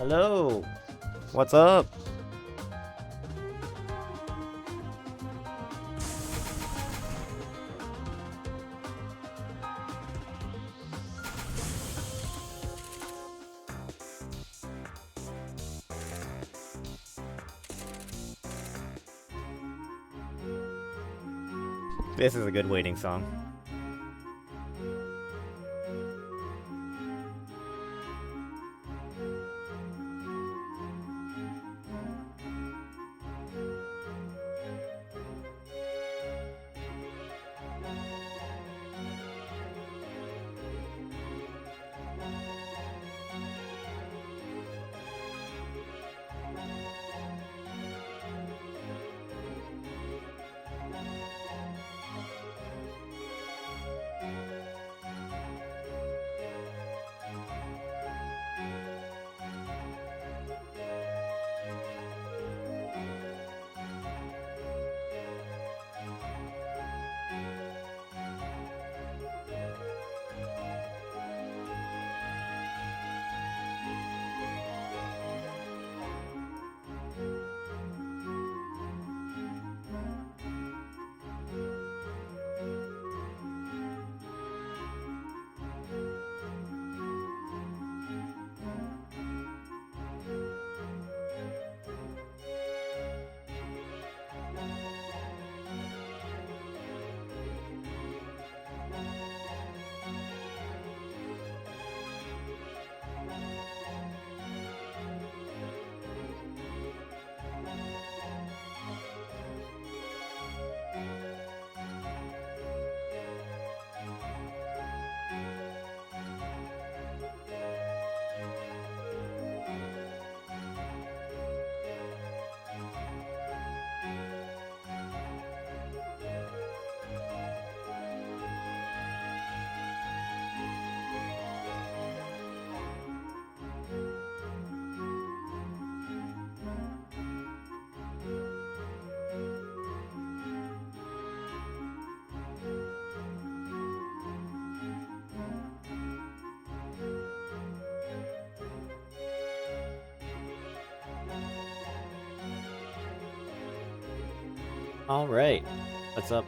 Hello. What's up? This is a good waiting song. All right. What's up?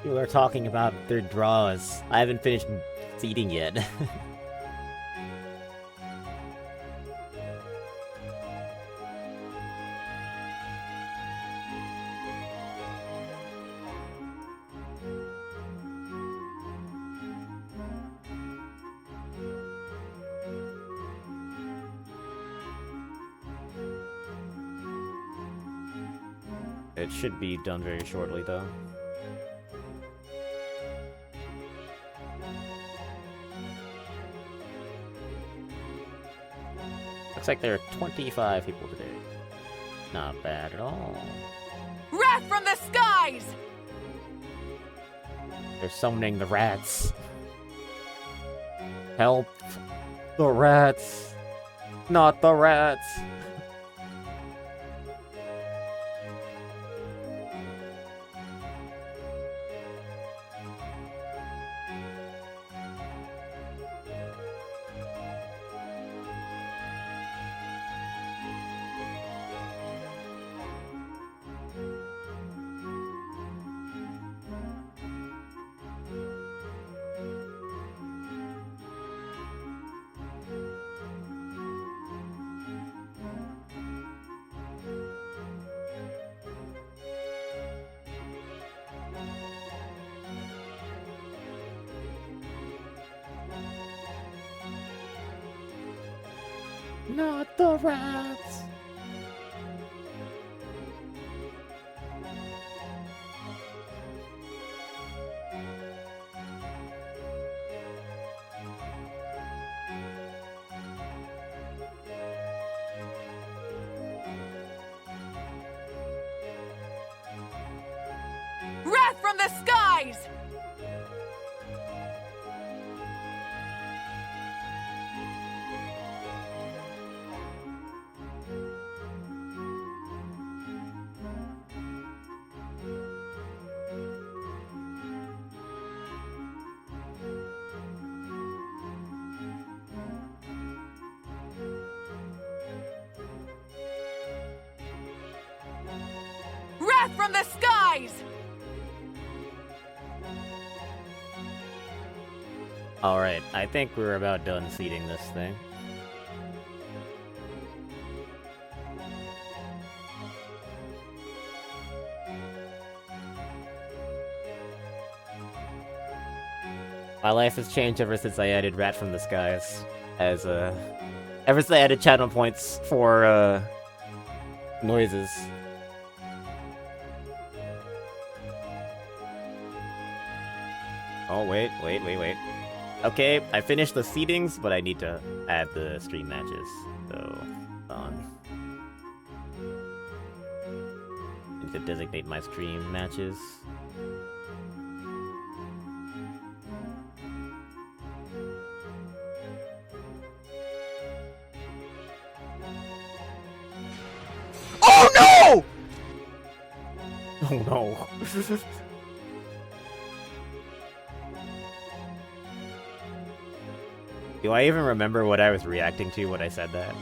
People are talking about their draws. I haven't finished seeding yet. It should be done very shortly, though. Looks like there are 25 people today. Not bad at all. Wrath from the skies! They're summoning the rats. Help the rats. Not the rats. Not the rats! Wrath from the skies! from the skies! Alright, I think we're about done seeding this thing. My life has changed ever since I added Rat from the Skies. Ever since I added channel points for, noises. Oh, wait. Okay, I finished the seedings, but I need to add the stream matches. So, I need to designate my stream matches. Oh no! Oh no. Do I even remember what I was reacting to when I said that?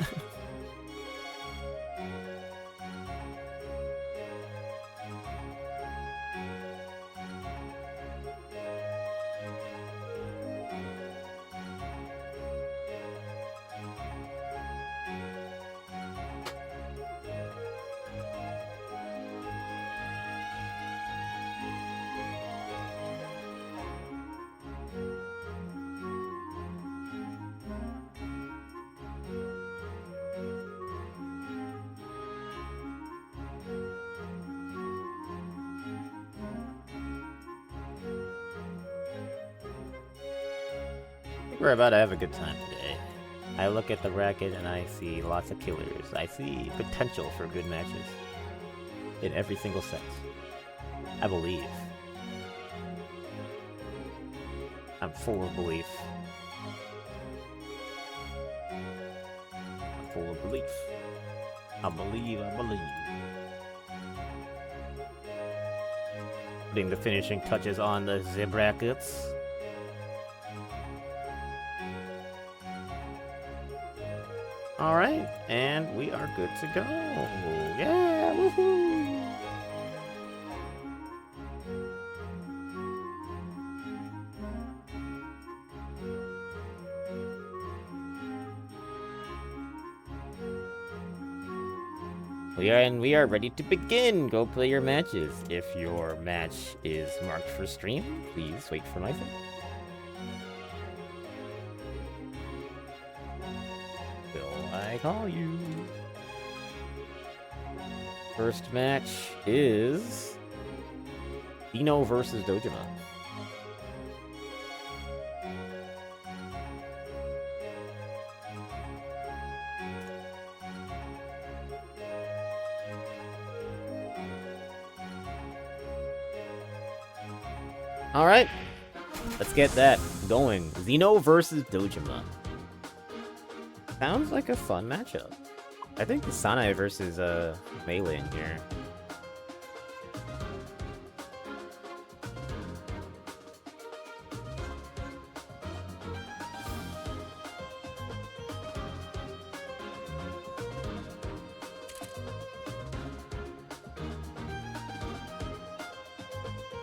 We're about to have a good time today. I look at the bracket and I see lots of killers. I see potential for good matches in every single set. I believe. I'm full of belief. I'm full of belief. I believe. Putting the finishing touches on the brackets. Alright, and we are good to go. Yeah, woohoo! We are ready to begin. Go play your matches. If your match is marked for stream, please wait for my thing. I call you. First match is Dino versus Dojima. All right, let's get that going. Zeno versus Dojima. Sounds like a fun matchup. I think the Sanae versus Melee in here.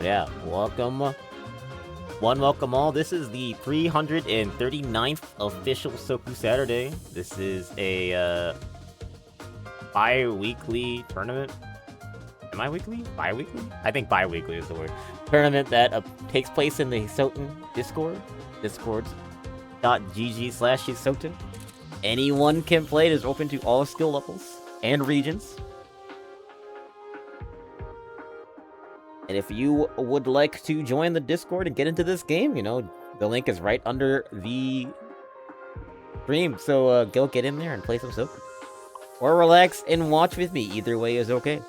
Yeah, welcome. Welcome all. This is the 339th official Soku Saturday. This is a bi-weekly tournament. Am I weekly? Bi-weekly? I think bi-weekly is the word. Tournament that takes place in the Hisouten Discord. Discord.gg/Hisouten. Anyone can play. It is open to all skill levels and regions. And if you would like to join the Discord and get into this game, you know, the link is right under the stream. So go get in there and play some Soku. Or relax and watch with me. Either way is okay.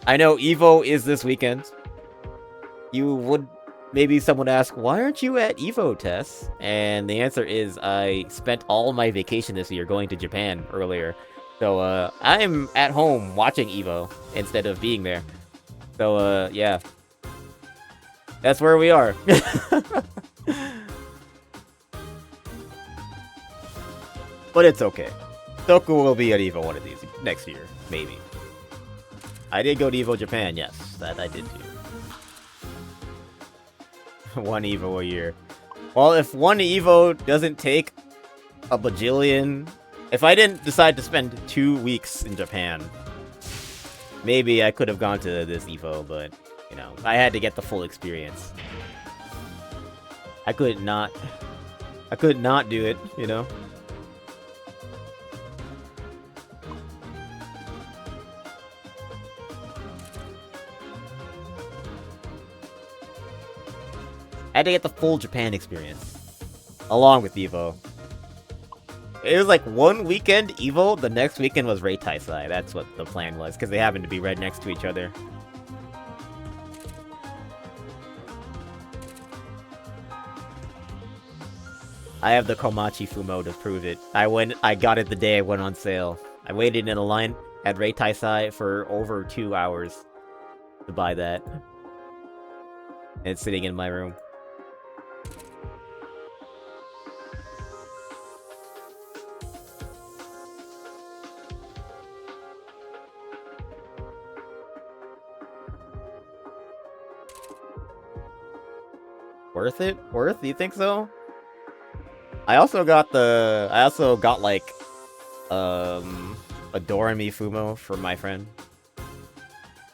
I know Evo is this weekend. Maybe someone ask, why aren't you at Evo, Tess? And the answer is I spent all my vacation this year going to Japan earlier. So I'm at home watching Evo instead of being there. So, yeah. That's where we are. But it's okay. Soku will be at EVO one of these next year, maybe. I did go to EVO Japan, yes. that I did do. One Evo a year. Well, if one Evo doesn't take a bajillion... If I didn't decide to spend 2 weeks in Japan, maybe I could have gone to this Evo, but, you know, I had to get the full experience. I could not do it, you know? I had to get the full Japan experience. Along with Evo. It was like one weekend Evo, the next weekend was Rei Taisai. That's what the plan was, because they happened to be right next to each other. I have the Komachi Fumo to prove it. I got it the day it went on sale. I waited in a line at Rei Taisai for over 2 hours to buy that. And it's sitting in my room. Worth it? Worth? Do you think so? I also got like a Doremi Fumo from my friend.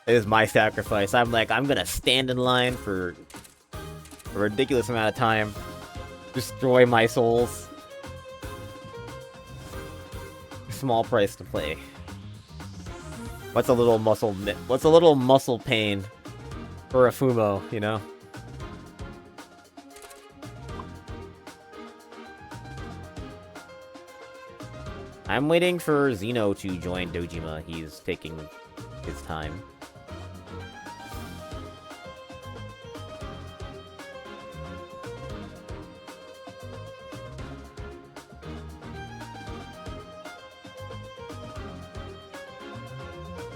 It is my sacrifice. I'm like, I'm gonna stand in line for a ridiculous amount of time. Destroy my souls. Small price to play. What's a little muscle pain for a Fumo, you know? I'm waiting for Zeno to join Dojima. He's taking his time.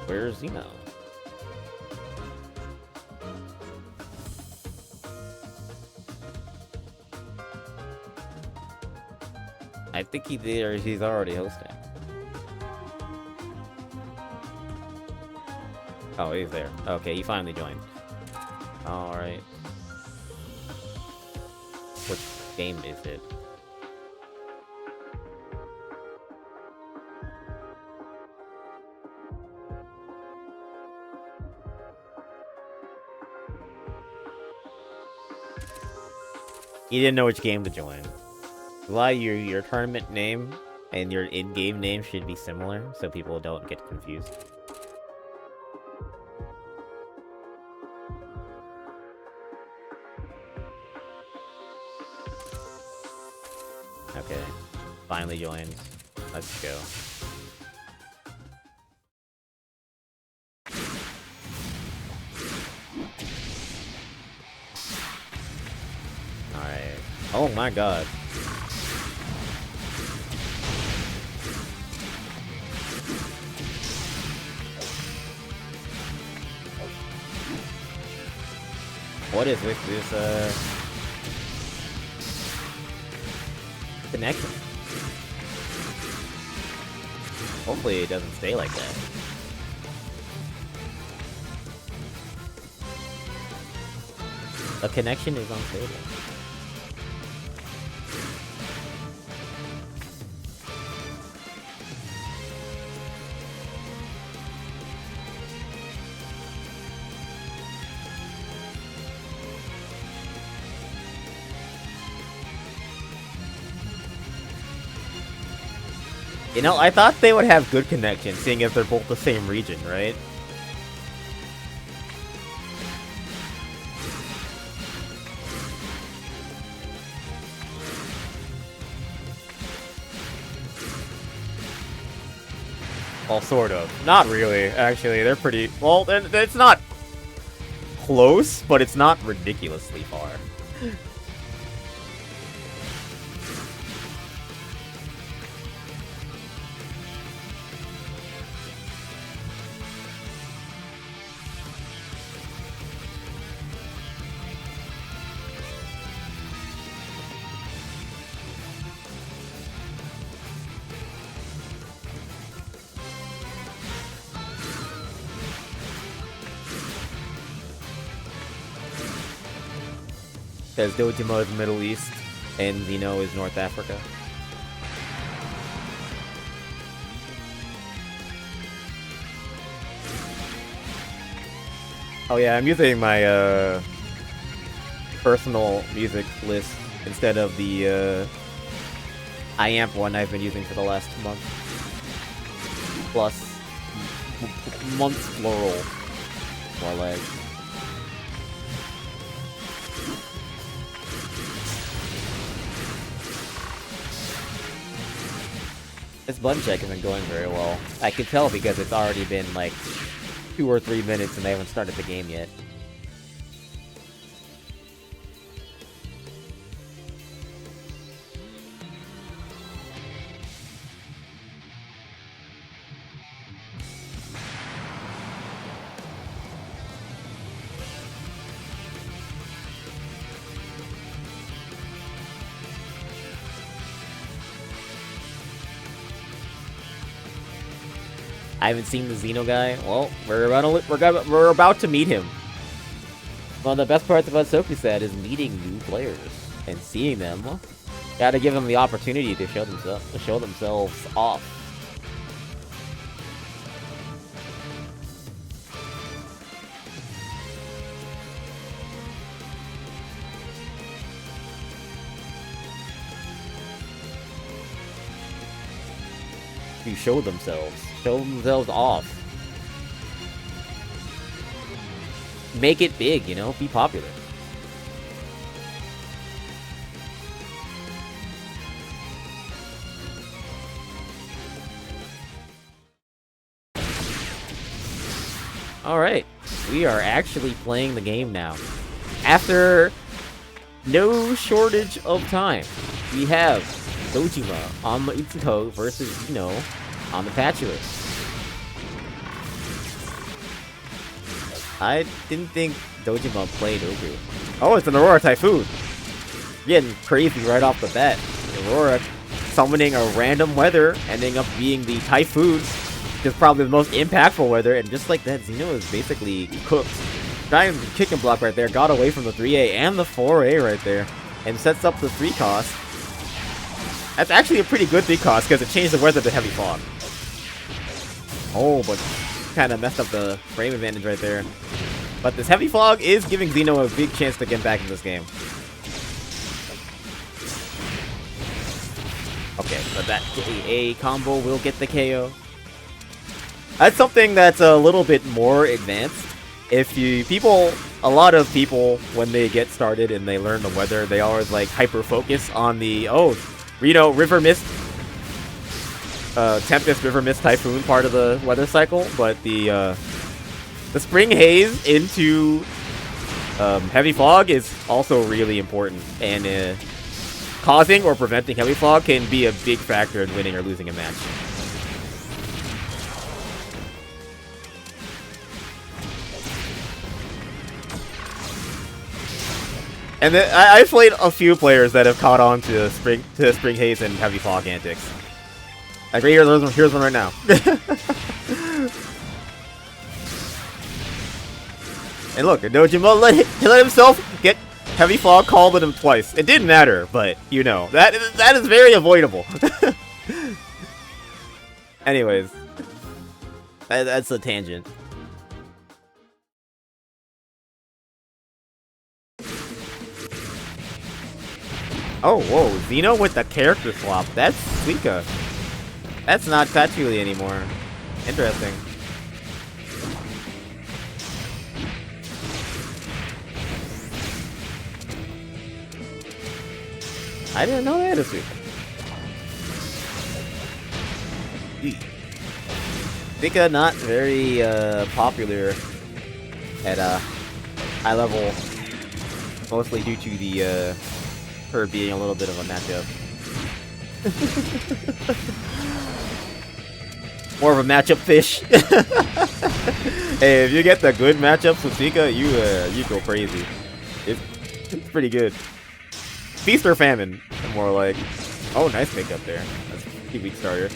Where's Zeno? I think he's already hosting. Oh, he's there. Okay, he finally joined. Alright. What game is it? You didn't know which game to join. Why your tournament name and your in-game name should be similar, so people don't get confused. Okay, finally joined. Let's go. Alright. Oh my god. What is this connection? Hopefully it doesn't stay like that. The connection is unstable. You know, I thought they would have good connection, seeing as they're both the same region, right? Well, sort of. Not really, actually. They're pretty... Well, it's not close, but it's not ridiculously far. Because Dojima is Middle East, and Xeno is North Africa. Oh yeah, I'm using my personal music list instead of the IAMP one I've been using for the last month. Plus, months plural, more like. This button check isn't going very well. I can tell because it's already been like 2 or 3 minutes and they haven't started the game yet. I haven't seen the Xeno guy. Well, we're about to meet him. One of the best parts about Soku said is meeting new players and seeing them. Gotta give them the opportunity to show themselves off. To show themselves off. Make it big, you know, be popular. Alright, we are actually playing the game now. After no shortage of time, we have Dojima on the Itsuko versus Xeno on the Patulus. I didn't think Dojima played Ogu. Oh, it's an Aurora Typhoon! Getting crazy right off the bat. Aurora summoning a random weather, ending up being the Typhoon, which is probably the most impactful weather, and just like that, Xeno is basically cooked. Giant kick and block right there, got away from the 3A and the 4A right there, and sets up the 3 cost. That's actually a pretty good 3 cost, because it changed the weather to Heavy Fog. Oh, but kind of messed up the frame advantage right there. But this Heavy Fog is giving Xeno a big chance to get back in this game. Okay, but that A combo will get the KO. That's something that's a little bit more advanced. A lot of people, when they get started and they learn the weather, they always like hyper focus on the, River Mist, Tempest, River Mist, Typhoon part of the weather cycle, but the Spring Haze into Heavy Fog is also really important, and causing or preventing Heavy Fog can be a big factor in winning or losing a match. And then I've played a few players that have caught on to Spring Haze and Heavy Fog antics. Like right here, here's one right now. And look, Dojima let himself get Heavy Fog called at him twice. It didn't matter, but you know that is very avoidable. Anyways, that's a tangent. Oh, whoa, Xeno with the character swap. That's Suika. That's not Patchouli anymore. Interesting. I didn't know they had a Suika. Suika not very popular at high level, mostly due to the her being a little bit of a matchup. More of a matchup fish. Hey, if you get the good matchups with Suika, you go crazy. It's pretty good. Feast or famine, more like. Oh, nice makeup there. That's a pretty weak starter.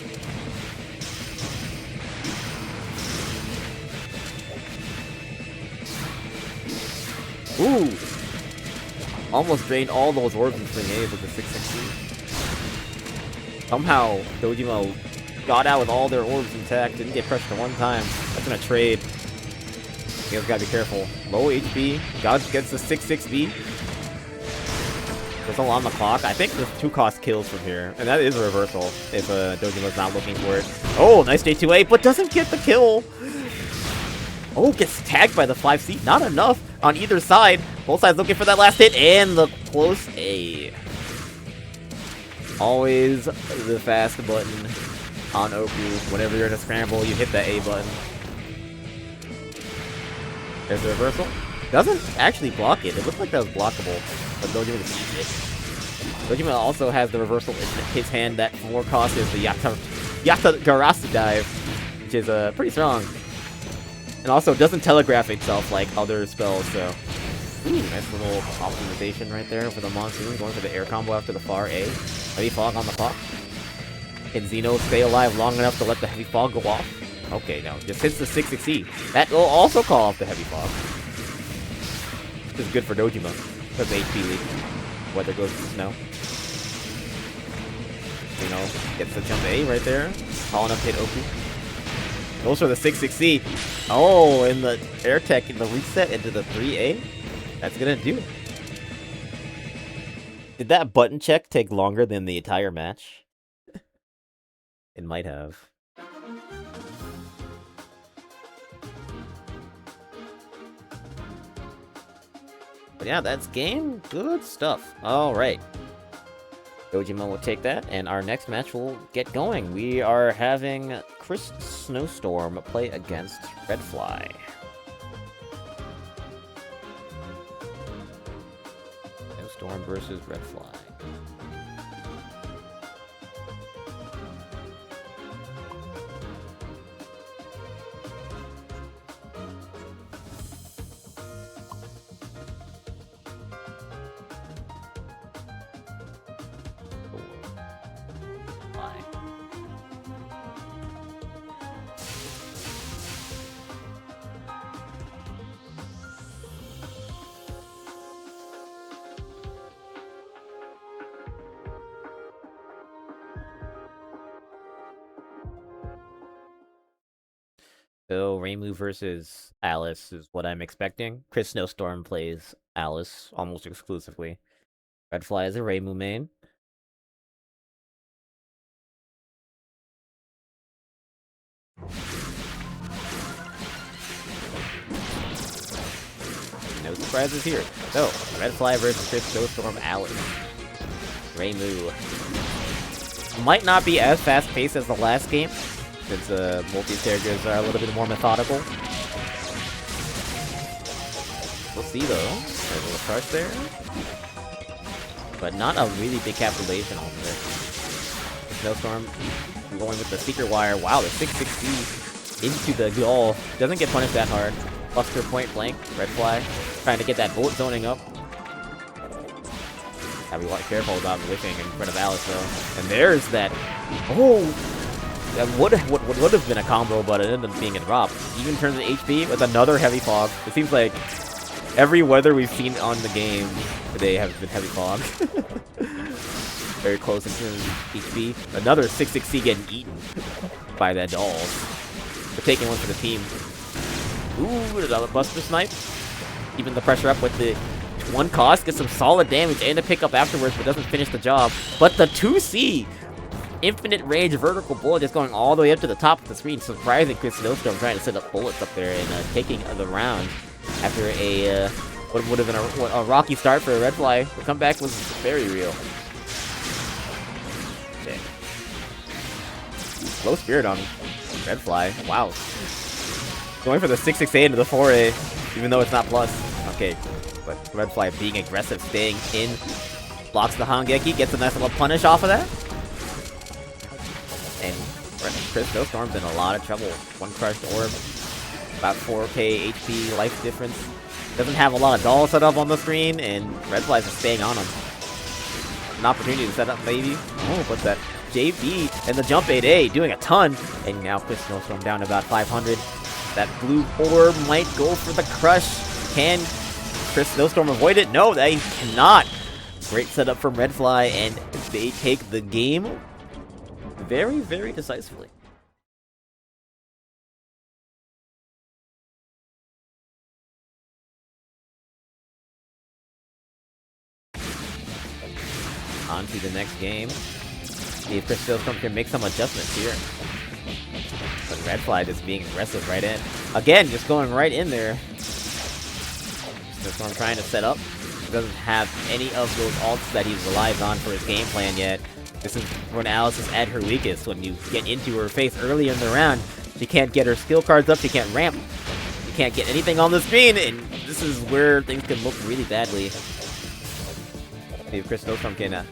Ooh. Almost drained all those orbs in swing A's with the 660. Somehow, Dojima got out with all their orbs intact, didn't get pressed one time. That's gonna trade. You guys gotta be careful. Low HP, God gets the 6-6B. There's a lot on the clock. I think there's 2 cost kills from here, and that is a reversal if Dojima's not looking for it. Oh, nice J2A, but doesn't get the kill. Oh, gets tagged by the 5C. Not enough on either side. Both sides looking for that last hit, and the close A. Always the fast button on Oku. Whenever you're in a scramble, you hit that A button. There's the reversal. Doesn't actually block it. It looks like that was blockable, but Dojima defeats it. Dojima also has the reversal in his hand that for more cost is the Yatagarasu dive, which is pretty strong. And also doesn't telegraph itself like other spells, so... Ooh, nice little optimization right there for the Monsoon, going for the air combo after the far A. Heavy Fog on the clock. Can Xeno stay alive long enough to let the Heavy Fog go off? Okay, no, just hits the 6-6E. That will also call off the Heavy Fog. This is good for Dojima, because HP leak. Weather goes to snow. Xeno gets the jump A right there. Tall enough to hit Oku. Goes for the 6-6E. Oh, in the air tech, in the reset into the 3A. That's gonna do it. Did that button check take longer than the entire match? It might have. But yeah, that's game. Good stuff. Alright. Dojima will take that, and our next match will get going. We are having Chris Snowstorm play against Redfly. Snowstorm versus Redfly. So, Reimu versus Alice is what I'm expecting. Chris Snowstorm plays Alice almost exclusively. Redfly is a Reimu main. No surprises here. So, Redfly versus Chris Snowstorm Alice. Reimu. Might not be as fast-paced as the last game, since multi-characters are a little bit more methodical. We'll see though. There's a little crush there. But not a really big capitulation on there. Snowstorm going with the Secret Wire. Wow, the 660 into the goal. Doesn't get punished that hard. Buster point blank. Redfly trying to get that bullet zoning up. Gotta be careful about whiffing in front of Alice though. And there's that. Oh! That would have been a combo, but it ended up being a drop. Even turns to HP with another Heavy Fog. It seems like every weather we've seen on the game today has been Heavy Fog. Very close in terms of HP. Another 6-6C getting eaten by that dolls. We're taking one for the team. Ooh, another Buster Snipe. Keeping the pressure up with the 1 cost. Gets some solid damage and a pickup afterwards, but doesn't finish the job. But the 2C! Infinite range vertical bullet just going all the way up to the top of the screen. Surprising Chris Snowstorm trying to set up bullets up there and taking the round after a what would have been a rocky start for a Redfly. The comeback was very real. Okay. Low spirit on Redfly. Wow. Going for the 6-6A into the 4A, even though it's not plus. Okay, but Redfly being aggressive, staying in, blocks the Hangeki, gets a nice little punish off of that. And Chris Snowstorm's in a lot of trouble. 1 crushed orb, about 4k HP life difference. Doesn't have a lot of dolls set up on the screen, and Redfly's just staying on him. An opportunity to set up maybe. Oh, but that JB and the jump 8A doing a ton. And now Chris Snowstorm down to about 500. That blue orb might go for the crush. Can Chris Snowstorm avoid it? No, they cannot. Great setup from Redfly, and they take the game very, very decisively. On to the next game. See if Chris Snowstorm can make some adjustments here. But Redfly just being aggressive right in. Again, just going right in there. Snowstorm trying to set up. He doesn't have any of those ults that he's relied on for his game plan yet. This is when Alice is at her weakest. When you get into her face early in the round, she can't get her skill cards up, she can't ramp. She can't get anything on the screen, and this is where things can look really badly. See if Chris Snowstorm can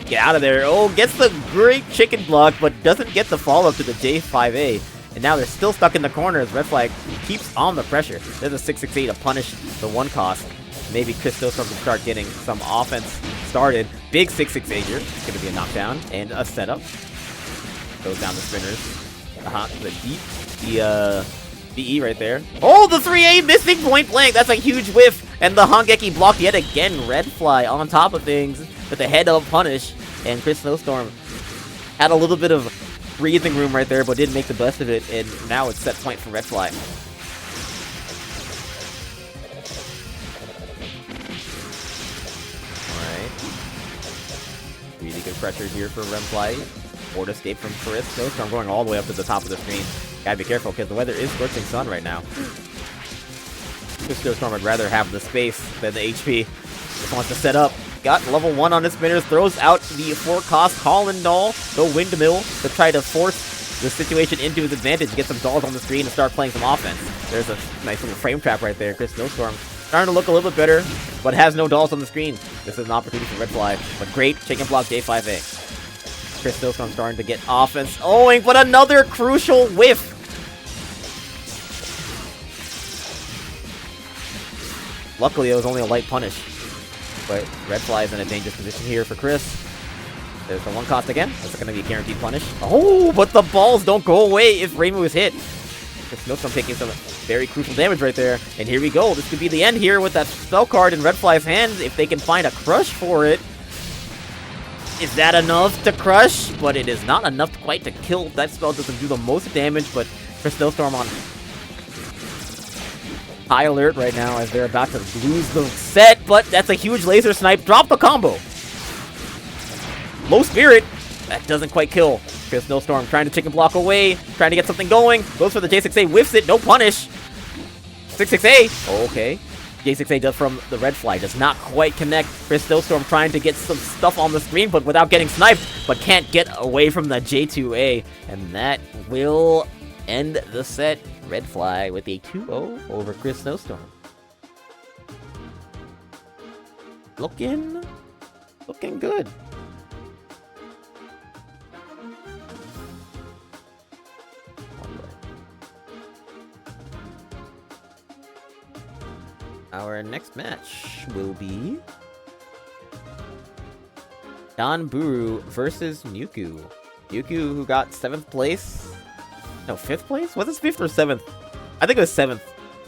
get out of there. Oh, gets the great chicken block, but doesn't get the follow-up to the J5A. And now they're still stuck in the corner as Redfly keeps on the pressure. There's a 668 to punish the one cost. Maybe Chris Snowstorm can start getting some offense started. Big 668 here. It's going to be a knockdown and a setup. Goes down the spinners. The deep. The BE right there. Oh, the 3A missing point blank. That's a huge whiff. And the Hangeki blocked yet again. Redfly on top of things with the head of punish. And Chris Snowstorm had a little bit of breathing room right there, but didn't make the best of it. And now it's set point for Redfly. Alright. Really good pressure here for Redfly. Board escape from Chris Snowstorm going all the way up to the top of the screen. Gotta be careful because the weather is scorching sun right now. Chris Snowstorm would rather have the space than the HP. Just wants to set up. Got level 1 on his spinners. Throws out the 4-cost Holland doll. The windmill to try to force the situation into his advantage. Get some dolls on the screen and start playing some offense. There's a nice little frame trap right there. Chris Snowstorm starting to look a little bit better, but has no dolls on the screen. This is an opportunity for Redfly. But great chicken block J5A. Chris Snowstorm starting to get offense. Oh, but another crucial whiff. Luckily, it was only a light punish. But Redfly is in a dangerous position here for Chris. There's the 1 cost again. That's going to be a guaranteed punish. Oh, but the balls don't go away if Reimu is hit. Chris Snowstorm taking some very crucial damage right there. And here we go. This could be the end here with that spell card in Redfly's hands if they can find a crush for it. Is that enough to crush? But it is not enough quite to kill. That spell doesn't do the most damage, but Chris Snowstorm on high alert right now as they're about to lose the set, but that's a huge laser snipe. Drop the combo. Low spirit. That doesn't quite kill. Chris Snowstorm trying to chicken block away, trying to get something going. Goes for the J6A, whiffs it, no punish. 668. Okay. J6A does from the Redfly, does not quite connect. Chris Snowstorm trying to get some stuff on the screen, but without getting sniped, but can't get away from the J2A. And that will end the set. Redfly with a 2-0 over Chris Snowstorm. Looking good. Our next match will be Donburu versus Muku. Muku, who got 7th place. No, 5th place? Was it 5th or 7th? I think it was 7th.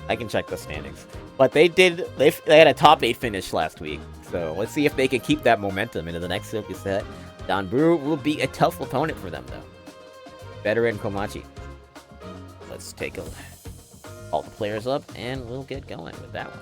I can check the standings. But they had a top 8 finish last week. So let's see if they can keep that momentum into the next Silky set. Donburu will be a tough opponent for them, though. Veteran Komachi. Let's take a all the players up, and we'll get going with that one.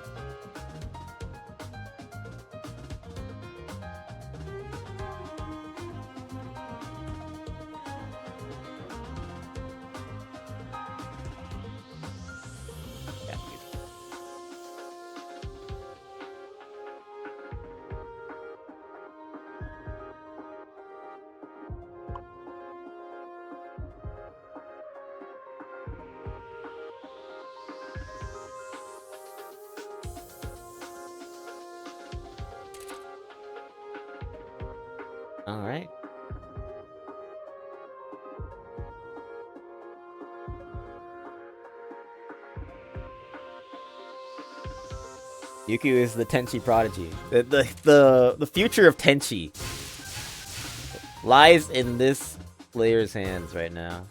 All right. Yuku is the Tenchi prodigy. The future of Tenchi lies in this player's hands right now.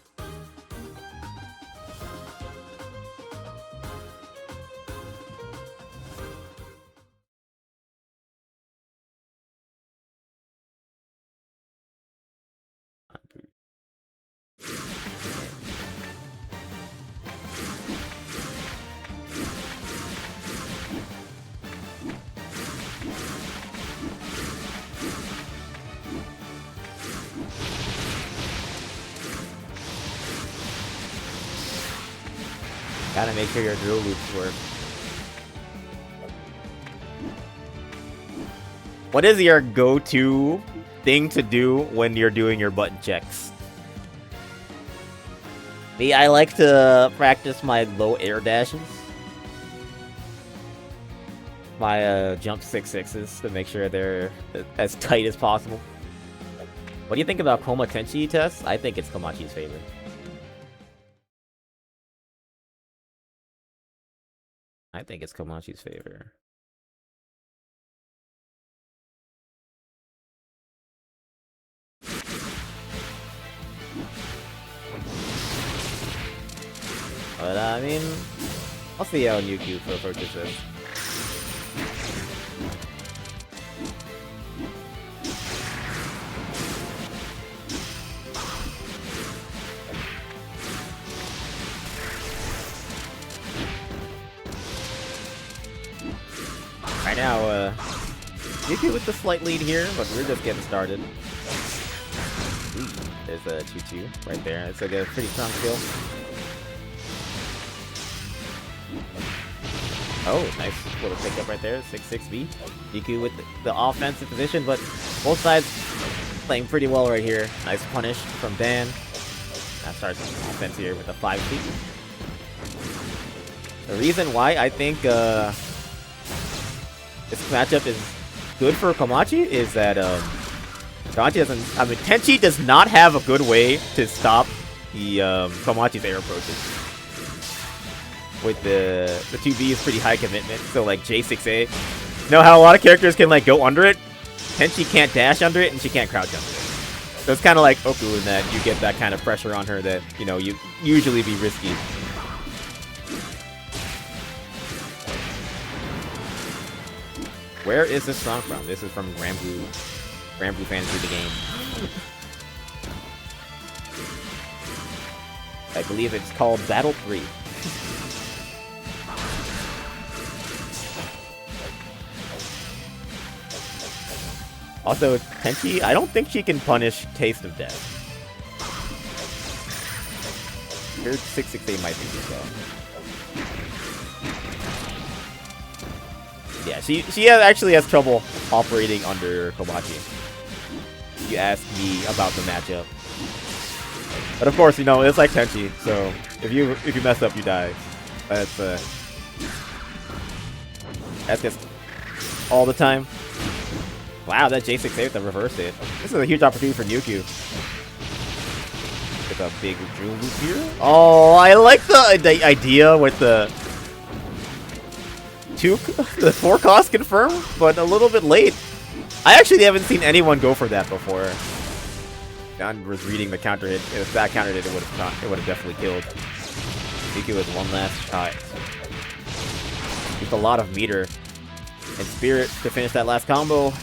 Gotta make sure your drill loops work. What is your go-to thing to do when you're doing your button checks? Me, I like to practice my low air dashes. My jump 6-6s to make sure they're as tight as possible. What do you think about Koma Tenchi tests? I think it's Komachi's favorite. I think it's Komachi's favorite. But I mean, I'll see how Nyukyu approaches this. Right now, Nyukyu with the slight lead here, but we're just getting started. Ooh, there's a 2-2 right there. It's like a pretty strong skill. Oh, nice little pickup right there. 6-6B. Nyukyu with the offensive position, but both sides playing pretty well right here. Nice punish from Dan. That starts offense here with a 5-2. The reason why I think this matchup is good for Komachi is that Komachi doesn't. I mean, Tenchi does not have a good way to stop the Komachi's air approaches. With the 2B is pretty high commitment, so like J6A. You know how a lot of characters can like go under it? Tenchi can't dash under it and she can't crouch under it. So it's kind of like Oku in that you get that kind of pressure on her that, you know, you usually be risky. Where is this song from? This is from Grand Blue Fantasy the game. I believe it's called Battle 3. Also, Tenchi, I don't think she can punish Taste of Death. Her 6-6-8 might be as well. Yeah, she actually has trouble operating under Komachi. You asked me about the matchup. But of course, you know, it's like Tenchi, so if you mess up, you die. That's just all the time. Wow, that J6A with the reverse hit. This is a huge opportunity for Nyukyu. With a big drill loop here. Oh, I like the idea with the 4 cost confirm, but a little bit late. I actually haven't seen anyone go for that before. I was reading the counter hit. If that counter hit, it would have definitely killed. Nyukyu with one last shot. Used a lot of meter and spirit to finish that last combo.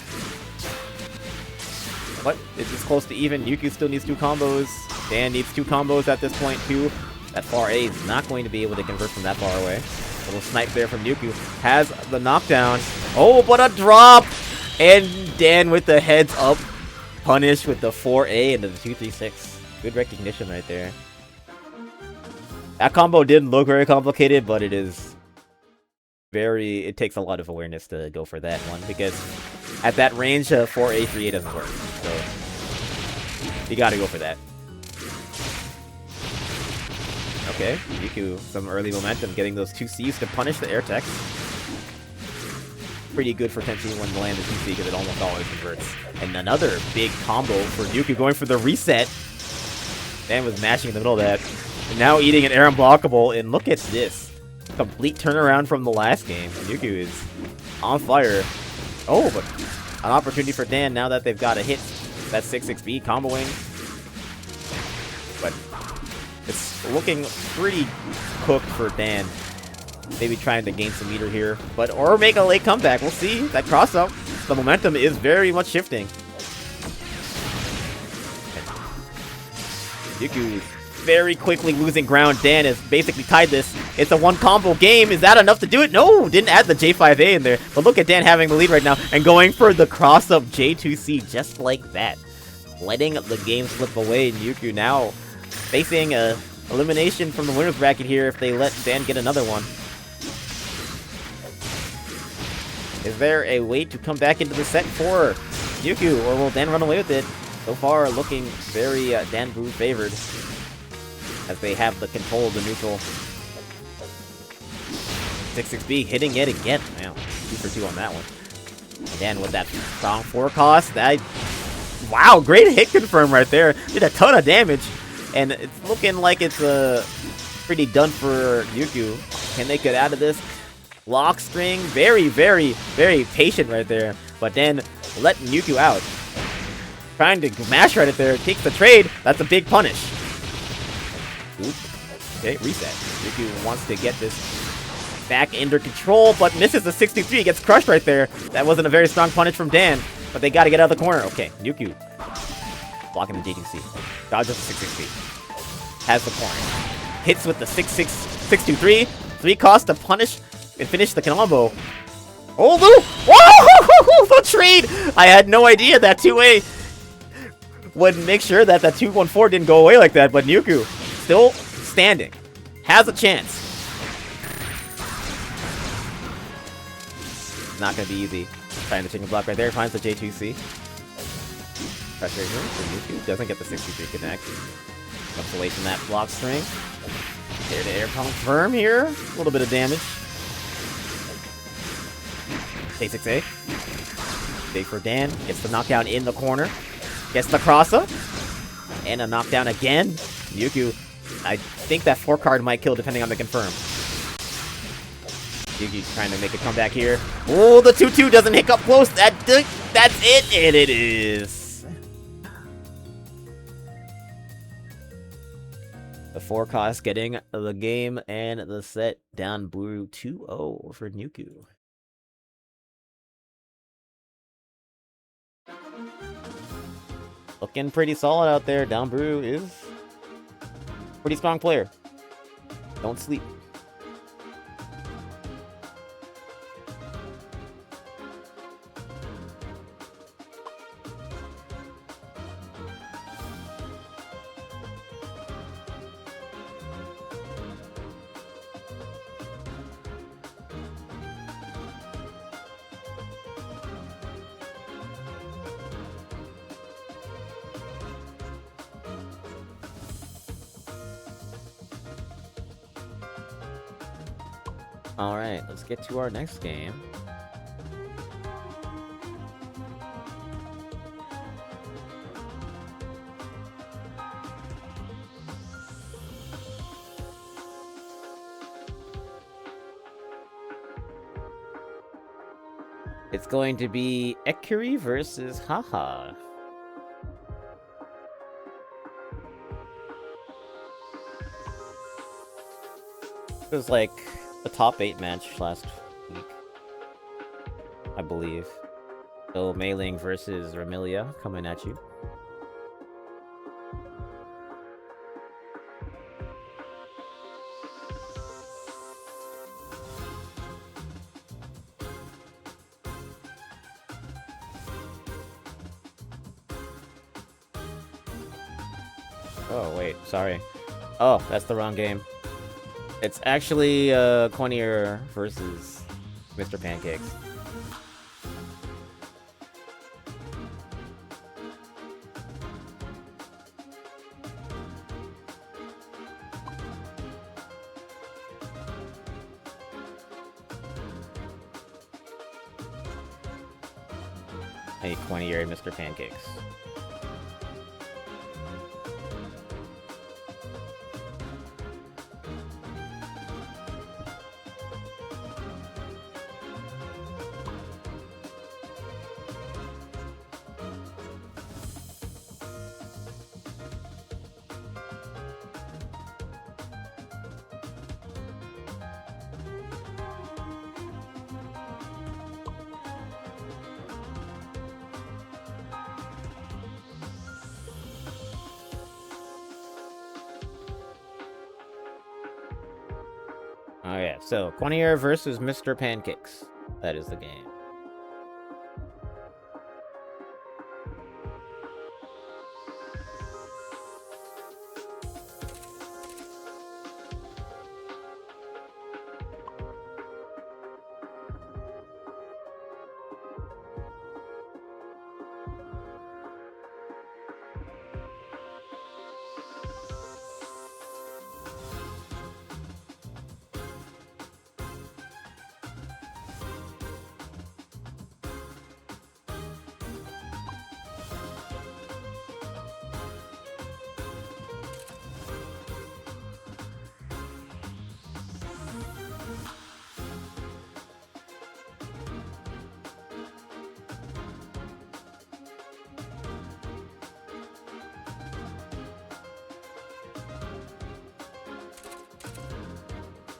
What? Is this close to even? Nyukyu still needs 2 combos. Dan needs 2 combos at this point, too. That far A is not going to be able to convert from that far away. A little snipe there from Nyukyu. Has the knockdown. Oh, but a drop! And Dan with the heads up punish with the 4A into the 2-3-6. Good recognition right there. That combo didn't look very complicated, but it is it takes a lot of awareness to go for that one, because at that range, 4A, 3A doesn't work. So, you gotta go for that. Okay, Nyukyu, some early momentum, getting those 2 Cs to punish the air tech. Pretty good for Tenchi when landing the 2C, because it almost always converts. And another big combo for Nyukyu, going for the reset. Dan was mashing in the middle of that. And now eating an air unblockable, and look at this. Complete turnaround from the last game. Nyukyu is on fire. Oh, but an opportunity for Dan now that they've got a hit. That 6-6B comboing. But it's looking pretty cooked for Dan. Maybe trying to gain some meter here, or make a late comeback. We'll see. That cross-up, the momentum is very much shifting. Yuku very quickly losing ground. Dan has basically tied this. It's a one combo game. Is that enough to do it? No, didn't add the J5A in there. But look at Dan having the lead right now and going for the cross-up J2C just like that. Letting the game slip away. And Yuku now facing a elimination from the winner's bracket here if they let Dan get another one. Is there a way to come back into the set for Yuku, or will Dan run away with it? So far, looking very Dan Brew favored, as they have the control of the neutral. 6-6B hitting it again. Wow, 2 for 2 on that one. And Dan with that strong forecast. Wow, great hit confirm right there. Did a ton of damage. And it's looking like it's pretty done for Yuku. Can they get out of this? Lock string, very, very, very patient right there. But then letting Yuku out. Trying to mash right at there. Takes the trade. That's a big punish. Oop. Okay, reset. Yuku wants to get this back under control, but misses the 63. Gets crushed right there. That wasn't a very strong punish from Dan, but they got to get out of the corner. Okay, Yuku blocking the J2C. Dodges the 663. Has the corner. Hits with the 623. 3 cost to punish and finish the combo. Oh, Lou! Whoa! The trade! I had no idea that 2A would make sure that that 214 didn't go away like that, but Yuku still standing. Has a chance. Not gonna be easy. Trying the chicken block right there. Finds the J2C. Pressure here for Yuku. Doesn't get the 63 connect. Comes away from that block string. Air-to-air confirm here. A little bit of damage. K6A. Big for Dan. Gets the knockdown in the corner. Gets the cross-up. And a knockdown again. Yuku, I think that 4 card might kill depending on the confirm. Yuki's trying to make a comeback here. Oh, the 2-2 doesn't hit up close. That's it. And it is. The 4 cost getting the game and the set down blue 2-0 for Yuku. Looking pretty solid out there. Down Brew is a pretty strong player. Don't sleep. Alright, let's get to our next game. It's going to be Ekuri versus Haha. It was like the top 8 match last week, I believe. So Mei-Ling versus Ramilia coming at you. Oh wait, sorry. Oh, that's the wrong game. It's actually Quanier versus Mr. Pancakes. Hey, Quanier and Mr. Pancakes. Oh yeah, so Quanier versus Mr. Pancakes. That is the game.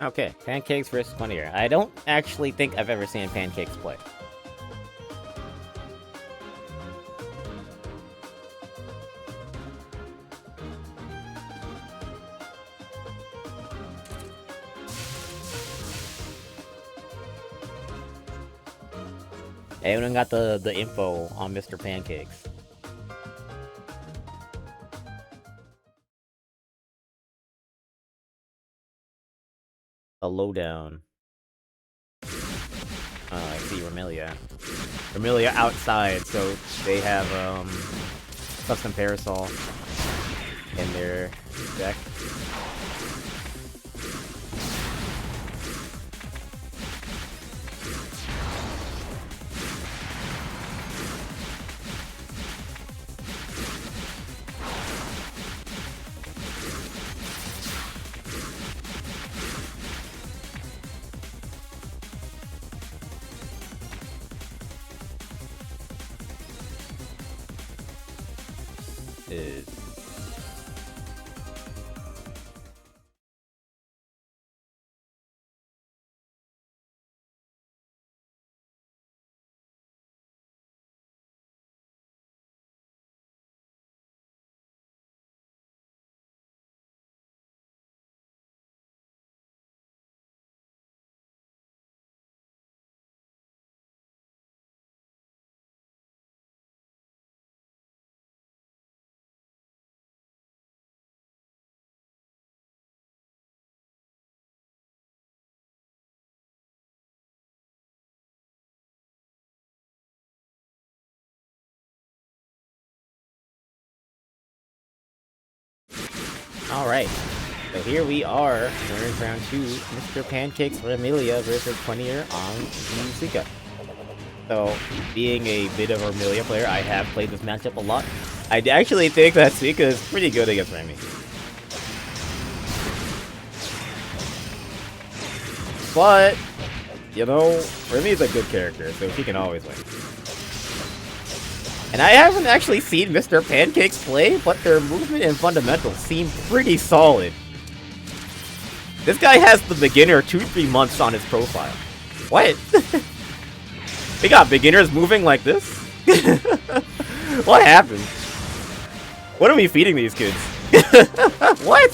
Okay, Pancakes versus Quanier. I don't actually think I've ever seen Pancakes play. Anyone got the info on Mr. Pancakes? A lowdown. Oh, I see Remelia. Remelia outside, so they have custom parasol in their deck. Alright, so here we are, during round 2, Mr. Pancakes Remelia versus Quanier on Team Suika. So, being a bit of a Remelia player, I have played this matchup a lot. I actually think that Suika is pretty good against Remy. But, you know, Remy is a good character, so he can always win. And I haven't actually seen Mr. Pancakes play, but their movement and fundamentals seem pretty solid. This guy has the beginner 2-3 months on his profile. What? We got beginners moving like this? What happened? What are we feeding these kids? What?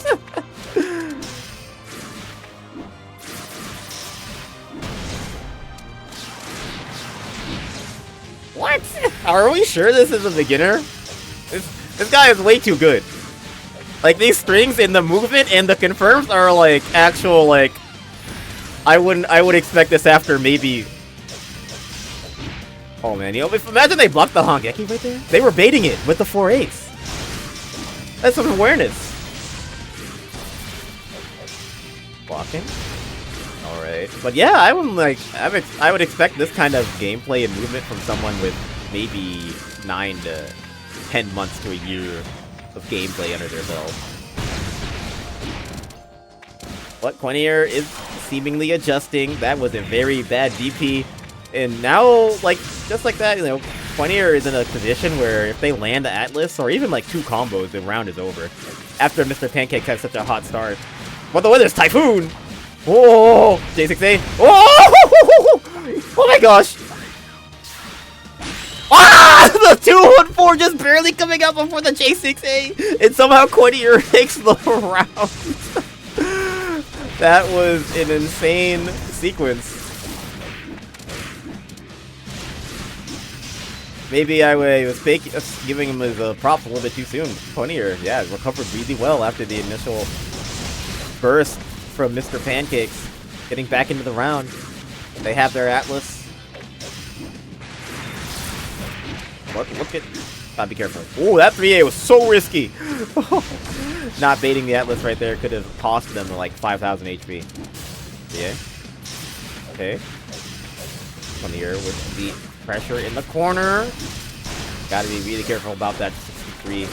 What? Are we sure this is a beginner? This guy is way too good. Like, these strings in the movement and the confirms are like actual, like, I would expect this after maybe. Oh man, you know, imagine they blocked the Hongeki right there. They were baiting it with the 4-8s. That's some awareness. Blocking. Alright. But yeah, I would expect this kind of gameplay and movement from someone with maybe 9 to 10 months to a year of gameplay under their belt. But Quanier is seemingly adjusting. That was a very bad DP. And now, like, just like that, you know, Quanier is in a position where if they land the Atlas, or even like 2 combos, the round is over. After Mr. Pancake has such a hot start. But the weather's Typhoon! Whoa! J6A. Oh! Oh my gosh! Ah! The 2-1-4 just barely coming up before the J6A! And somehow Quanier takes the round. That was an insane sequence. Maybe I was giving him his props a little bit too soon. Funnier, yeah, recovered really well after the initial burst from Mr. Pancakes. Getting back into the round. They have their Atlas. Look at... Gotta be careful. Oh, that 3A was so risky! Not baiting the Atlas right there could have cost them like 5,000 HP. Yeah. Okay. Funnier with the pressure in the corner. Gotta be really careful about that 63. It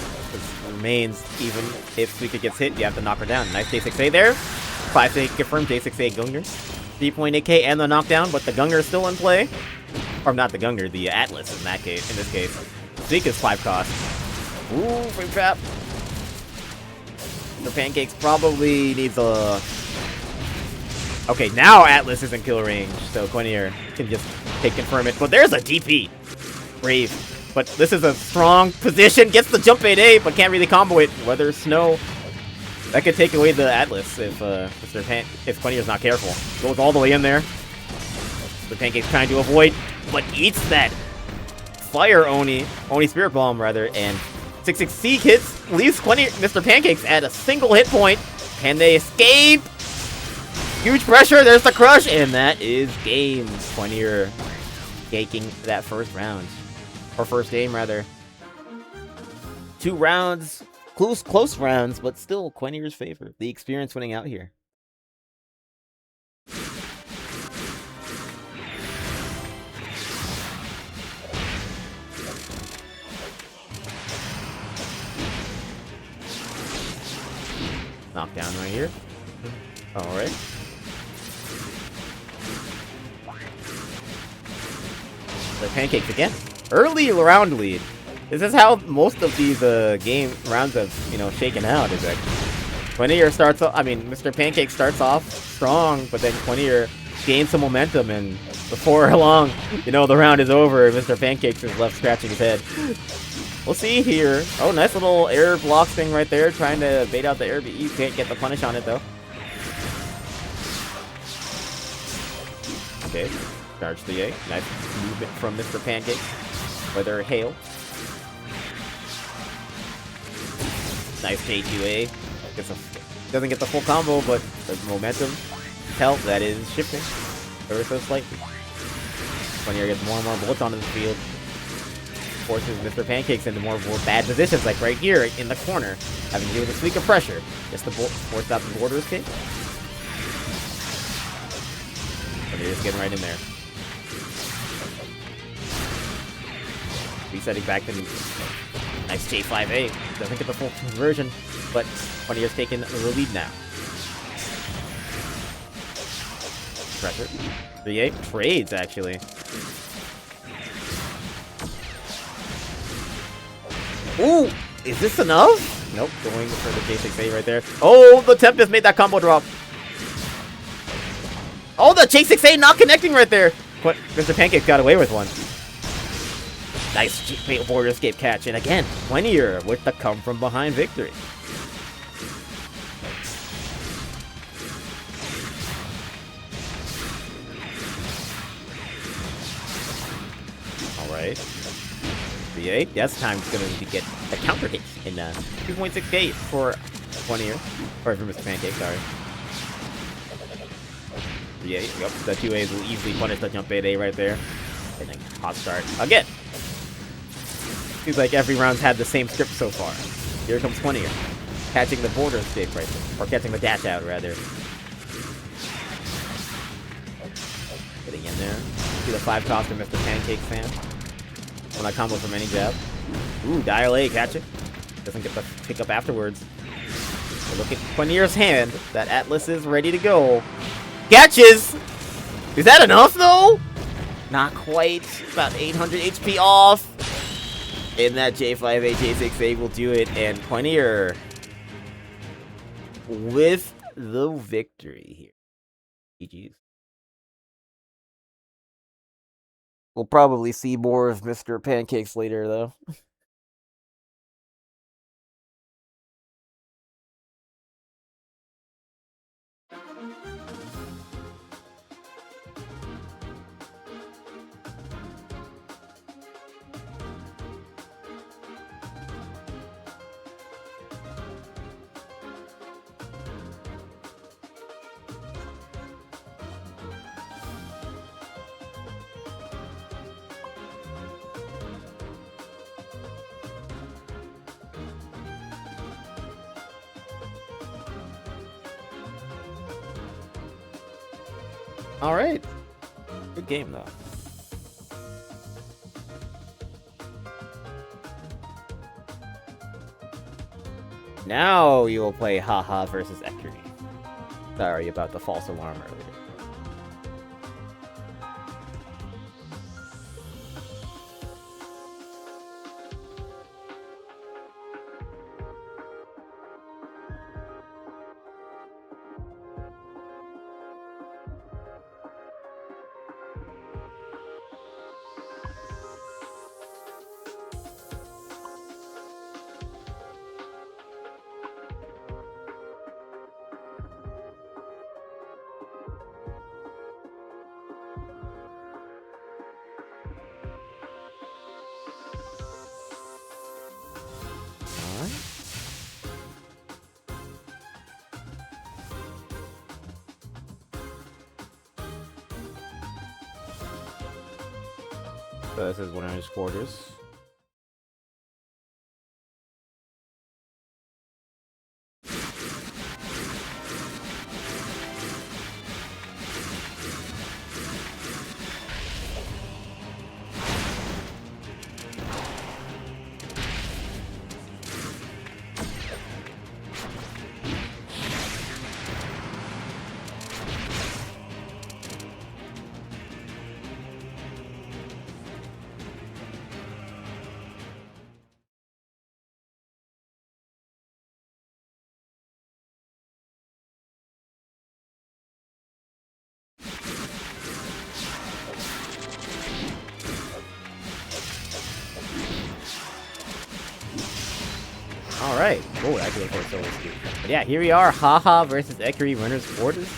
remains, even if Suika gets hit, you have to knock her down. Nice J6A there. 5A confirmed, J6A Gunger. 3.8k and the knockdown, but the Gunger is still in play. Or not the Gunger, the Atlas in that case, in this case. Suika's 5 cost. Ooh, frame trap. The Pancakes probably needs a... Okay, now Atlas is in kill range, so Quinier can just confirm it. But there's a DP. Brave. But this is a strong position. Gets the jump 8A, but can't really combo it. Weather, snow. That could take away the Atlas if Quinier's not careful. Goes all the way in there. The Pancake's trying to avoid, but eats that Fire Oni Spirit Bomb, rather, and 6-6 hits, leaves Mr. Pancakes at a single hit point. Can they escape? Huge pressure, there's the crush, and that is game. Quinier taking that first round. Or first game, rather. 2 rounds, close rounds, but still Quinier's favor. The experience winning out here. Knockdown right here. Alright. The Pancakes again. Early round lead. This is how most of these game rounds have, shaken out, is actually. Quinier starts off, Mr. Pancake starts off strong, but then Quinier gains some momentum, and before long, the round is over, and Mr. Pancakes is left scratching his head. We'll see here. Oh, nice little air block thing right there, trying to bait out the air, but you can't get the punish on it, though. Okay, charge 3A. Nice movement from Mr. Pancake. Weather Hail. Nice J2A. Doesn't get the full combo, but the momentum, tell that is shifting ever so slightly. Quinier gets more and more bullets onto the field. Forces Mr. Pancakes into more bad positions, like right here in the corner, having to deal with a squeak of pressure. Just to force out the border escape. Quinier's getting right in there. Resetting back to nice J5A. Doesn't get the full conversion, but Quinier's taking the lead now. Pressure. 3A trades, actually. Ooh! Is this enough? Nope, going for the J6A right there. Oh, the Tempest made that combo drop. Oh, the J6A not connecting right there. But Mr. Pancake got away with one. Nice border escape catch. And again, Quinier with the come from behind victory. Alright. 3A. Yes, time's going to get a counter hit in 2.6k for Quinier. Or for Mr. Pancake, sorry. 3A. Yep, the 2As will easily punish the jump 8A right there. And then hot start again. Seems like every round's had the same script so far. Here comes Quinier. Catching the border escape right there. Or catching the dash out, rather. Getting in there. See the 5 cost of Mr. Pancake fan. When that combo from any jab. Ooh, dial A, catch it. Doesn't get the pick up afterwards. But look at Quinier's hand. That Atlas is ready to go. Catches! Is that enough, though? Not quite. About 800 HP off. And that J5A, J6A will do it. And Quinier with the victory here. GG's. We'll probably see more of Mr. Pancakes later, though. Alright. Good game, though. Now you will play Haha versus Ekiri. Sorry about the false alarm earlier. So this is winner's quarters. Alright. Oh, I can afford so much. But yeah, here we are. Haha versus Ekiri winners quarters.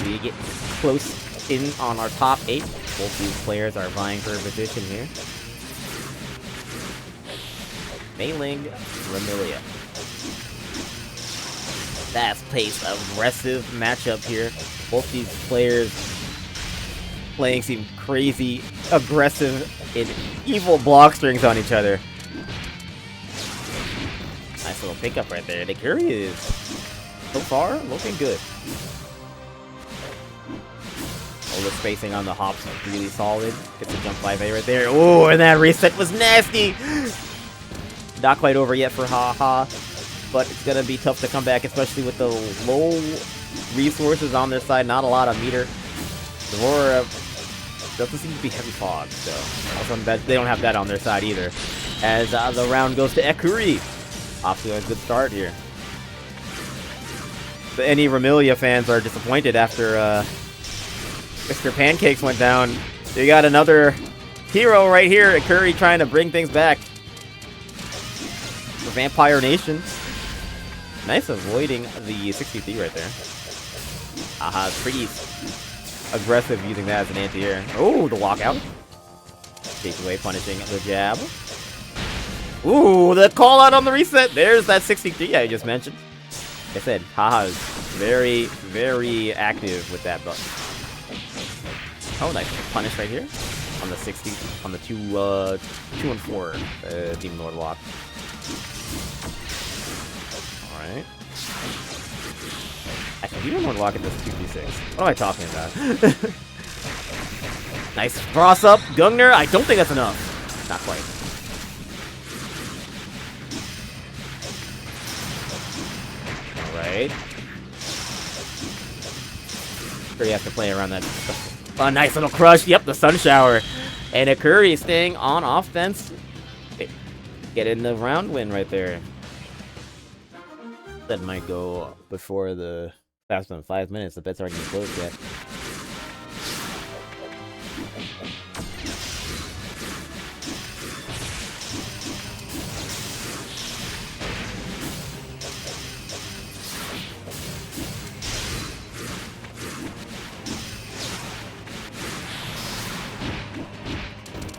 We get close in on our top 8. Both these players are vying for a position here. Mei-Ling, Remilia. Fast-paced, aggressive matchup here. Both these players playing seem crazy, aggressive, and evil block strings on each other. Nice little pickup right there. The Ekiri is, so far, looking good. Oh, the spacing on the hops is really solid. Gets the jump 5A right there. Oh, and that reset was nasty! Not quite over yet for Haha, but it's gonna be tough to come back, especially with the low resources on their side. Not a lot of meter. Aurora doesn't seem to be heavy fog, so also they don't have that on their side either. As the round goes to Ekiri. Off to a good start here. But any Remilia fans are disappointed after Mr. Pancakes went down. You got another hero right here, Ekiri, trying to bring things back. The Vampire Nation. Nice avoiding the 63 right there. Aha, pretty aggressive using that as an anti-air. Oh, the walkout. Take away, punishing the jab. Ooh, the call out on the reset. There's that 63 I just mentioned. Like I said, Haha is very, very active with that button. Oh, nice punish right here on the 60, on the 2 and 4 Demon Lord walk. All right. Actually, Demon Lord walk at this 2d6. What am I talking about? Nice cross up, Gungner. I don't think that's enough. Not quite. Right. Sure, you have to play around that. Oh, nice little crush. Yep, the sun shower. And Ekiri staying on offense. Getting the round win right there. That might go before the faster than 5 minutes. The bet's aren't even closed yet.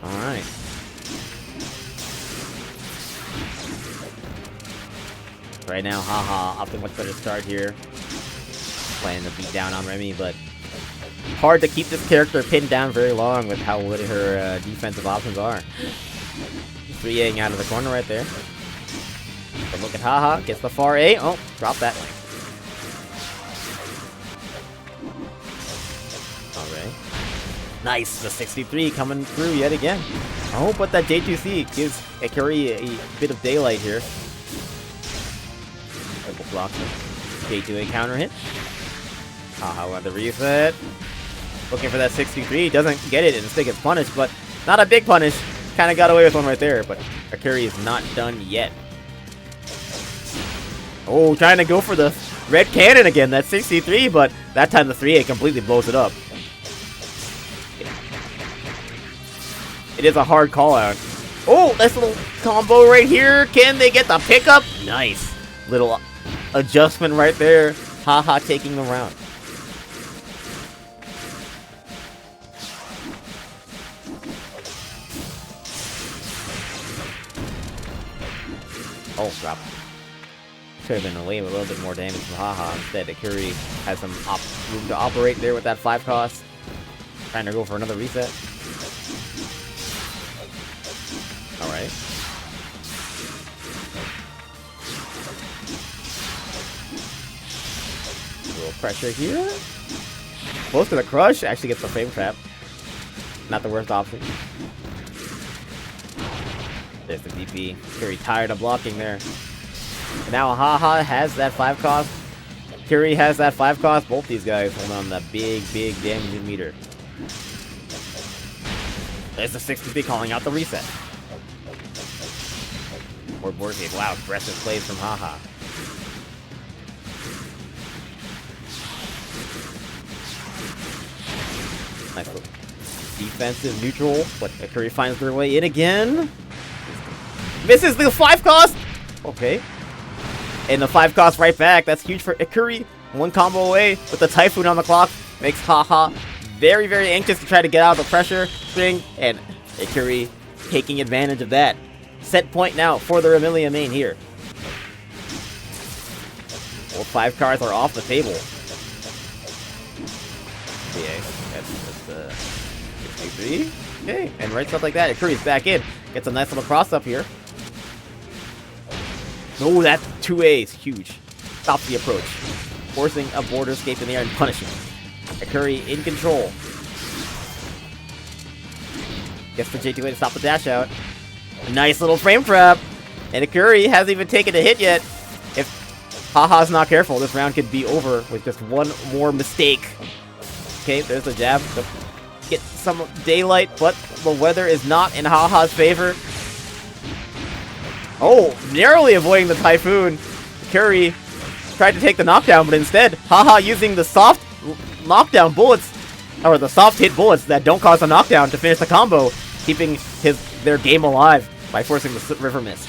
Alright. Right now, Haha, off to a much better start here. Playing the beat down on Remy, but hard to keep this character pinned down very long with how good her defensive options are. 3-Aing out of the corner right there. But look at Haha, gets the far A. Oh, drop that. Nice, the 63 coming through yet again. Oh, but that J2C gives Ikuri a bit of daylight here. Double block the J2A counter hit. Haha on the reset. Looking for that 63, doesn't get it and instead gets punished, but not a big punish. Kind of got away with one right there, but Ikuri is not done yet. Oh, trying to go for the red cannon again, that 63, but that time the 3A completely blows it up. It is a hard call out. Oh, nice little combo right here. Can they get the pickup? Nice. Little adjustment right there. Haha taking the round. Oh, drop. Should have been away with a little bit more damage from Haha. Instead, Ikuri has some room to operate there with that 5 cost. Trying to go for another reset. Alright. A little pressure here. Close to the crush. Actually gets the frame trap. Not the worst option. There's the DP. Ikuri tired of blocking there. And now Haha has that 5 cost. Ikuri has that 5 cost. Both these guys hold on that big damage meter. There's the 63 calling out the reset. Or Borgate. Wow, aggressive plays from Haha. Nice little defensive neutral, but Ikuri finds their way in again. Misses the 5 cost! Okay. And the 5 cost right back. That's huge for Ikuri. One combo away with the Typhoon on the clock. Makes Haha very anxious to try to get out of the pressure string. And Ikuri taking advantage of that. Set point now for the Remilia main here. All 5 cards are off the table. Yeah, that's 63. Okay, and right stuff like that. Ikuri's back in. Gets a nice little cross up here. Oh, that 2A is huge. Stops the approach. Forcing a border escape in the air and punishing. Ikuri in control. Gets the J2A to stop the dash out. A nice little frame trap. And Ikuri hasn't even taken a hit yet. If Haha's not careful, this round could be over with just one more mistake. Okay, there's the jab to get some daylight, but the weather is not in Haha's favor. Oh, narrowly avoiding the Typhoon. Ikuri tried to take the knockdown, but instead, Haha using the soft knockdown bullets, or the soft hit bullets that don't cause a knockdown to finish the combo, keeping their game alive by forcing the river mist.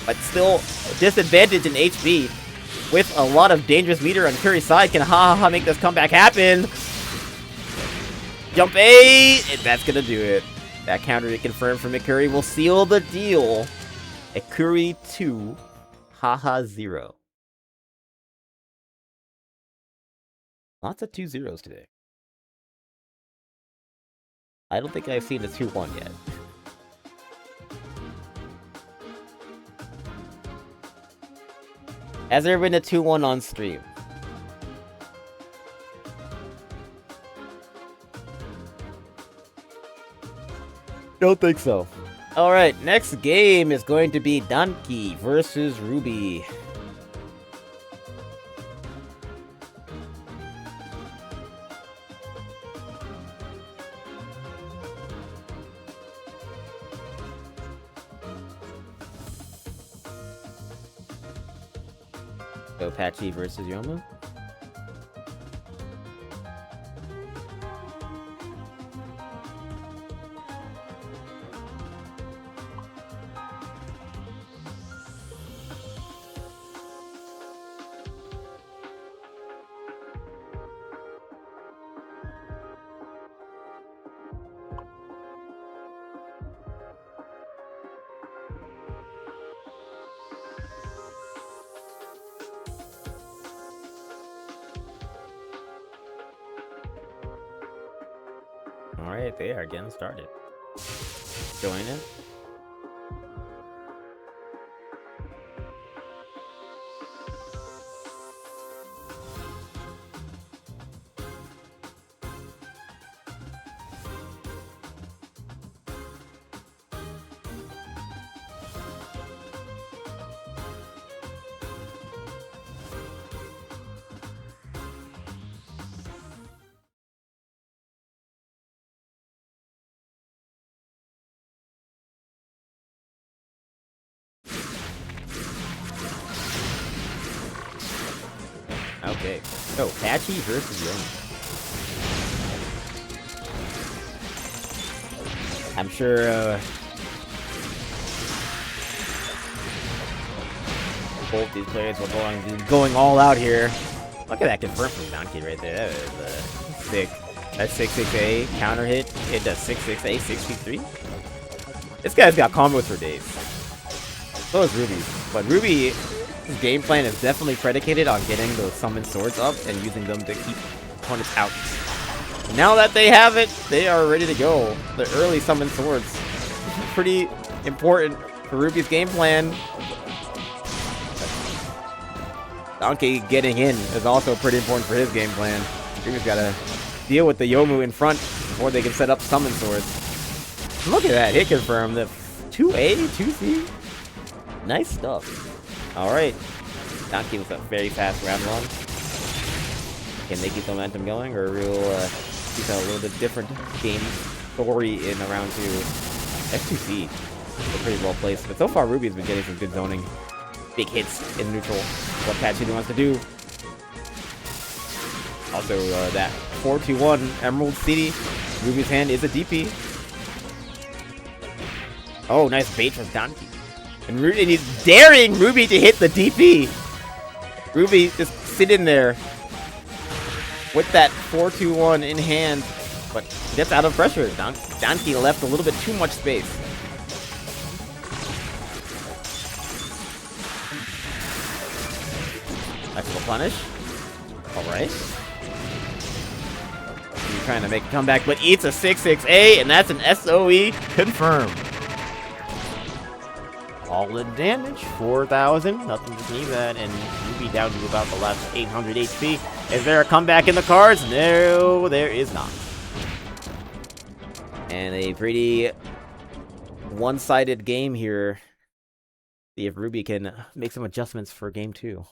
But still, disadvantage in HP. With a lot of dangerous meter on Ikuri's side, can Haha make this comeback happen? Jump A! And that's gonna do it. That counter hit confirmed from Ikuri will seal the deal. Ikuri 2, Haha 0. Lots of 2-0s today. I don't think I've seen a 2-1 yet. Has there been a 2-1 on stream? Don't think so. Alright, next game is going to be Danki versus Ruby. So Patchy versus Yoma. Alright, they are getting started. Join it. Okay. Oh, Patchy versus Yomi. I'm sure, both these players were going all out here. Look at that confirm from Donkey right there. That is sick. That's 6-6-A counter hit. It does 6-6-A, 63. This guy's got combos for days. So is Ruby. But Ruby's game plan is definitely predicated on getting those summon swords up and using them to keep opponents out. Now that they have it, they are ready to go. The early summon swords. Pretty important for Ruby's game plan. Donkey getting in is also pretty important for his game plan. Ruby's gotta deal with the Yomu in front before they can set up summon swords. Look at that hit confirm. The 2A, 2C. Nice stuff. Alright. Donkey with a very fast round one. Can they keep the momentum going, or we'll keep a little bit different game story in round 2. F2C. They're pretty well placed, but so far Ruby's been getting some good zoning. Big hits in neutral. What Patchy wants to do. Also, that 4-2-1 Emerald City. Ruby's hand is a DP. Oh, nice bait from Donkey. And he's daring Ruby to hit the DP. Ruby just sitting there with that 4-2-1 in hand, but gets out of pressure. Donkey left a little bit too much space. Actual punish. Alright. He's trying to make a comeback, but eats a 6-6-A, and that's an SOE confirmed. All in damage, 4,000. Nothing to need that, and Ruby down to about the last 800 HP. Is there a comeback in the cards? No, there is not. And a pretty one-sided game here. See if Ruby can make some adjustments for game 2.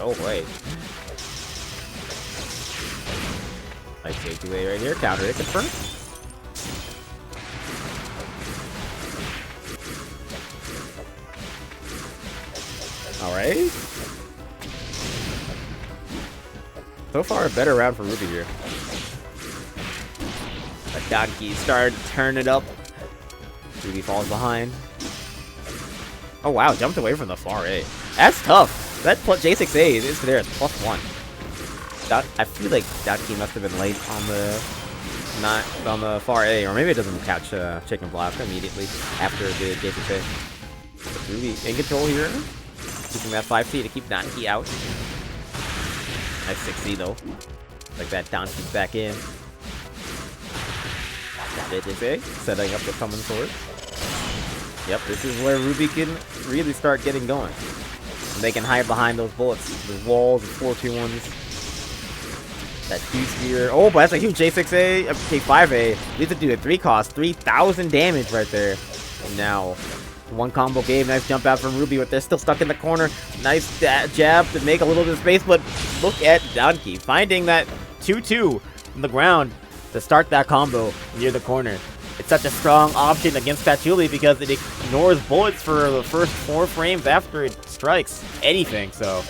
Oh, wait. Nice J2A right here. Counter hit confirmed. Alright. So far, a better round for Ruby here. But Donkey started to turn it up. Ruby falls behind. Oh, wow. Jumped away from the far A. That's tough. That J6A is there as +1. I feel like Donkey must have been late on the far A, or maybe it doesn't catch Chicken Blast immediately after the J6A. But Ruby in control here, keeping that 5C to keep Donkey out. Nice 6C though, like that Donkey's back in. J6A setting up the summon sword. Yep, this is where Ruby can really start getting going. They can hide behind those bullets, the walls, the 4-2-1s. That 2-spear. Oh, but that's a huge J6A, K5A. Leads it to a 3-cost, 3,000 damage right there. And now, one combo game. Nice jump out from Ruby, but they're still stuck in the corner. Nice jab to make a little bit of space, but look at Donkey finding that 2-2 on the ground to start that combo near the corner. It's such a strong option against Patchouli because it ignores bullets for the first 4 frames after it strikes anything, so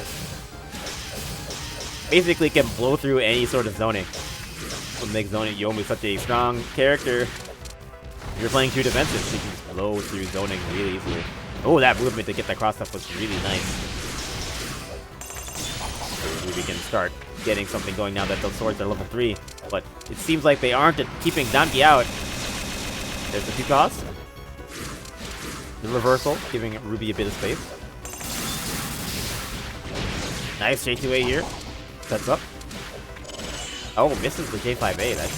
basically can blow through any sort of zoning. What makes zoning Yomi such a strong character. If you're playing 2 defensives, you can just blow through zoning really easily. Oh, that movement to get that cross up was really nice. So we can start getting something going now that those swords are level 3, but it seems like they aren't keeping Donkey out. There's the 2 costs. The reversal, giving Ruby a bit of space. Nice J2A here. Sets up. Oh, misses the J5A. That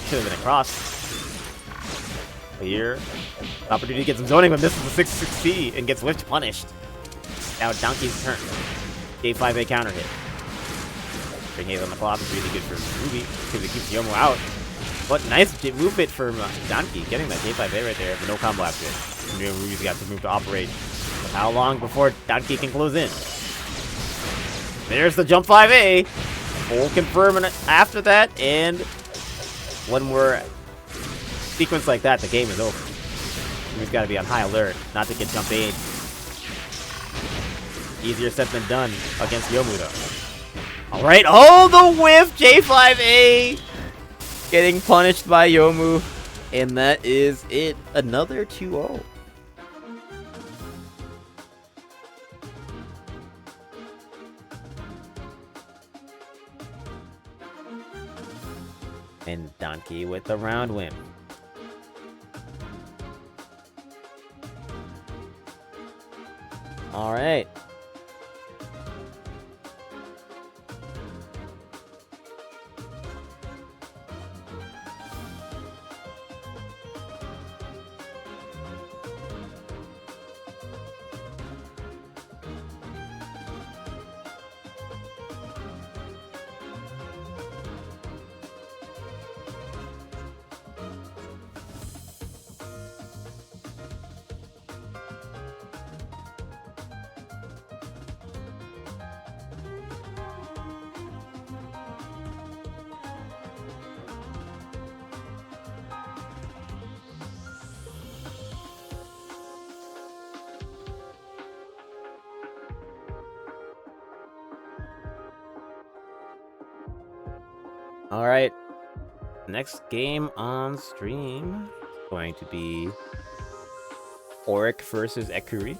should have been a cross. Here. Opportunity to get some zoning, but misses the 6-6C and gets whipped punished. Now Donkey's turn. J5A counter hit. Bring Haze on the clock is really good for Ruby because it keeps Yomu out. But nice movement from Donkey, getting that J5A right there, but no combo after it. And Ruby's got to move to operate. But how long before Donkey can close in? There's the jump 5A. full confirm after that, and when we're sequence like that, the game is over. We've got to be on high alert, not to get jump aid. Easier said than done against Yomu, though. Alright, oh, the whiff! J5A getting punished by Yomu. And that is it. Another 2-0. And Donkey with the round win. Alright. Alright, next game on stream is going to be Auric versus Ekuri.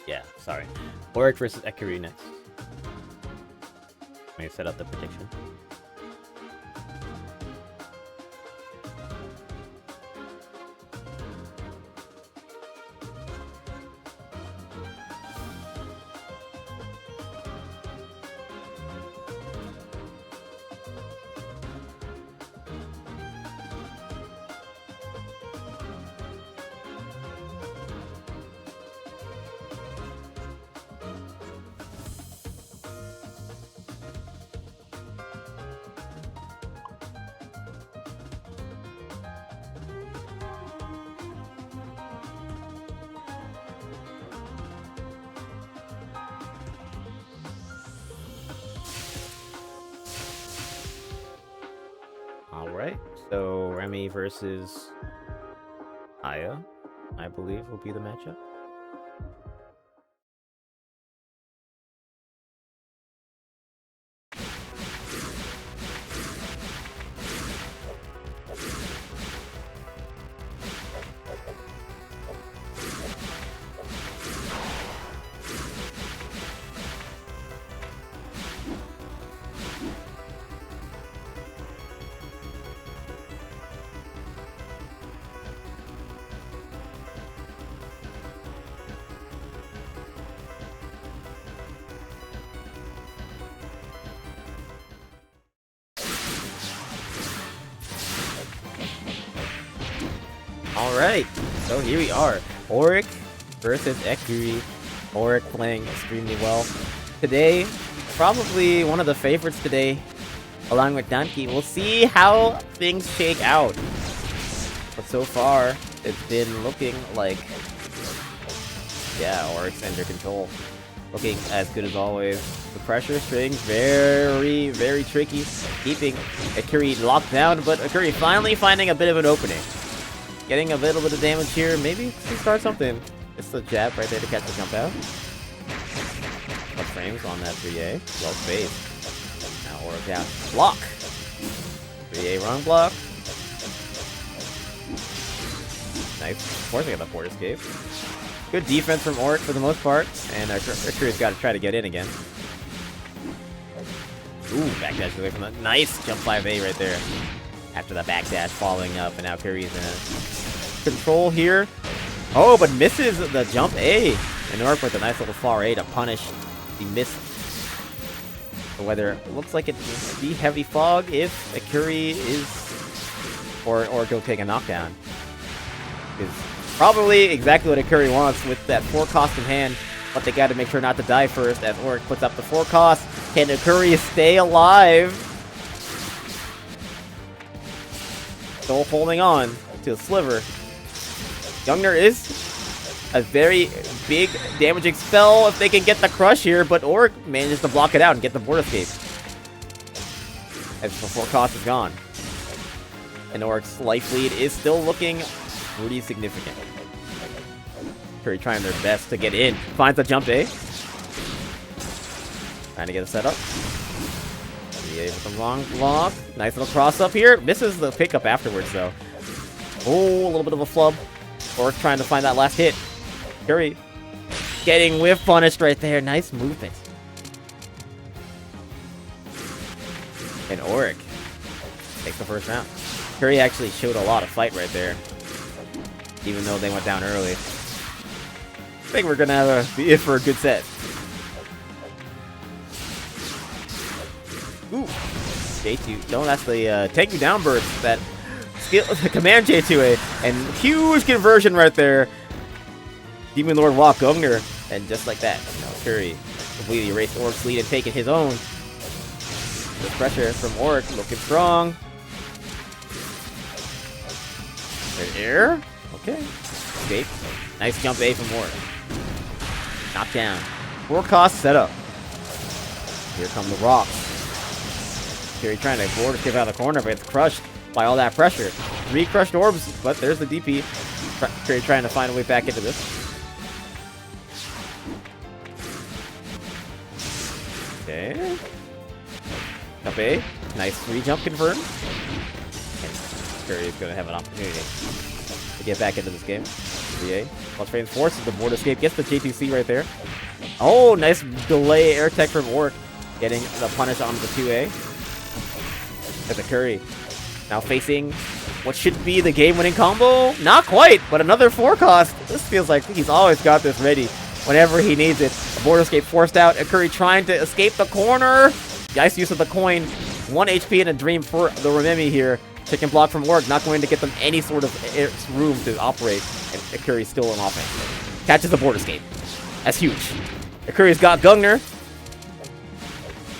Yeah, sorry. Auric versus Ekuri next. Let me set up the prediction. Alright, so Remy versus Aya, I believe, will be the matchup. Alright, so here we are. Auric versus Ekuri. Auric playing extremely well. Today, probably one of the favorites today, along with Donkey. We'll see how things shake out. But so far, it's been looking like, yeah, Auric's under control. Looking as good as always. The pressure strings, very, very tricky. Keeping Ekuri locked down, but Ekuri finally finding a bit of an opening. Getting a little bit of damage here. Maybe to start something. It's the jab right there to catch the jump out. What frames on that 3A? Well spaced. Now Auric down. Block! 3A wrong block. Nice. Forcing at the port escape. Good defense from Auric for the most part. And Ekuri's got to try to get in again. Ooh, backdash away from that. Nice jump 5A right there. After the backdash following up, and now Curry's in control here. Oh, but misses the jump A. And Orc with a nice little far A to punish the miss. The weather looks like it's the heavy fog if Akuri is... Or go take a knockdown. Is probably exactly what Akuri wants with that 4 cost in hand. But they gotta make sure not to die first as Oric puts up the 4 cost. Can Akuri stay alive? Still holding on to a sliver. Gungnir is a very big damaging spell if they can get the crush here, but Oric manages to block it out and get the board escape. As the 4 cost is gone. And Oric's life lead is still looking pretty significant. Curry trying their best to get in. Finds the jump A. Trying to get a setup. Yeah, with the long block. Nice little cross up here. Misses the pickup afterwards, though. Oh, a little bit of a flub. Oric trying to find that last hit. Curry getting whiff punished right there. Nice movement. And Oric takes the first round. Curry actually showed a lot of fight right there. Even though they went down early. I think we're gonna have be in for a good set. Ooh. J2. No, that's the take you down burst. That skill command J2A. And huge conversion right there. Demon Lord walk Gungnir. And just like that, you know, Curry completely erased Oric's lead and taken his own. The pressure from Oric looking strong. Air. Okay. Escape. Nice jump A from Oric. Knockdown. 4 cost setup. Here come the rocks. Curry trying to board escape out of the corner, but it's crushed by all that pressure. 3 crushed orbs, but there's the DP. Curry trying to find a way back into this. Okay. Jump A. Nice 3 jump confirmed. And Curry is going to have an opportunity to get back into this game. 3A. Plus Frames forces the board escape. Gets the J2C right there. Oh, nice delay air tech from Oric. Getting the punish on the 2A. As a Curry. Now facing what should be the game-winning combo. Not quite, but another 4 cost. This feels like he's always got this ready whenever he needs it. Board escape forced out. A Curry trying to escape the corner. Nice use of the coin. 1 HP and a dream for the Rememi here. Chicken block from Oric, not going to get them any sort of room to operate. And Akuri's still in offense. Catches the board escape. That's huge. Akuri's got Gungnir.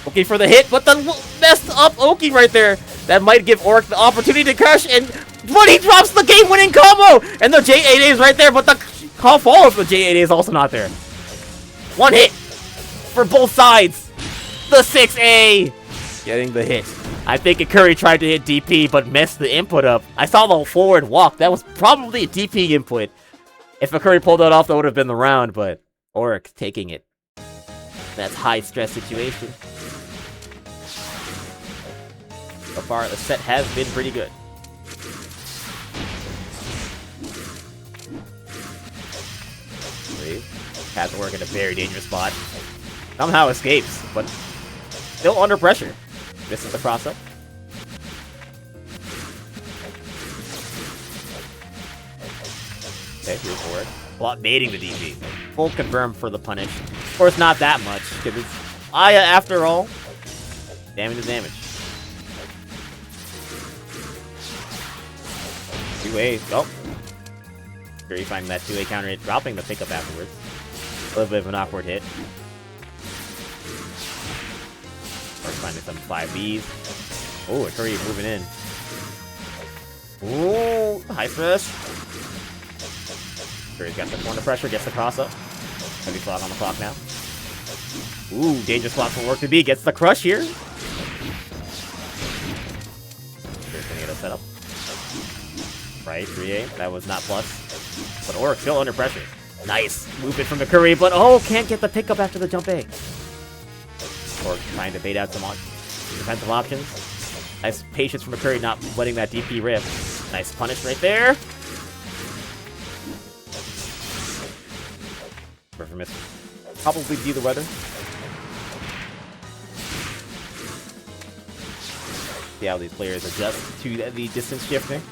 Looking for the hit, but the messed up Oki right there. That might give Oric the opportunity to crush, but he drops the game-winning combo! And the J8A is right there, but the call follows, the J8A is also not there. 1 hit for both sides. The 6A getting the hit. I think Akuri tried to hit DP, but messed the input up. I saw the forward walk. That was probably a DP input. If Akuri pulled that off, that would have been the round, but Oric taking it. That's high-stress situation. So far, the set has been pretty good. Has Oric in a very dangerous spot. Somehow escapes, but still under pressure. Misses the cross-up. Okay, here's Oric. Block baiting the DP. Full confirm for the punish. Of course, not that much, because it's Aya after all. Damage is damage. 2A. Oh. Very finding that 2A counter hit, dropping the pickup afterwards. A little bit of an awkward hit. Or finding some 5Bs. Oh, Akuri moving in. Ooh, high stress. Akuri's got the corner pressure, gets the cross up. Heavy slot on the clock now. Ooh, dangerous spot for Oric to be. Gets the crush here. Akuri's gonna get a setup. Right, 3A. That was not plus. But Oric still under pressure. Nice movement from Akuri, but oh, can't get the pickup after the jump A. Oric trying to bait out some defensive options. Nice patience from Akuri, not letting that DP rip. Nice punish right there. Miss. Probably be the weather. See how these players adjust to the distance shifting.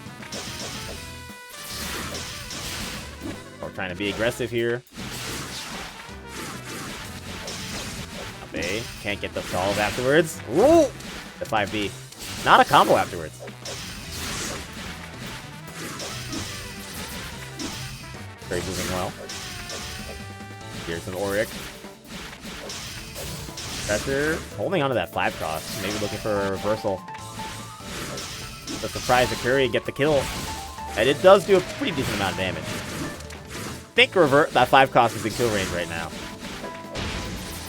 Or trying to be aggressive here. A. Can't get the solve afterwards. Ooh! The 5B. Not a combo afterwards. Very moving well. Here's an Auric. Pressure. Holding onto that 5 cross. Maybe looking for a reversal. The surprise Akuri and get the kill. And it does do a pretty decent amount of damage. I think that 5 cross is in kill range right now.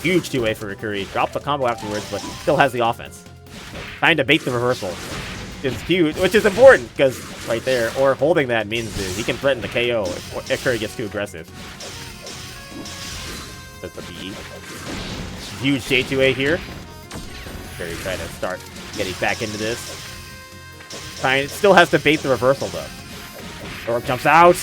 Huge 2-way for Akuri. Drop the combo afterwards, but still has the offense. Trying to bait the reversal. It's huge, which is important, because right there, or holding that means that he can threaten the KO if Akuri gets too aggressive. That's the PE. Huge J2A here. Akuri trying to start getting back into this. Still has to bait the reversal, though. Orc jumps out.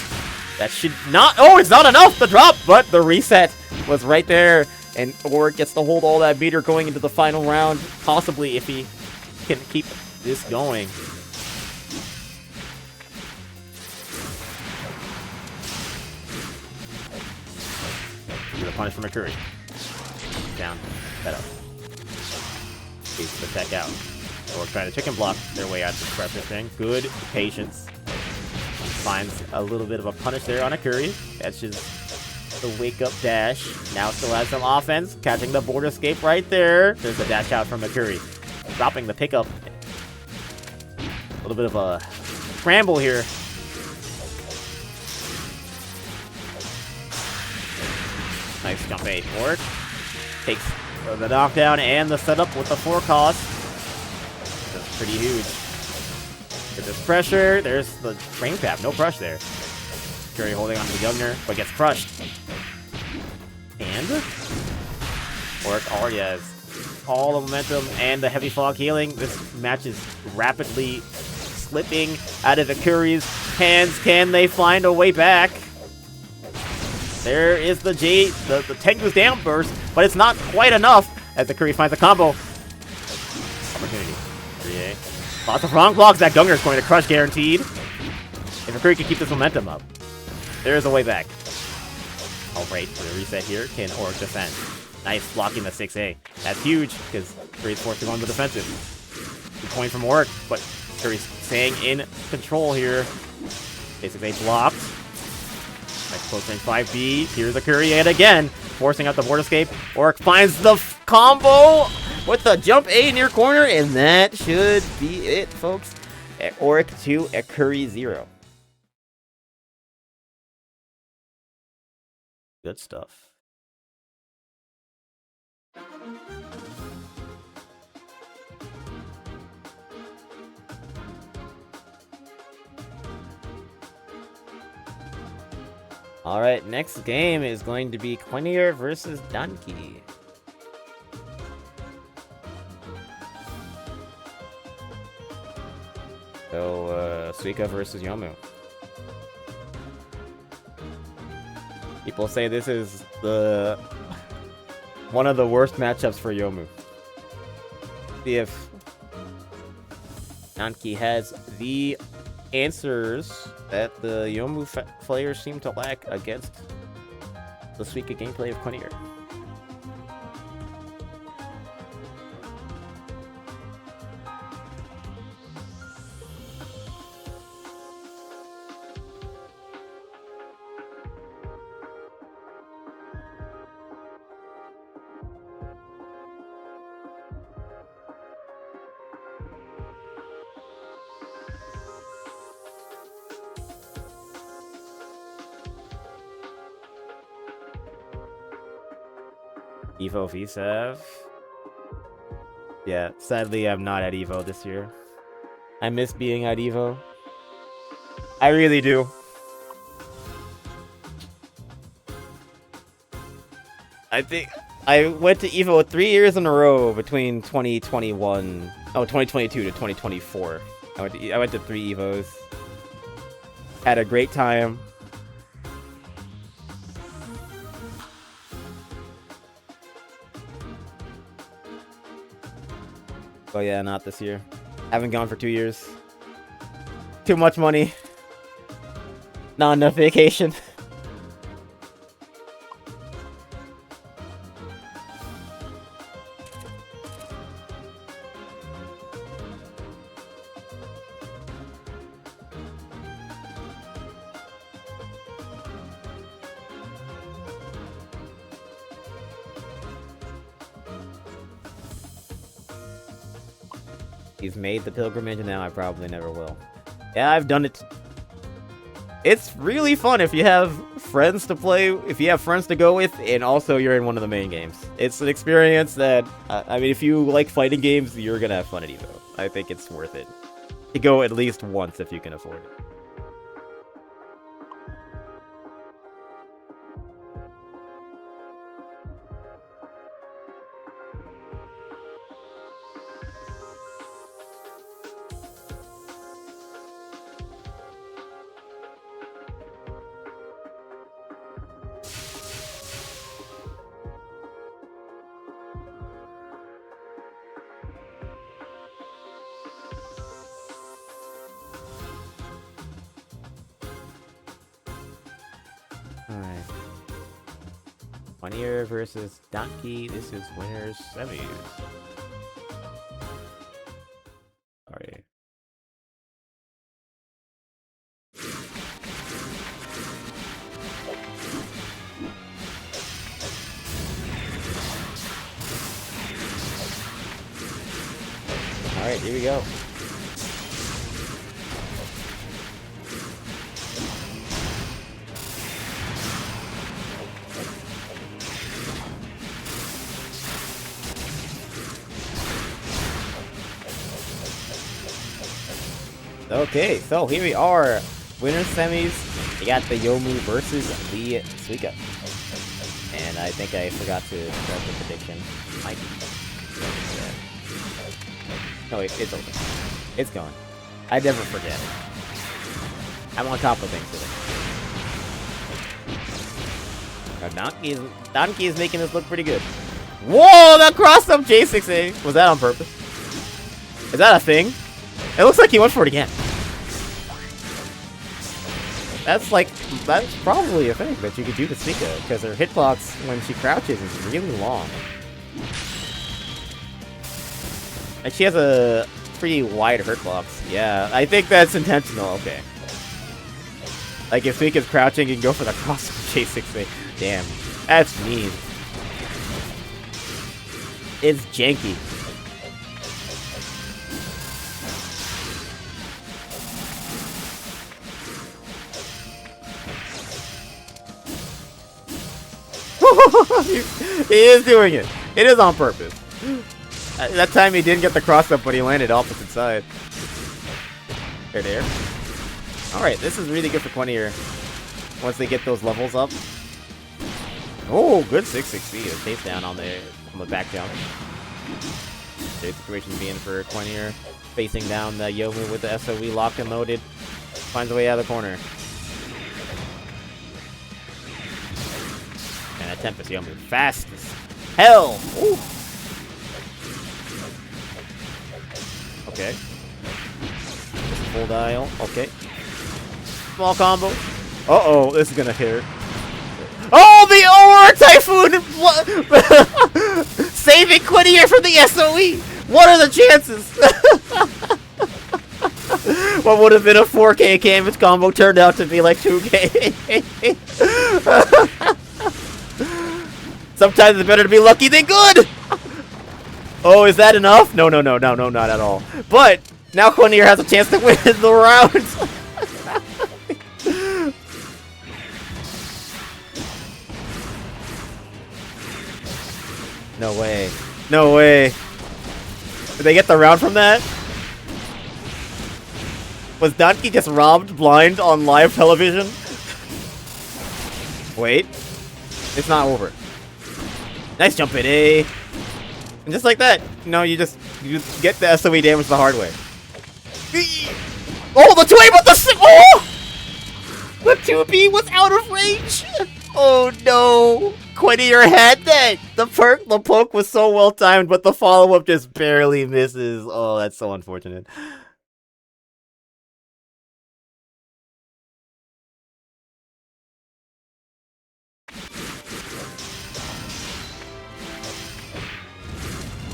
That should not... Oh, it's not enough to drop, but the reset was right there. And Orc gets to hold all that meter going into the final round. Possibly if he can keep this going. Get a punish from Akuri. Down. Head up. Beats the tech out. Orc trying to chicken block their way out of this pressure thing. Good patience. Finds a little bit of a punish there on Akuri. That's just the wake-up dash. Now still has some offense. Catching the border escape right there. There's a dash out from Akuri. Dropping the pickup. A little bit of a scramble here. Nice jump A. Orc takes the knockdown and the setup with the 4 cost. That's pretty huge. Get this pressure. There's the frame tap. No crush there. Curry holding on to the Gunner, but gets crushed. And Orc already has all the momentum and the heavy fog healing. This match is rapidly slipping out of Akuri's hands. Can they find a way back? There is the Tengu's down burst, but it's not quite enough as Akuri finds a combo. Opportunity. 3A. Lots of wrong blocks. That Gunner is going to crush guaranteed. If Akuri can keep this momentum up, there is a way back. Alright, for the reset here, can Orc defend? Nice blocking the 6A. That's huge, because Akuri's forced to go on the defensive. Good point from Orc, but Akuri's staying in control here. Basically blocked. Nice close range 5B. Here's Akuri yet again, forcing out the board escape. Orc finds the combo with the jump A near corner, and that should be it, folks. Orc 2, Akuri 0. Good stuff. Alright, next game is going to be Quinier versus Danki. So, Suika versus Yomu. People say this is one of the worst matchups for Yomu. See if Danki has the answers that the Yomu players seem to lack against the Suika gameplay of Quinier. Evo VSAV. Yeah, sadly I'm not at Evo this year. I miss being at Evo. I really do. I think I went to Evo 3 years in a row between 2022 to 2024. I went to 3 Evos. Had a great time. Oh yeah, not this year. Haven't gone for 2 years. Too much money. Not enough vacation. You've made the pilgrimage, and now I probably never will. Yeah, I've done it. It's really fun if you have friends to play, if you have friends to go with, and also you're in one of the main games. It's an experience that, I mean, if you like fighting games, you're gonna have fun at Evo. I think it's worth it. To go at least once if you can afford it. Alright. One-Ear versus Donkey. This is winners semis. Sorry. Alright, here we go. Okay, so here we are. Winners semis. You got the Yomu versus the Suika. And I think I forgot to start the prediction. Might be. No, wait, it's open. It's going. I never forget. I'm on top of things today. Now, Donkey is making this look pretty good. Whoa, that crossed up J6A. Was that on purpose? Is that a thing? It looks like he went for it again. That's probably a thing that you could do to Suika, because her hitbox when she crouches is really long. And she has a pretty wide hitbox. Yeah, I think that's intentional. Okay. Like if Suika's crouching, you can go for the cross J6A. Damn, that's mean. It's janky. He is doing it. It is on purpose. That time he didn't get the cross up, but he landed opposite side. There. Alright, this is really good for One-Ear. Once they get those levels up. Oh, good 660. A chase down on the back jump. Safe situation being for One-Ear. Facing down the Yomu with the SOE locked and loaded. Finds a way out of the corner. And that Tempest Yomu fast as hell. Ooh. Okay. Full dial. Okay. Small combo. Uh-oh, this is gonna hit her. Oh, the Aurora Typhoon! Saving One-Ear from the SOE! What are the chances? What would have been a 4K canvas combo turned out to be like 2K. Sometimes it's better to be lucky than good! Oh, is that enough? No, not at all. But now One-Ear has a chance to win the round. No way. No way. Did they get the round from that? Was Donkey just robbed blind on live television? Wait. It's not over. Nice jump in, eh? And just like that, you just get the SOE damage the hard way. Oh, the 2A, but the 2B was out of range. Oh no, One-Ear had that. The poke was so well timed, but the follow up just barely misses. Oh, that's so unfortunate.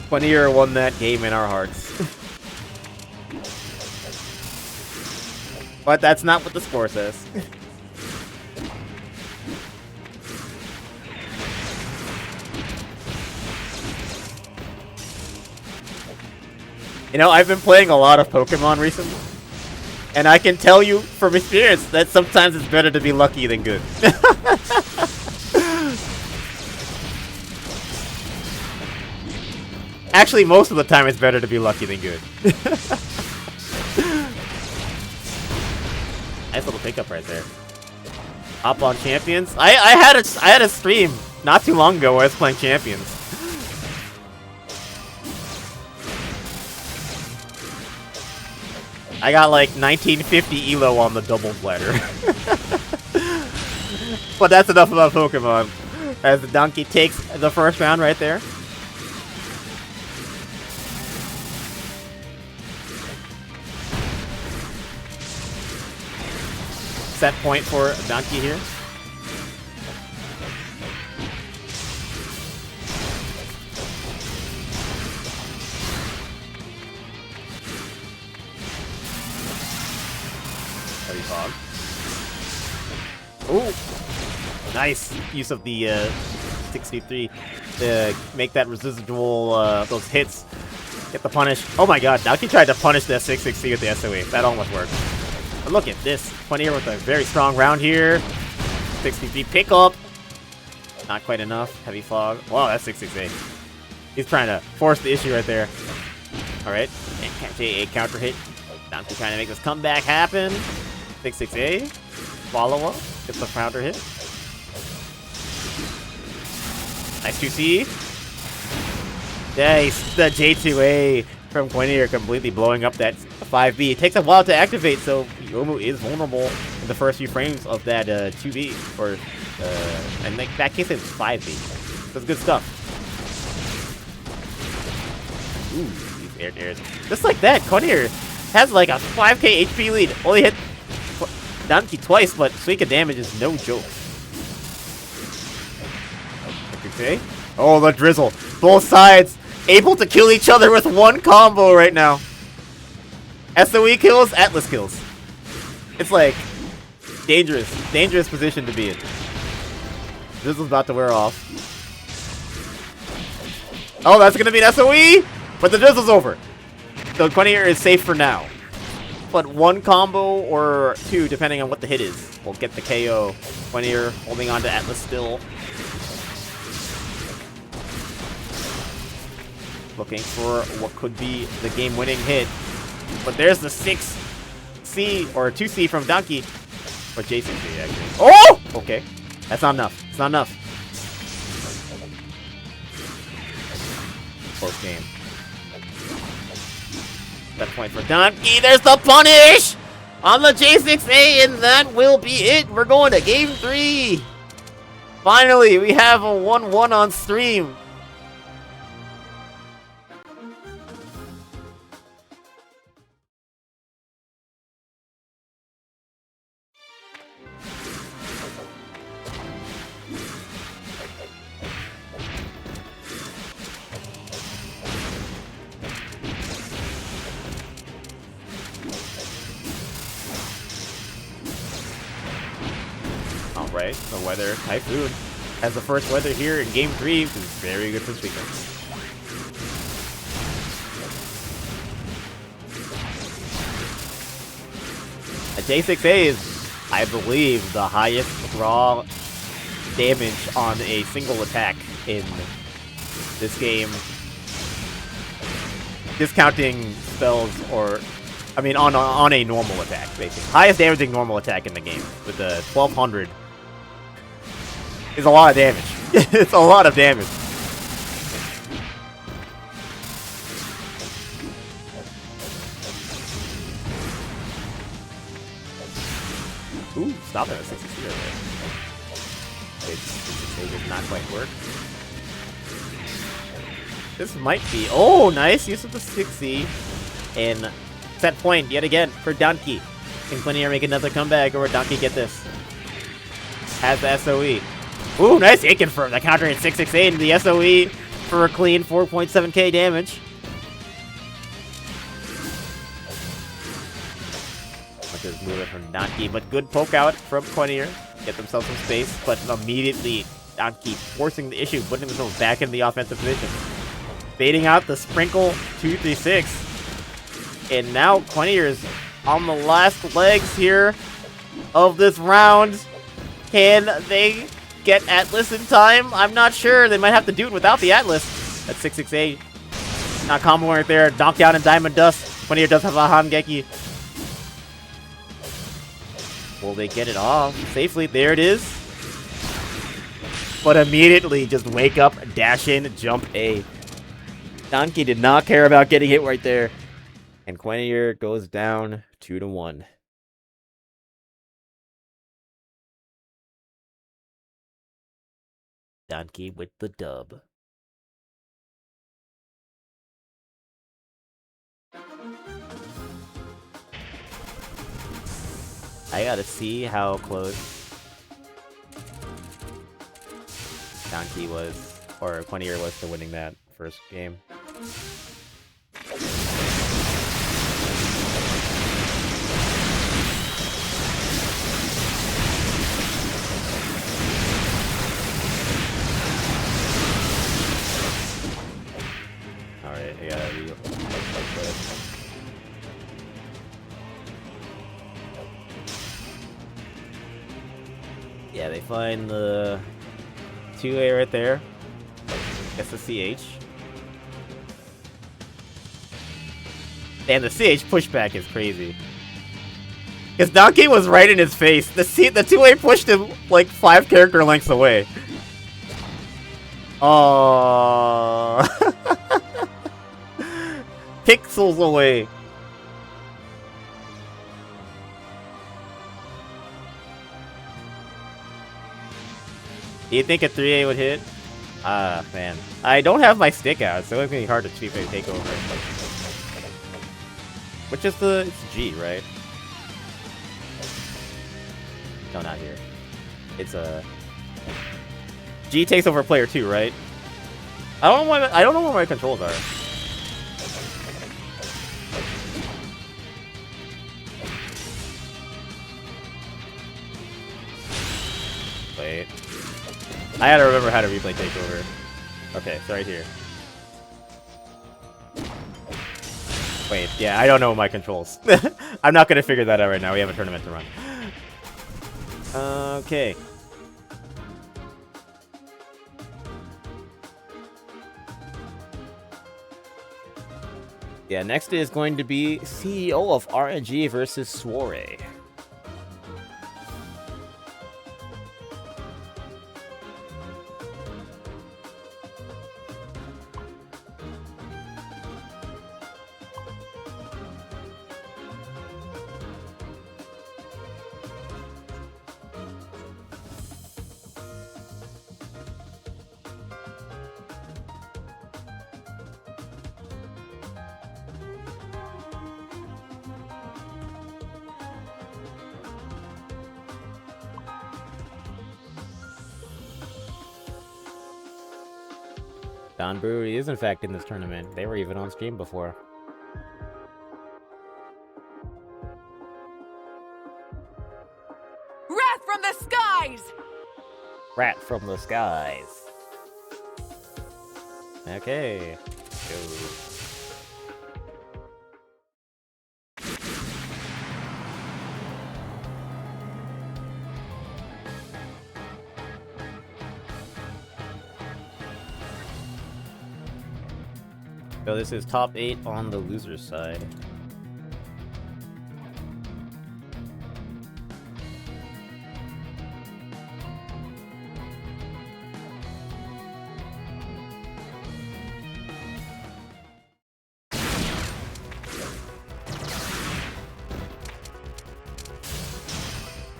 One-Ear won that game in our hearts. But that's not what the score says. You know, I've been playing a lot of Pokemon recently, and I can tell you from experience that sometimes it's better to be lucky than good. Actually, most of the time it's better to be lucky than good. Nice little pickup right there. Hop on Champions. I had a stream not too long ago where I was playing Champions. I got like 1950 elo on the double ladder. But that's enough about Pokemon. As the donkey takes the first round right there. Set point for donkey here. Heavy fog. Ooh! Nice use of the 63 to make that residual, those hits. Get the punish. Oh my god, Donkey tried to punish that 660 with the SOE. That almost worked. But look at this. Funnier with a very strong round here. 63 pick up. Not quite enough. Heavy fog. Wow, that's 668. He's trying to force the issue right there. Alright. And catch a counter hit. Donkey trying to make this comeback happen. 668. Follow up. Gets the counter hit. Nice 2C. Nice. The J2A from Quinier completely blowing up that 5B. It takes a while to activate, so Yomu is vulnerable in the first few frames of that 2B. Or, and like that case it's 5B. That's good stuff. Ooh, these airs. Just like that, Quinier has like a 5k HP lead. Only hit Donkey twice, but Suika damage is no joke. Okay. Oh, the drizzle. Both sides able to kill each other with one combo right now. SOE kills, Atlas kills. It's like dangerous position to be in. Drizzle's about to wear off. Oh, that's gonna be an SOE, but the drizzle's over. So Quinier is safe for now. But one combo or two, depending on what the hit is, will get the KO. Quinier holding on to Atlas still. Looking for what could be the game-winning hit. But there's the 6C, or 2C from Donkey. Or J6C, actually. Oh! Okay. That's not enough. It's not enough. Close game. That point for Donkey. There's the punish! On the J6A, and that will be it. We're going to game 3. Finally, we have a 1-1 on stream. Alright, the weather, Typhoon, has the first weather here in Game 3, which is very good for Suika. A J6A is, I believe, the highest raw damage on a single attack in this game. Discounting spells or... I mean, on a normal attack, basically. Highest damaging normal attack in the game, with the 1200. Is a lot of damage. It's a lot of damage. Ooh, stop it at 60 right there. It did not quite work. This might be... Oh, nice use of the 60. And set point yet again for Donkey. Can Quinier make another comeback, or will Donkey get this? Has the SOE. Ooh, nice hit confirm. The counter hit 668 and the SOE for a clean 4.7k damage. Much is movement from Donkey, but good poke out from Quinier. Get themselves some space, but immediately Donkey forcing the issue, putting themselves back in the offensive position. Baiting out the sprinkle 236. And now Quennier is on the last legs here of this round. Can they get Atlas in time? I'm not sure. They might have to do it without the Atlas. That's 668. Not combo right there. Knockdown in Diamond Dust. Quennier does have a Hangeki. Will they get it off safely? There it is. But immediately just wake up, dash in, jump A. Donkey did not care about getting hit right there. And Quennier goes down 2-1. Donkey with the dub. I gotta see how close Donkey was, or Quennier was to winning that first game. Alright, I gotta reload. Yeah, they find the 2A right there. Guess the CH. And the CH pushback is crazy. Because Donkey was right in his face. The 2A pushed him like 5 character lengths away. Oh, pixels away. Do you think a 3A would hit? Ah, man. I don't have my stick out, so it's gonna be hard to cheap a takeover. Which is the... it's G, right? No, not here. It's a... G takes over player 2, right? I don't know what my controls are. Wait. I gotta remember how to replay takeover. Okay, it's right here. Wait, yeah, I don't know my controls. I'm not gonna figure that out right now. We have a tournament to run. Okay. Yeah, next is going to be CEO of RNG versus Soiree. Don Brewery is in fact in this tournament. They were even on stream before. Wrath from the skies! Rat from the skies. Okay. Go. So this is top 8 on the loser's side.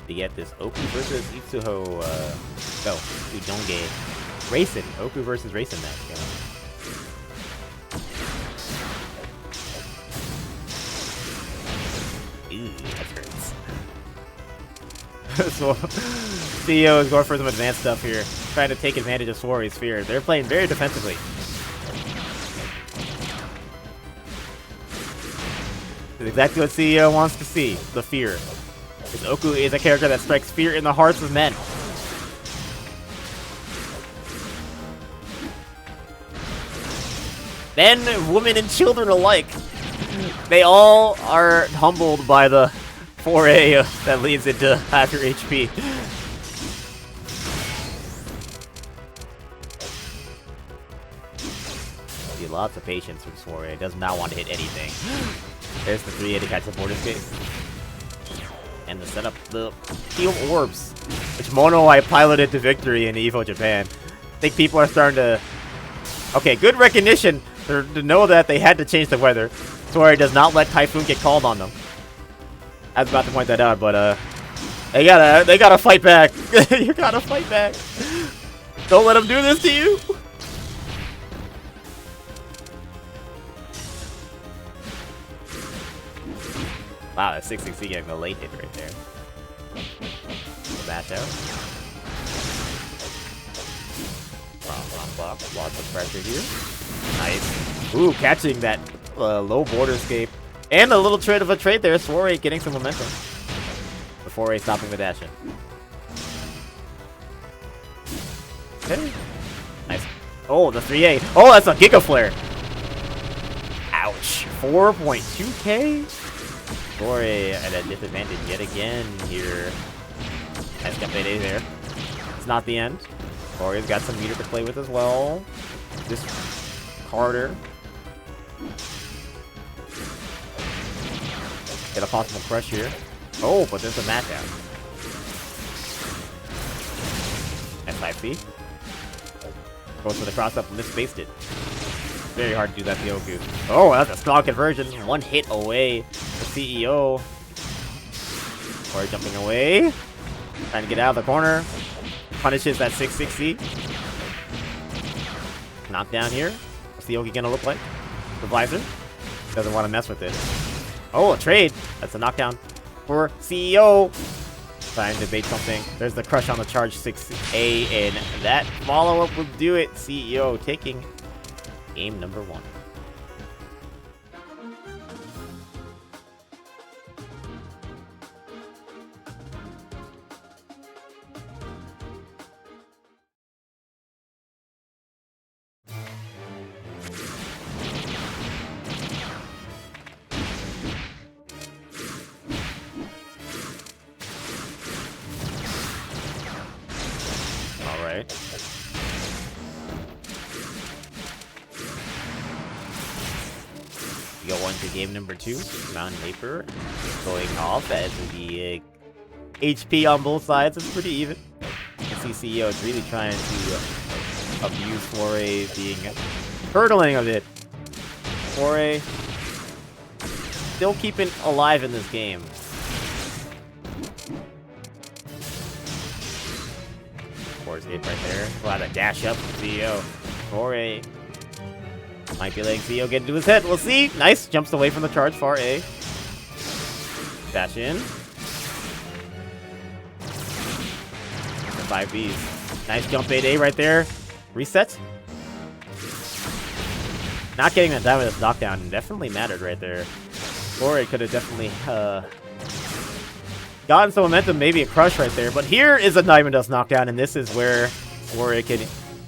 To get this Oku versus Itsuho, Udonge Racing. Oku versus Racing match going. Ooh, that hurts. So, CEO is going for some advanced stuff here, trying to take advantage of Soiree's fear. They're playing very defensively. It's exactly what CEO wants to see, the fear. Because Oku is a character that strikes fear in the hearts of men. Men, women, and children alike. They all are humbled by the 4A that leads into half your HP. See, lots of patience from Soare. Does not want to hit anything. There's the 3A to catch the border escape. And the setup, the Steel Orbs, which Mono I piloted to victory in EVO Japan. I think people are starting to... Okay, good recognition to know that they had to change the weather. Soare does not let Typhoon get called on them. I was about to point that out, but they gotta fight back. You gotta fight back. Don't let them do this to you. Wow, that 660 getting the late hit right there. The match out. Lots of pressure here. Nice. Ooh, catching that low border escape. And a little trade of a trade there. Soare getting some momentum. Before stopping the dash in. Okay. Nice. Oh, the 3A. Oh, that's a Giga Flare. Ouch. 4.2k? Soare at a disadvantage yet again here. Nice jump 8A there. It's not the end. Soare's got some meter to play with as well. Just Carter. Get a possible crush here. Oh, but there's a mat down. S5C. Goes for the cross up and misspaced it. Very hard to do that to Yoku. Oh, that's a strong conversion. One hit away. The CEO. Or jumping away. Trying to get out of the corner. Punishes that 660. Knockdown here. What's the Yogi gonna look like? The visor. Doesn't want to mess with it. Oh, a trade. That's a knockdown for CEO. Trying to bait something. There's the crush on the charge 6A, and that follow-up will do it. CEO taking game number 1. We go on to game number 2. Mountain Vapor going off as the HP on both sides is pretty even. You can see CEO is really trying to abuse Soare being hurdling a bit. Soare still keeping alive in this game. Force hit right there. Wow, that dash up from CEO. Soare might be letting CEO get into his head. We'll see. Nice. Jumps away from the charge. Far A. Dash in. The 5Bs. Nice jump 8A right there. Reset. Not getting that Diamond knockdown definitely mattered right there. Or it could have definitely gotten some momentum, maybe a crush right there. But here is a Diamond Dust knockdown, and this is where Soare can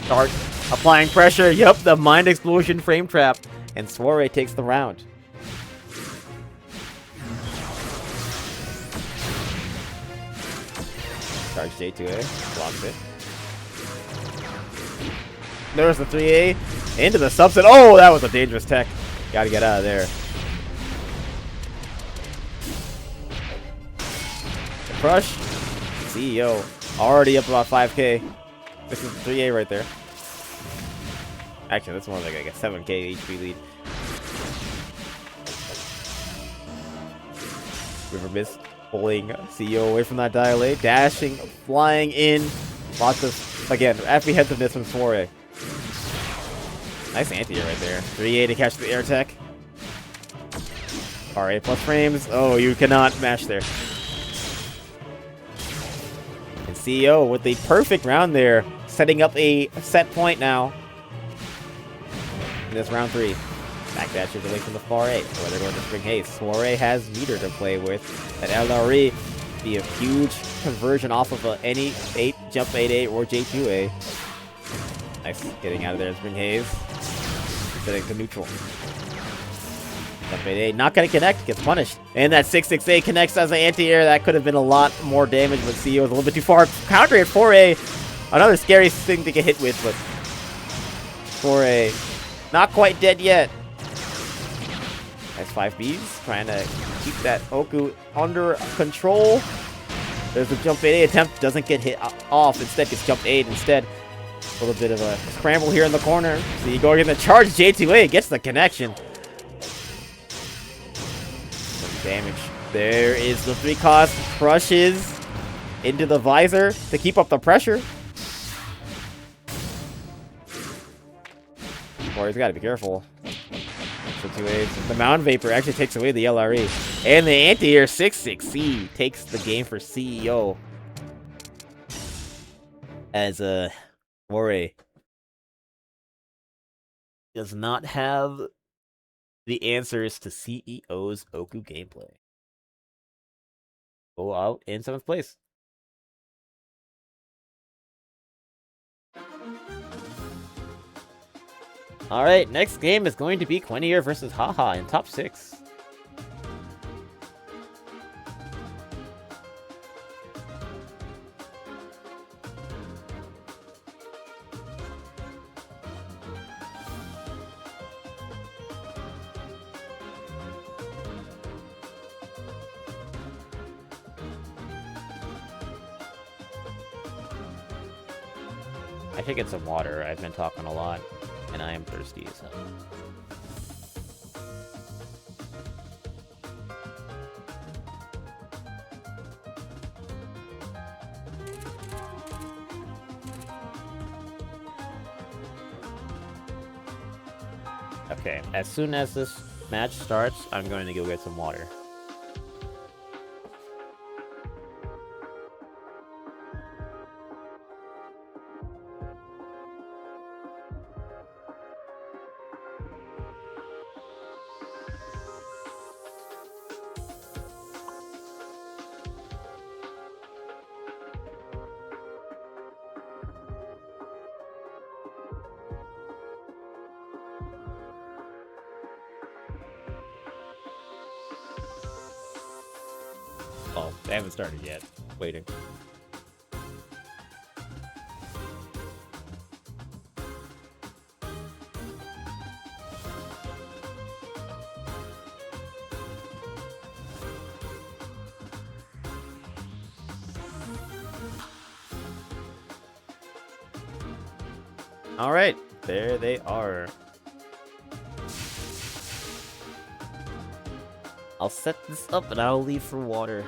start applying pressure. Yup, the Mind Explosion frame trap. And Soare takes the round. Charge J2A. Blocks it. There's the 3A. Into the subset. Oh, that was a dangerous tech. Gotta get out of there. The crush. CEO. Already up about 5k. This is 3A right there. Actually, that's more like a 7k HP lead. River Mist pulling CEO away from that dial A. Dashing, flying in. Lots of, again, apprehensiveness from Soare. Nice anti-air right there. 3A to catch the air tech. RA plus frames. Oh, you cannot match there. And CEO with the perfect round there. Setting up a set point now. In this round 3. Backdashes away from the far A. Where they're going to spring haste. Soare has meter to play with. That LRE be a huge conversion off of any 8, jump 8A or J2A. Nice getting out of there. Spring haze. Setting to neutral. Jump 8A, not gonna connect, gets punished. And that 6-6A connects as an anti-air. That could have been a lot more damage, but CEO was a little bit too far. Counter at 4A, another scary thing to get hit with, but 4A, not quite dead yet. Nice 5Bs, trying to keep that Oku under control. There's a jump 8A attempt, doesn't get hit off, instead gets jump 8 instead. A little bit of a scramble here in the corner. So you go in the charge, J2A gets the connection. Some damage. There is the 3 cost, crushes into the visor to keep up the pressure. Warriors gotta be careful. So 2A, the Mountain Vapor actually takes away the LRE. And the anti-air 6-6C takes the game for CEO. As Moray does not have the answers to CEO's Oku gameplay. Go out in 7th place. Alright, next game is going to be Quenier versus Haha in top 6. I should get some water. I've been talking a lot, and I am thirsty as hell. Okay, as soon as this match starts, I'm going to go get some water. Oh, they haven't started yet. Waiting. All right, there they are. I'll set this up and I'll leave for water.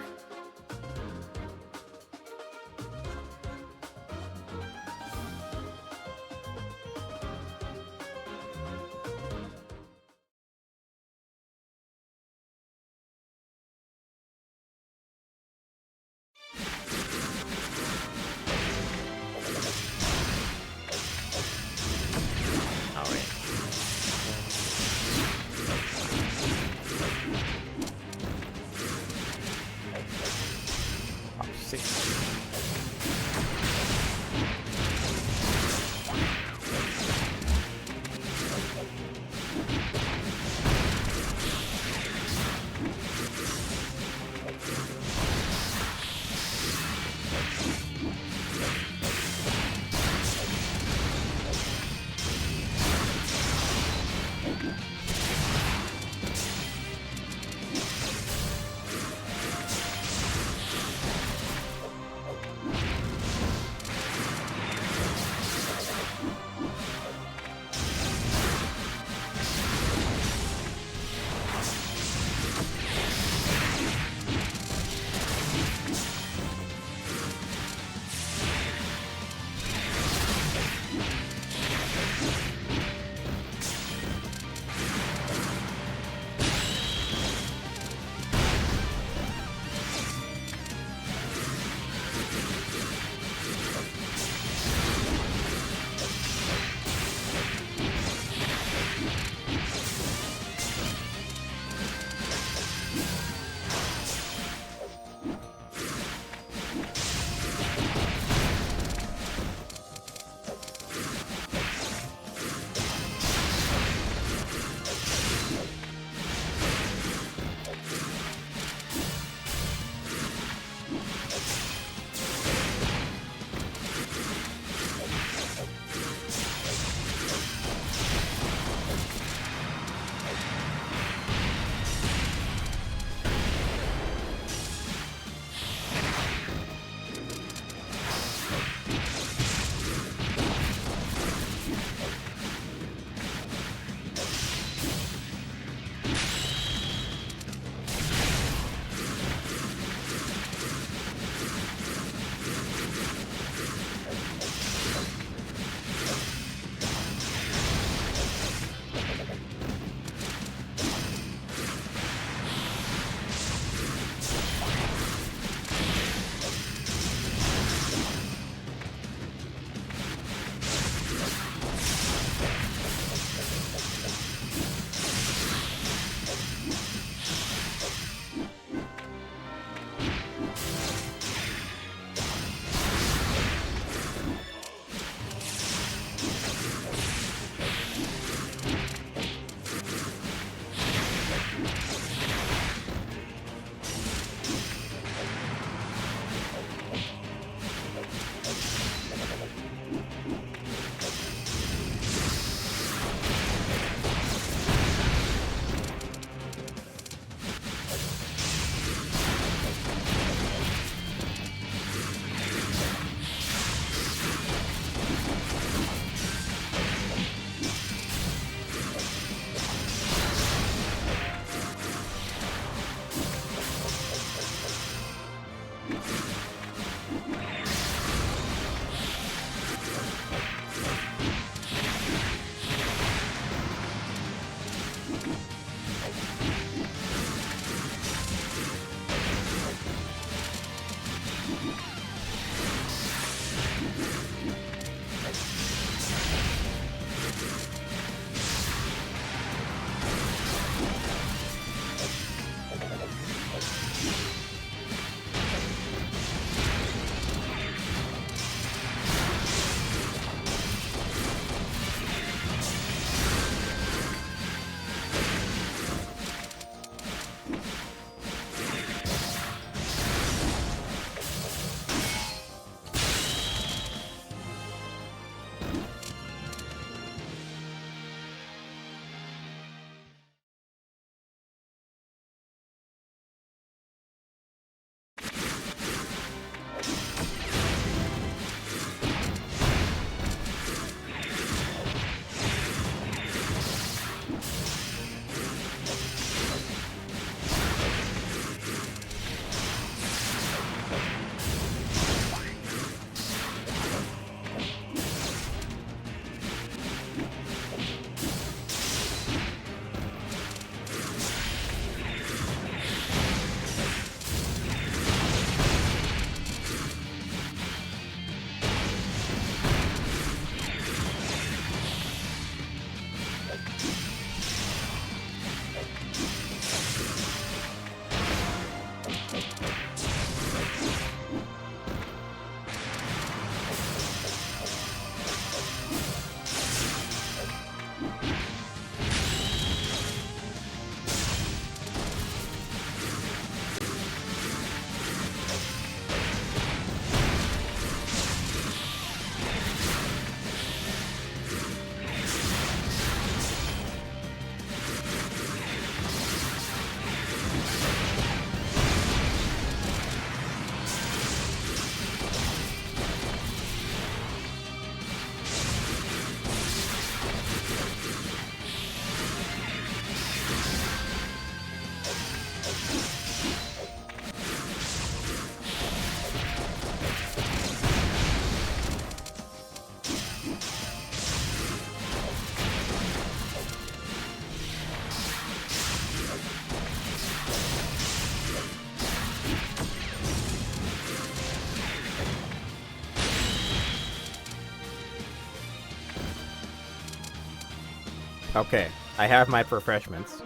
Okay, I have my refreshments.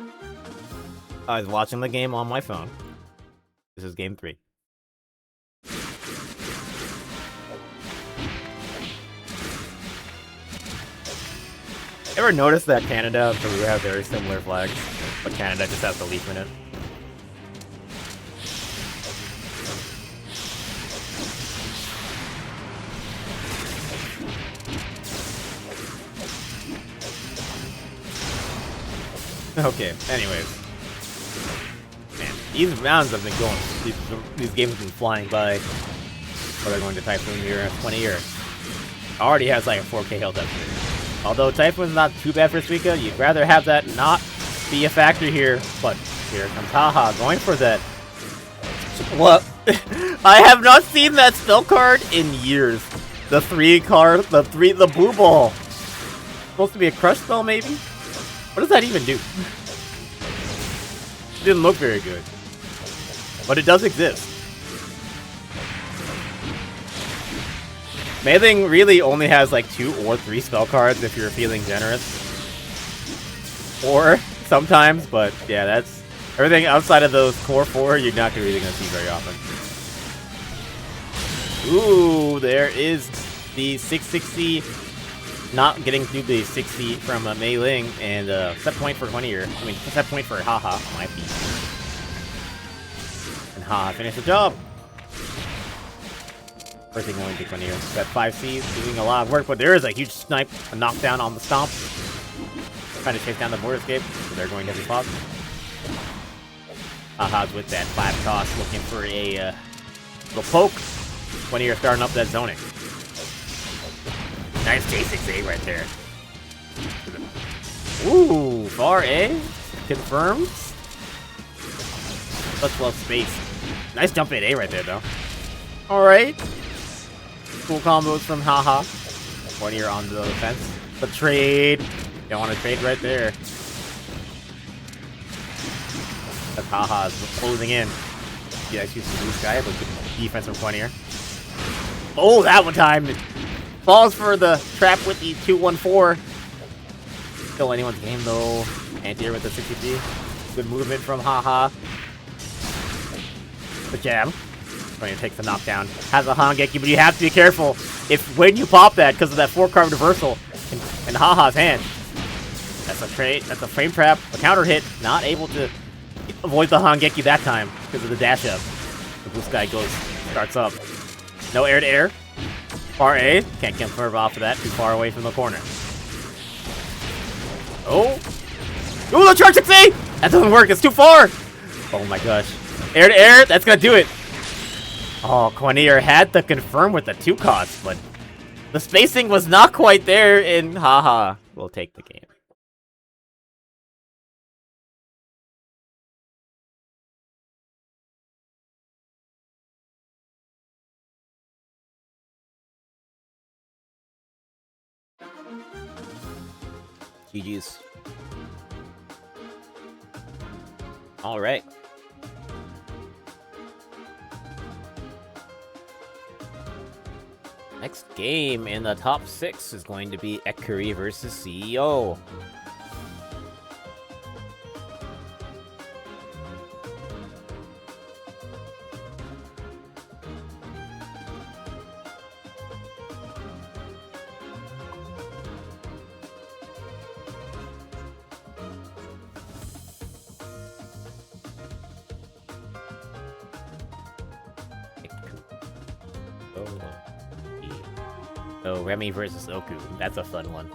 I was watching the game on my phone. This is game 3. Ever notice that Canada and Peru have very similar flags, but Canada just has the leaf in it? Okay, anyways. Man, these rounds have been going. These games have been flying by. Or they're going to Typhoon here 20 years. Already has like a 4K health estimate. Although Typhoon's not too bad for Suika, you'd rather have that not be a factor here. But here comes Haha going for that. What? I have not seen that spell card in years. The 3 card, the blue ball. Supposed to be a crush spell, maybe? What does that even do? It didn't look very good. But it does exist. Mei-Ling really only has like 2 or 3 spell cards if you're feeling generous. Or sometimes, but yeah, that's everything outside of those core 4 you're not really gonna see very often. Ooh, there is the 660 not getting through the 60 from Mei-Ling, and set point for 20 year. I mean, set point for Haha might be. And Haha finished the job. First thing going to 20 year. That 5C doing a lot of work, but there is a huge snipe, a knockdown on the stomp. Trying to chase down the border escape, so they're going heavy pop. Haha's with that 5 toss, looking for a little poke. 20 year starting up that zoning. Nice J6A right there. Ooh, far A. Confirmed. Let's love space. Nice jump at A right there, though. Alright. Cool combos from Haha. 20 year on the fence. The trade. Don't want to trade right there. That's Haha's closing in. Yeah, she's some blue sky, but good defense from 20 year. Oh, that one time! Falls for the trap with the 2-1-4. Kill anyone's game though. Anti-air with the 63. Good movement from Haha. The jab. When he takes the knockdown. Has a Hangeki, but you have to be careful when you pop that because of that 4-card reversal in Haha's hand. That's a trade. That's a frame trap. A counter hit. Not able to avoid the Hangeki that time because of the dash up. The blue sky starts up. No air to air. Far A. Can't confirm off of that. Too far away from the corner. Oh. Ooh, the charge 6A! That doesn't work. It's too far. Oh my gosh. Air to air. That's going to do it. Oh, Quanier had to confirm with the 2 costs, but the spacing was not quite there, and Haha will take the game. GG's. All right. Next game in the top 6 is going to be Ekuri versus CEO. Oh, Remy versus Soku. That's a fun one.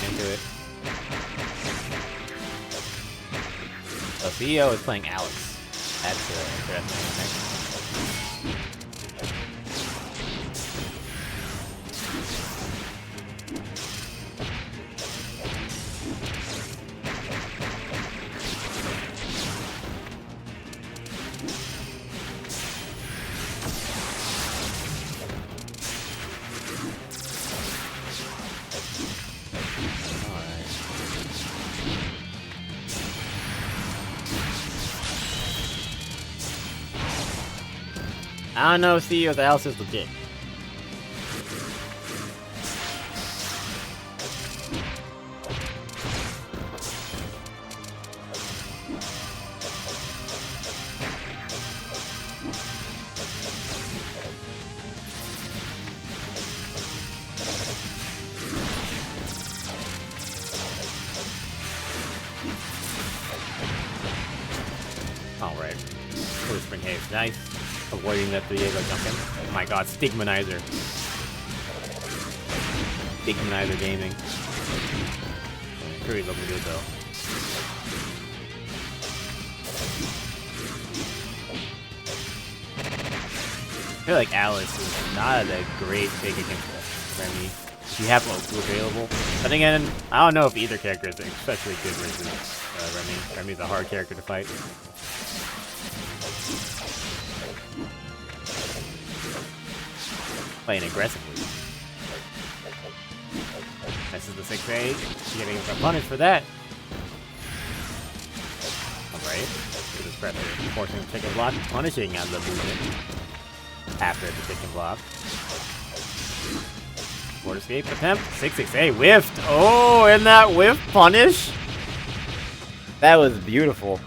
Into it. So CEO is playing Alex. That's interesting. I don't know if CEO with Alice is legit. Alright. Blue Spring Haze. Nice. Avoiding that Diego jump in. Oh my god, Stigmanizer. Stigmanizer Gaming. Pretty looking good though. I feel like Alice is not a great pick against Remy. You have Oku available. But again, I don't know if either character is especially good versus Remy. Remy's a hard character to fight. Playing aggressively. This is the 6A. Getting a punish for that. Alright. Good as pressure. Forcing the chicken block. Punishing on the movement. After the chicken block. Board escape attempt. 6-6-A. Whiffed. Oh, and that whiff punish? That was beautiful.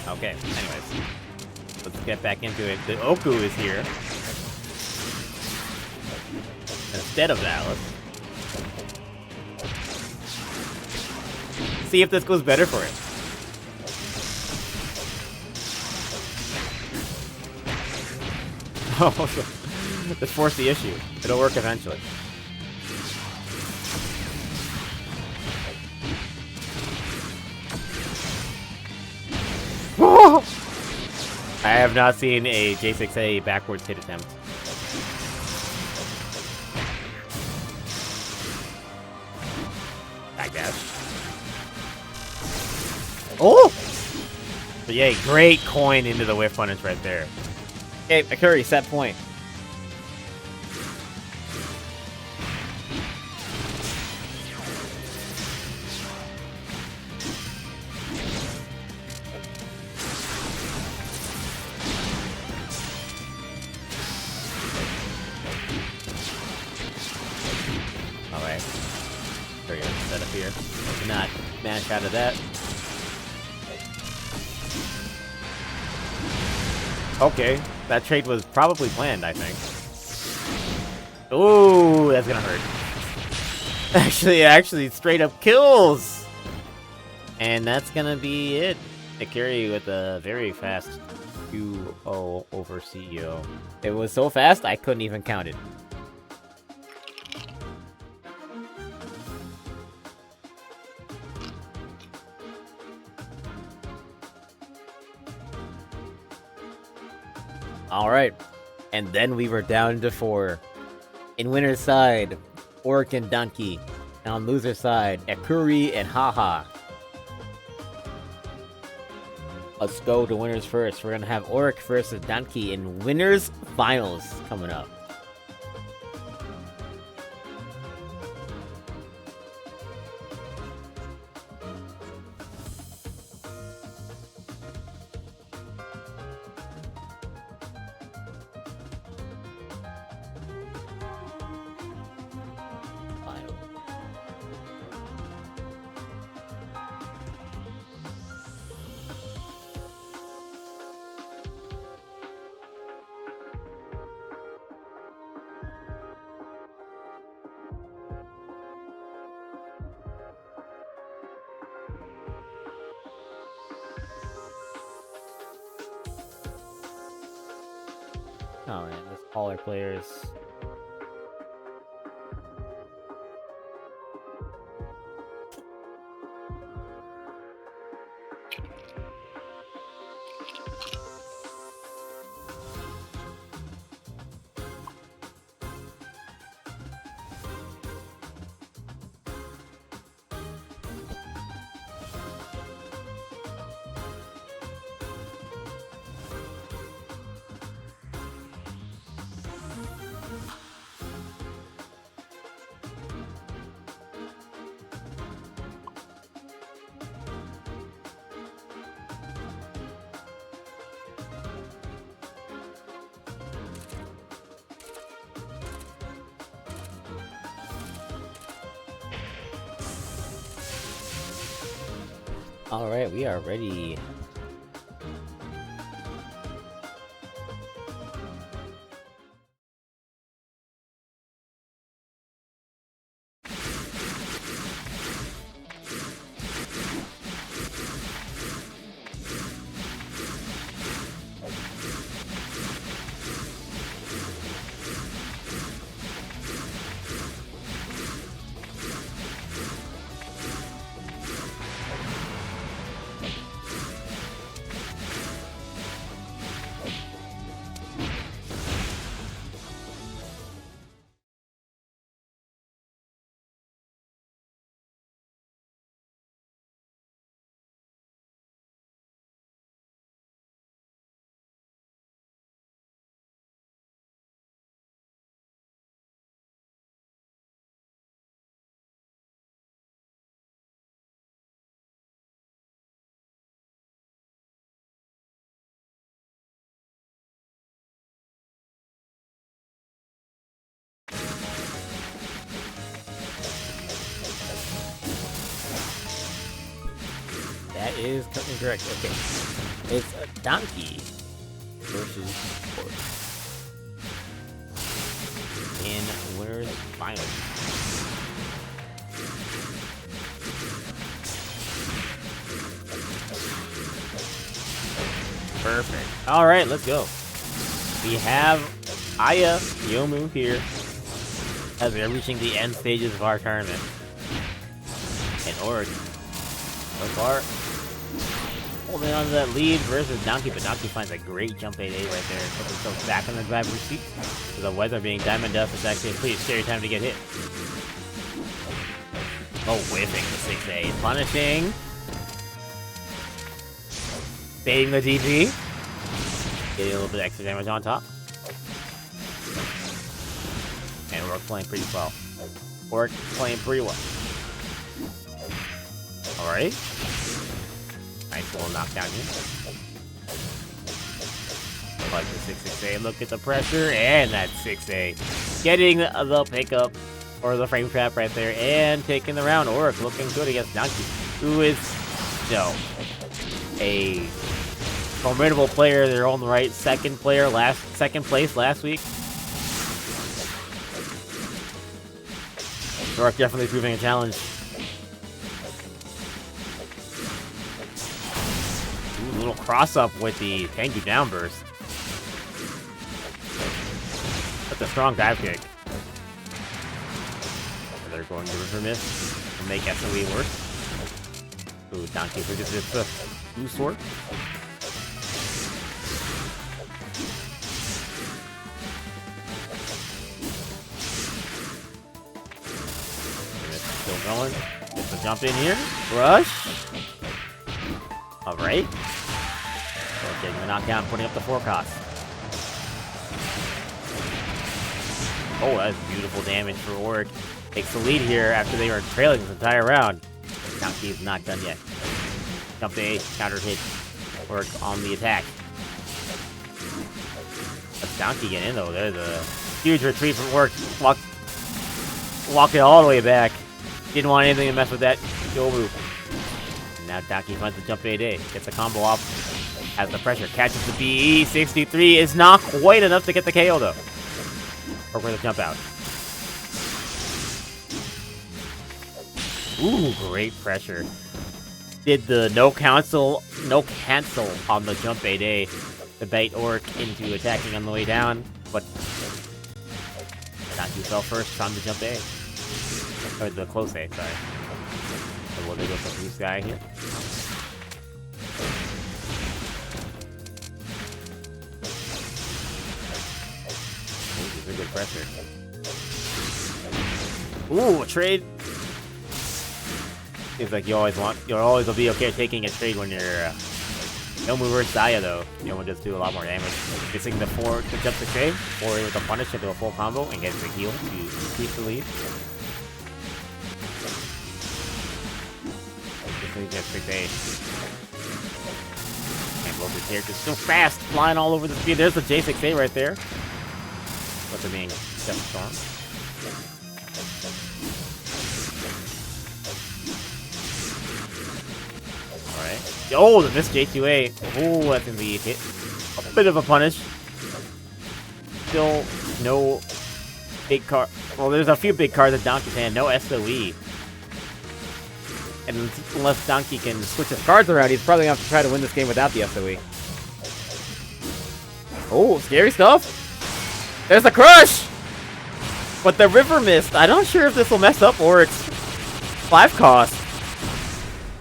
Okay, anyways. Let's get back into it. The Oku is here. Instead of Alice. See if this goes better for it. Oh, let's force the issue. It'll work eventually. I have not seen a J6A backwards hit attempt. Backdash. Oh! But yeah, great coin into the whiff punish right there. Okay, Akuri, set point. Alright. Very good setup here. Not mash out of that. Okay, that trade was probably planned, I think. Ooh, that's gonna hurt. Actually, straight up kills! And that's gonna be it. Akuri with a very fast 2-0 over CEO. It was so fast, I couldn't even count it. Alright, and then we were down to 4. In winner's side, Orc and Donkey. And on loser's side, Akuri and Haha. Let's go to winners first. We're gonna have Orc versus Donkey in winners finals coming up. Alright, let's call our players. Alright, we are ready. That is correct. Okay. It's a donkey versus horse. In winners final. Perfect. Alright, let's go. We have Aya Yomu here as we are reaching the end stages of our tournament. And Org, so far, holding on to that lead versus Donkey, but Donkey finds a great jump 8A right there. Puts himself back in the driver's seat. So the weather being diamond dust is actually a pretty scary time to get hit. Oh, whiffing the 6A. Punishing. Baiting the DP. Getting a little bit of extra damage on top. And we're playing pretty well. We're playing pretty well. Alright. Nice little knockdown here. Like the 6-6A. Look at the pressure. And that 6A. Getting the pickup. Or the frame trap right there. And taking the round. Oric looking good against Donkey. Who is still a formidable player. Their own right. Second place last week. Oric definitely proving a challenge. Ooh, little cross up with the thank you down burst. That's a strong dive kick. They're going to river miss and make SOE worse. Ooh, Donkey forgets the blue sword. Still going. Gets the jump in here. Rush. Alright. So getting the knockdown, putting up the forecast. Oh, that's beautiful damage for Oric. Takes the lead here after they were trailing this entire round. Donkey is not done yet. Jump A, counter hit. Oric on the attack. Let's Donkey get in though. There's a huge retreat from Oric. Walk it all the way back. Didn't want anything to mess with that kill move. And now Donkey finds the jump 8A. Gets the combo off. Has the pressure. Catches the BE. 63 is not quite enough to get the KO though. Or for the jump out. Ooh, great pressure. Did the no cancel on the jump 8A to bait Oric into attacking on the way down, but Donkey fell first on the jump A. Or the close A, sorry. So we'll go for blue sky here. Ooh, these are good pressure. Ooh, a trade. Seems like you always will be okay taking a trade when you're no move versus Aya though. You will just do a lot more damage. Missing the jump to trade, or with the punish into a full combo and get the heal to increase the lead. Just 6A. And both the characters so fast, flying all over the speed. There's the J6A right there. What's it being? Step Storm. Oh, the missed J2A. Oh, that's gonna be hit. A bit of a punish. Still no big card. Well, there's a few big cards at Donkey's hand. No SOE. And unless Donkey can switch his cards around, he's probably going to have to try to win this game without the SOE. Oh, scary stuff. There's a crush! But the river mist. I'm not sure if this will mess up or it's 5 cost.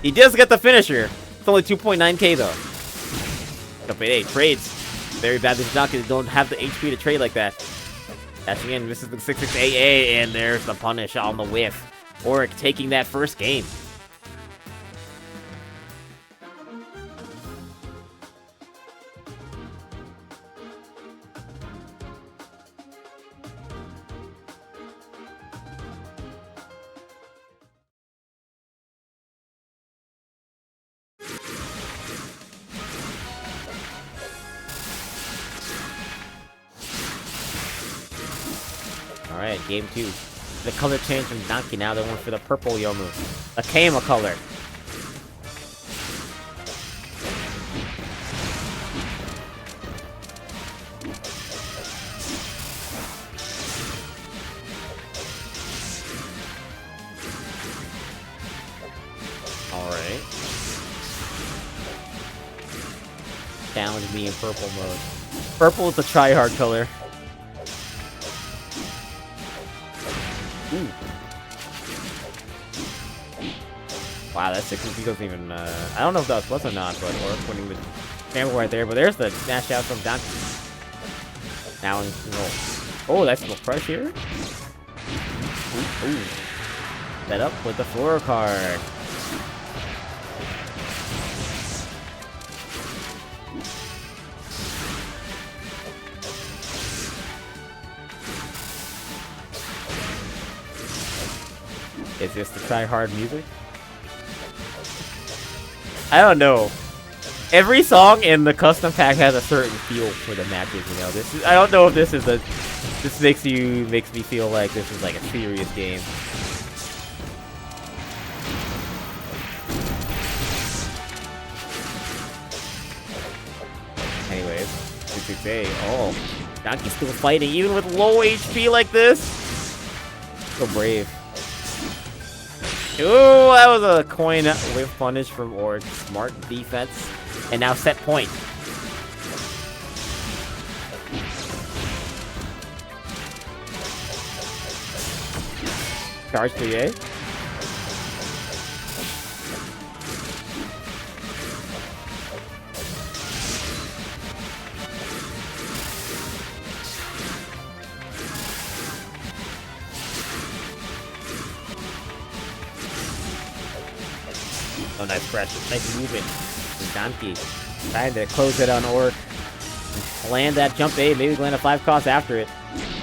He does get the finisher. It's only 2.9k though. Jump 8 trades. Very bad. This Donkey don't have the HP to trade like that. Dashing in, misses the 6-6 AA, and there's the punish on the whiff. Oric taking that first game. Alright, game 2. The color change from Donkey now. They're going for the purple Yomu. A Kama color. Alright. Challenge me in purple mode. Purple is the try-hard color. Ooh. Wow, that 6 doesn't even, I don't know if that was plus or not, but, or when he was camera right there, but there's the smash out from Donkey. Now, oh, that's a little crush here. Ooh. Set up with the floor card. Is this the try-hard music? I don't know. Every song in the custom pack has a certain feel for the matches, you know. This is, I don't know if this is a... This makes me feel like this is like a serious game. Anyways, 6-6-A. Oh, Donkey's still fighting even with low HP like this. So brave. Ooh, that was a coin whiff punish from Oric. Smart defense. And now set point. Charge 3A. Oh, nice pressure. Nice movement from Donkey. Trying to close it on Oric. Land that jump A. Maybe land a 5 cost after it.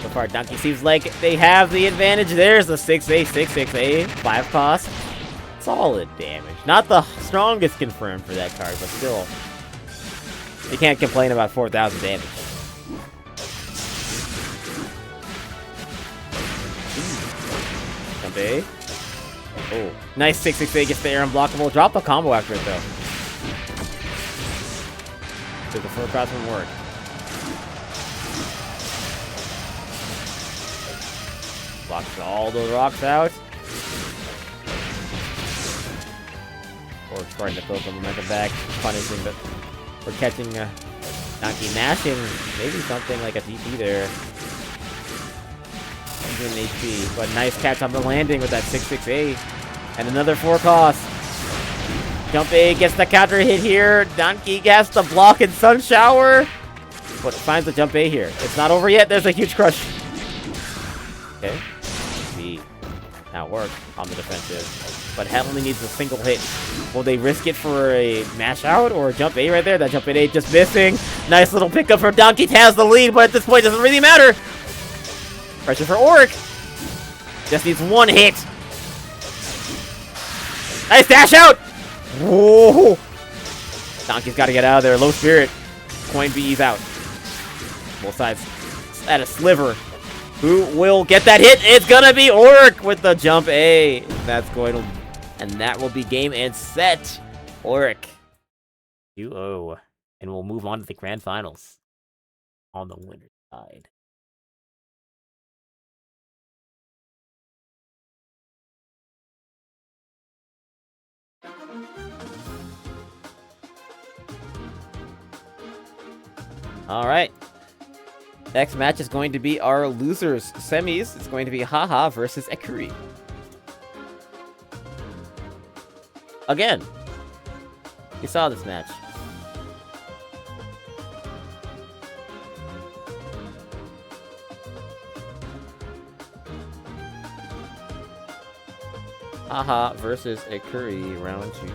So far, Donkey seems like they have the advantage. There's the 6A, 6-6A, 5 cost. Solid damage. Not the strongest confirmed for that card, but still. You can't complain about 4,000 damage. Jump A. Oh, nice 6-6-8 gets the air unblockable. Drop the combo after it, though. So the 4 cross won't work. Blocks all the rocks out. Or starting to build the momentum back. Punishing the... We're catching Donkey mashing. Maybe something like a DP there. In HP, but nice catch on the landing with that 6-6-8. And another 4 cost. Jump A gets the counter hit here. Donkey has the block and Sun Shower. But finds the jump A here. It's not over yet. There's a huge crush. Okay. B. Now work on the defensive. But Head only needs a single hit. Will they risk it for a mash out or a jump A right there? That jump A just missing. Nice little pickup for Donkey. Has the lead, but at this point it doesn't really matter. Pressure for Oric. Just needs 1 hit. Nice dash out. Whoa. Donkey's got to get out of there. Low spirit. Coin B's out. Both sides at a sliver. Who will get that hit? It's going to be Oric with the jump A. That's going to... And that will be game and set. Oric 2-0. And we'll move on to the grand finals on the winner's side. Alright. Next match is going to be our losers semis. It's going to be Haha versus Ekuri. Again. You saw this match. Haha versus Ekuri, round 2.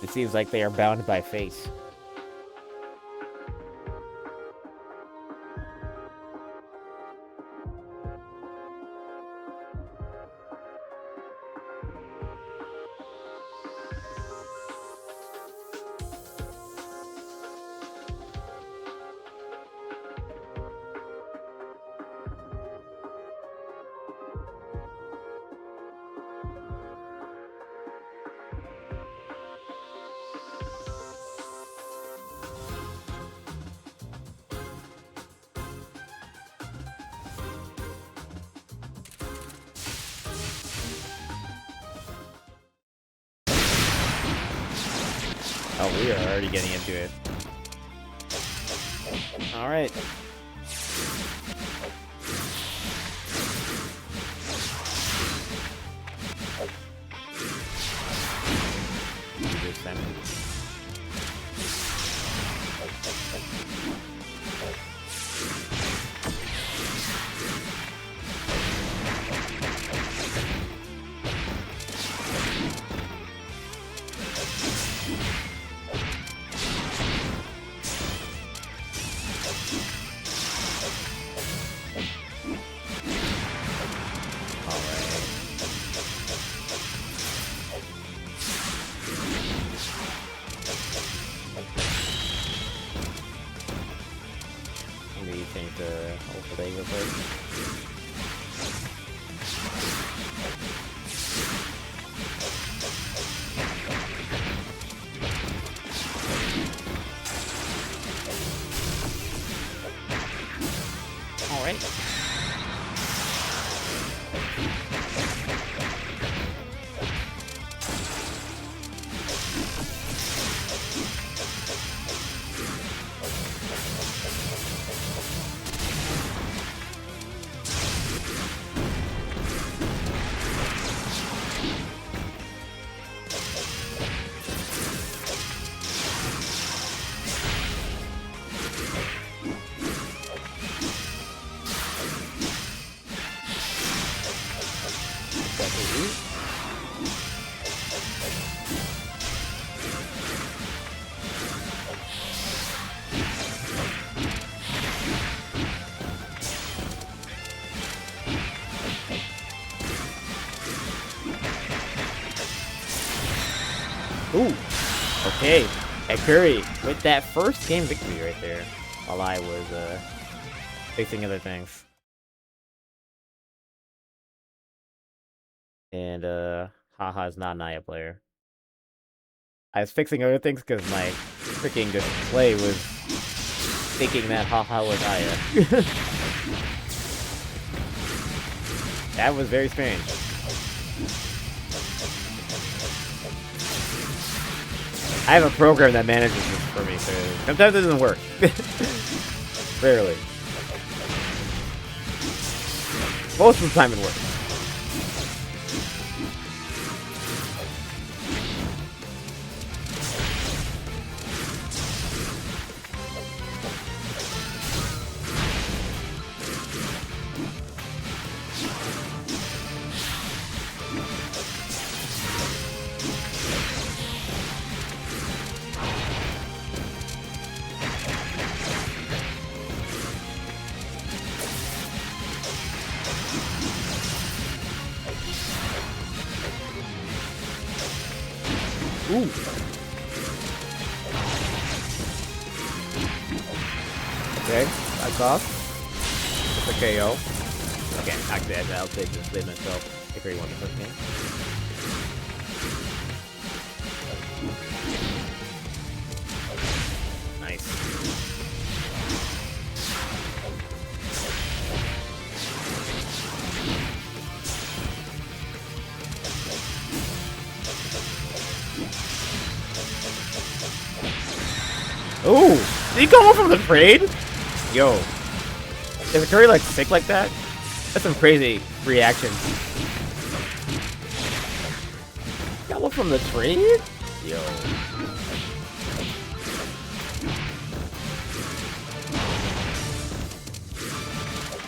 It seems like they are bound by fate. Oh, we are already getting into it. Alright. Change the whole thing real quick. All right. Ooh, okay. Ekuri with that first game victory right there, while I was fixing other things. And Haha's not an Aya player. I was fixing other things because my freaking display was thinking that Haha was Aya. That was very strange. I have a program that manages this for me, so sometimes it doesn't work. Rarely. Most of the time it works. Ooh. Okay, that's off. It's a KO. Okay, actually, I'll take this play myself. If you want the first game. Nice. Ooh! Did he come up from the trade? Yo. Is a curry like sick like that? That's some crazy reaction. Got one from the trade? Yo.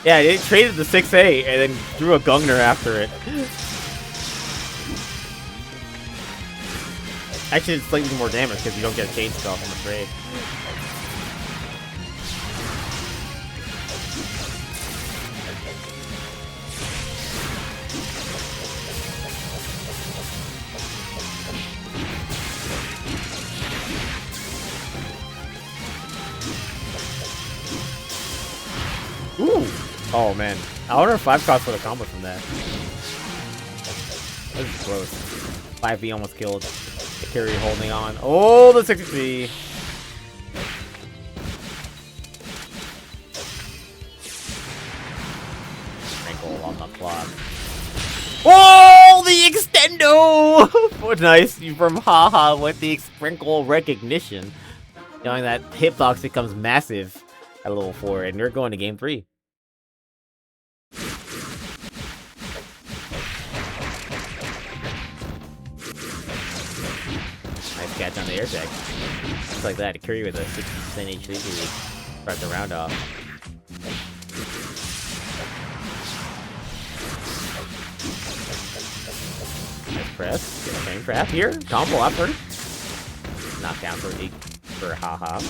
Yeah, they traded the 6A and then threw a Gungner after it. Actually, it's slightly more damage because you don't get a chain spell from the trade. Ooh! Oh man. I wonder if 5 cost for the combo from that. This is close. 5V almost killed. The carry holding on. Oh, the 63! Sprinkle on the clock. Oh, the extendo! Oh, nice from Haha with the sprinkle recognition. Knowing that hitbox becomes massive at level 4, and you're going to game 3. Nice catch on the air tech. Just like that, a carry with a 60% HP to start the round off. Nice press. Get a frame trap here. Combo upward. Knockdown for Haha.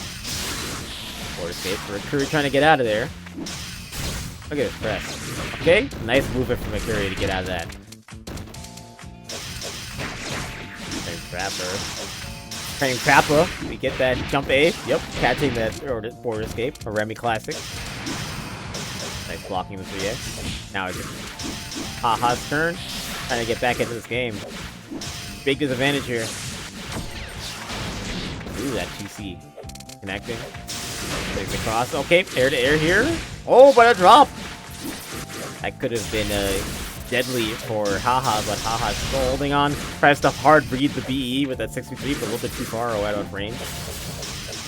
Or escape for Akuri trying to get out of there. Look at this press. Okay, nice movement from Akuri to get out of that. Frame trapper. Frame trapper. We get that jump A. Yep, catching that board escape. A Remy classic. Nice blocking the 3A. Now it's Haha's turn. Trying to get back into this game. Big disadvantage here. Ooh, that 2C. Connecting. Takes the cross. Okay, air to air here. Oh, but a drop! That could have been deadly for Haha, but Haha's still holding on. Tries to hard breathe the BE with that 63, but a little bit too far or out of range.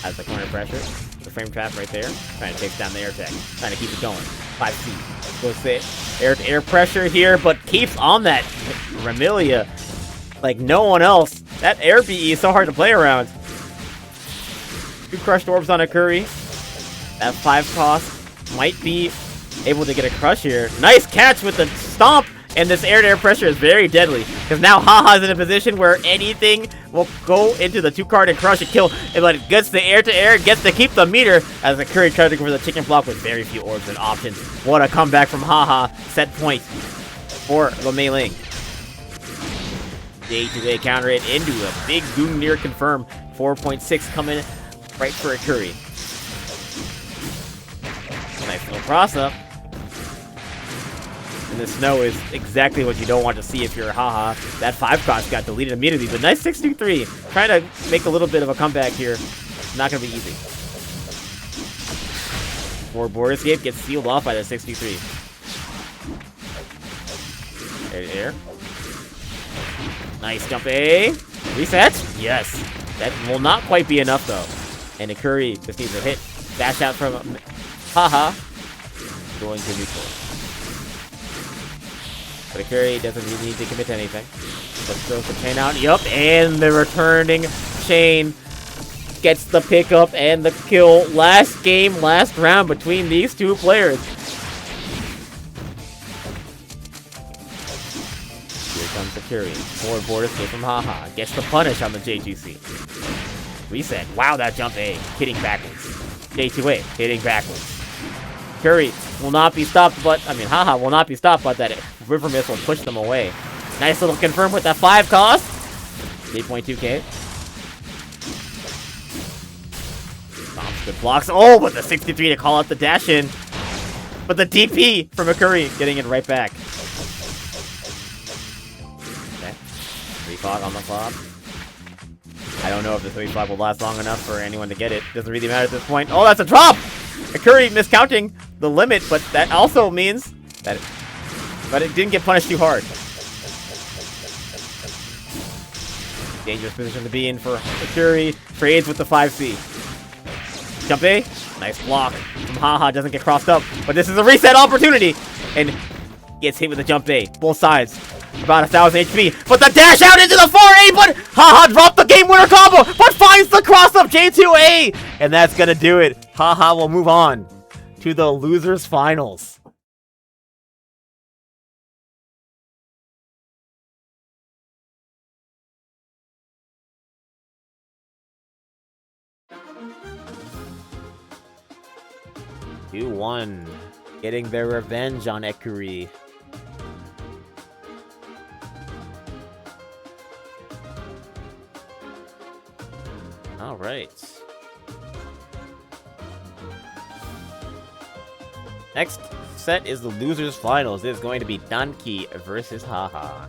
Has the corner pressure. The frame trap right there. Trying to take down the air tech. Trying to keep it going. 5C. Goes to air to air pressure here, but keeps on that Remilia like no one else. That air BE is so hard to play around. 2 crushed orbs on Akuri. That 5 cost might be able to get a crush here. Nice catch with the stomp! And this air-to-air pressure is very deadly. Because now Haha's in a position where anything will go into the 2-card and crush and kill. But it gets the air-to-air, gets to keep the meter. As Akuri tries to go for the chicken block with very few orbs and options. What a comeback from Haha. Set point for the Mei Ling. The A2A counter it into a big Goon near confirm. 4.6 coming right for Akuri. Nice little cross up. And the snow is exactly what you don't want to see if you're Haha. That 5 cost got deleted immediately, but nice 6-2-3. Trying to make a little bit of a comeback here. Not going to be easy. Board escape gets sealed off by the 6-2-3. Air to air. Nice jump A. Reset. Yes. That will not quite be enough though. And Akuri just needs a hit. Dash out from Haha. Going to neutral. But Akuri doesn't really need to commit to anything. Just throws the chain out. Yup. And the returning chain gets the pickup and the kill. Last game, last round between these two players. Here comes Akuri. Forward board escape from Haha. Gets the punish on the JGC. Reset. Wow, that jump A. Hitting backwards. J2A. Hitting backwards. Akuri will not be stopped, but, Haha will not be stopped, but that River Mist will push them away. Nice little confirm with that 5 cost. 8.2k. Good blocks. Oh, but the 63 to call out the dash in. But the DP from Akuri getting it right back. Okay. 3-fog on the flop. I don't know if the 3-fog will last long enough for anyone to get it. Doesn't really matter at this point. Oh, that's a drop! Akuri miscounting the limit, but that also means that but it didn't get punished too hard. Dangerous position to be in for Akuri. Trades with the 5C. Jump A. Nice block from Haha. Doesn't get crossed up. But this is a reset opportunity. And gets hit with the jump A. Both sides. About 1,000 HP. But the dash out into the 4A. But Haha dropped the game winner combo. But finds the cross up J2A. And that's going to do it. Haha will move on to the losers finals. Touhou getting their revenge on Akuri. All right. Next set is the losers finals. It is going to be Danki versus Haha.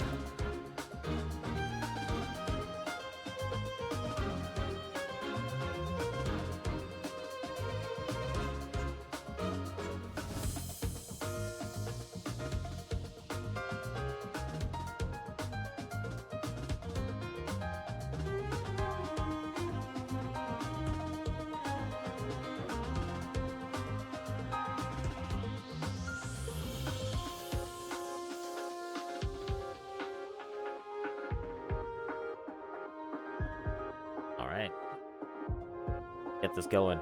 Alright. Get this going.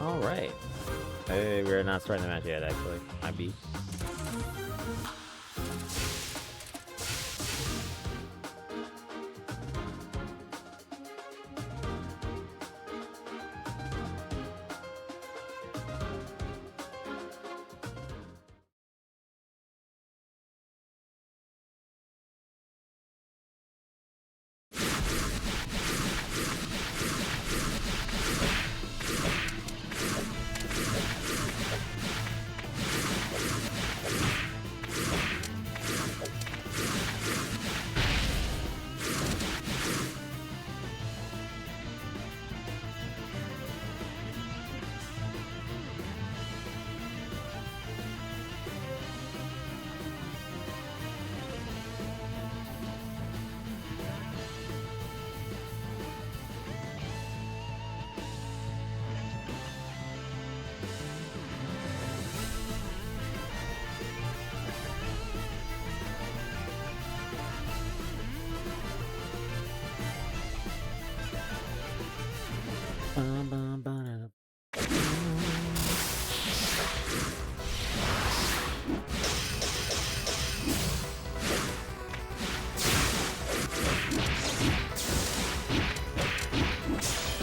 Alright. Hey, we're not starting the match yet, actually. Might be.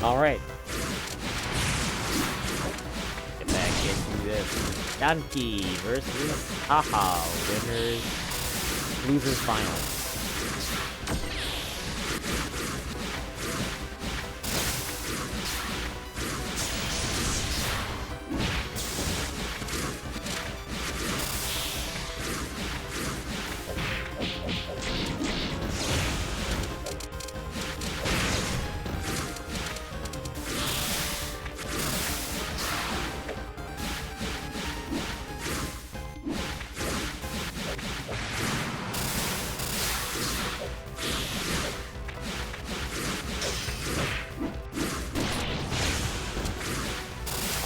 Alright. Get back into this. Danki versus Haha. Winners. Losers finals.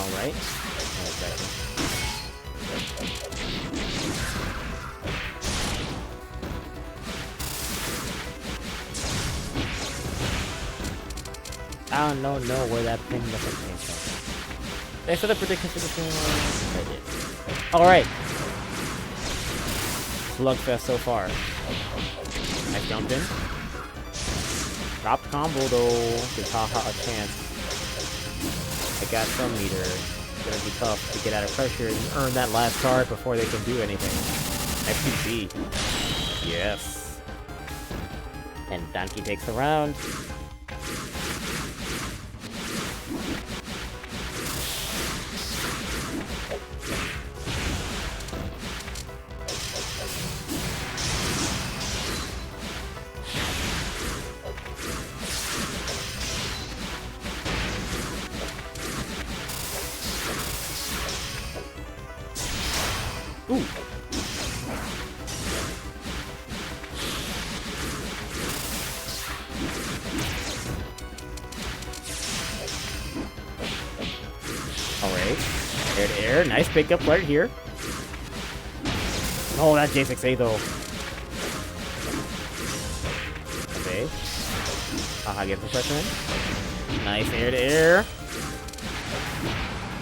Alright. I don't know where that thing came from. Did I set a prediction for this one? I did. Alright. Slugfest so far. Nice jump in. Dropped combo though. Gives Haha a chance. I got some meter. It's gonna be tough to get out of pressure and earn that last card before they can do anything. FTC. Yes. And Donkey takes the round. Ooh. Alright. Air to air. Nice pickup right here. Oh, that J6A though. Okay. Haha gets the pressure in. Nice air to air.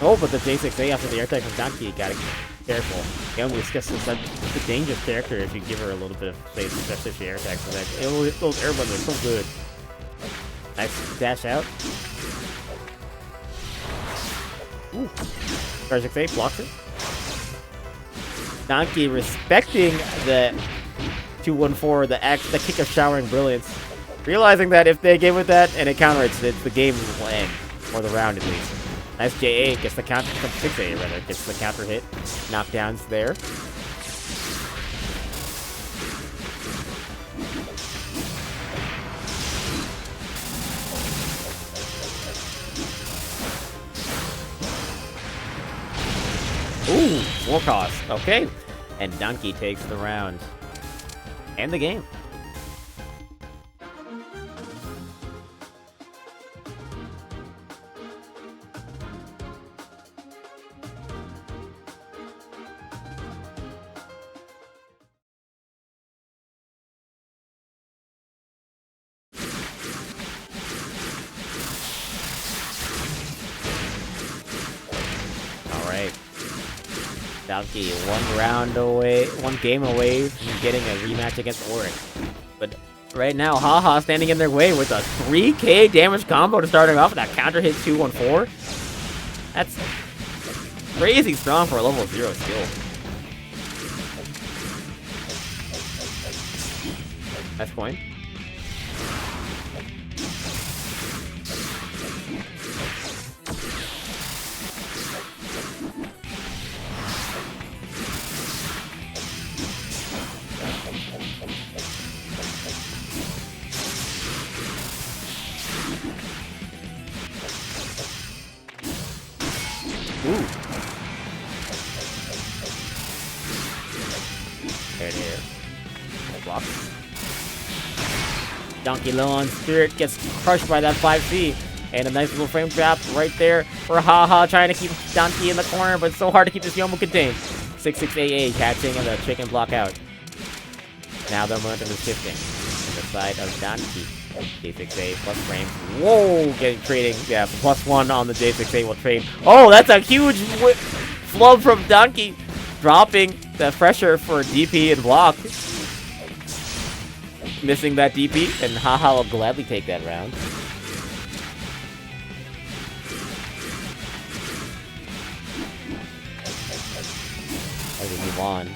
Oh, but the J6A after the air tag from Donkey got it. Careful. Young is just a dangerous character if you give her a little bit of space, especially if she air attacks. So that those air buttons are so good. Nice dash out. Ooh. Project 8 blocks it. Donkey respecting the 214, the kick of showering brilliance. Realizing that if they give it that and it counters it, the game will end. Or the round at least. Nice J8 gets the counter, 6A rather, gets the counter hit. Knockdowns there. Ooh, 4 cost. Okay. And Donkey takes the round. And the game. Alright. Donkey one game away from getting a rematch against Auric. But right now, Haha standing in their way with a 3k damage combo to starting off with that counter hit 214. That's crazy strong for a level 0 skill. Nice point. Ooh. There it is. Block. Donkey low on spirit gets crushed by that 5C. And a nice little frame trap right there for Haha trying to keep Donkey in the corner, but it's so hard to keep this Yomu contained. 6-6 AA catching and the chicken block out. Now the momentum is shifting to the side of Donkey. J6A plus frame. Whoa! Trading. Yeah, +1 on the J6A will trade. Oh, that's a huge flub from Donkey. Dropping the pressure for DP and block. Missing that DP, and Haha will gladly take that round. As we move on.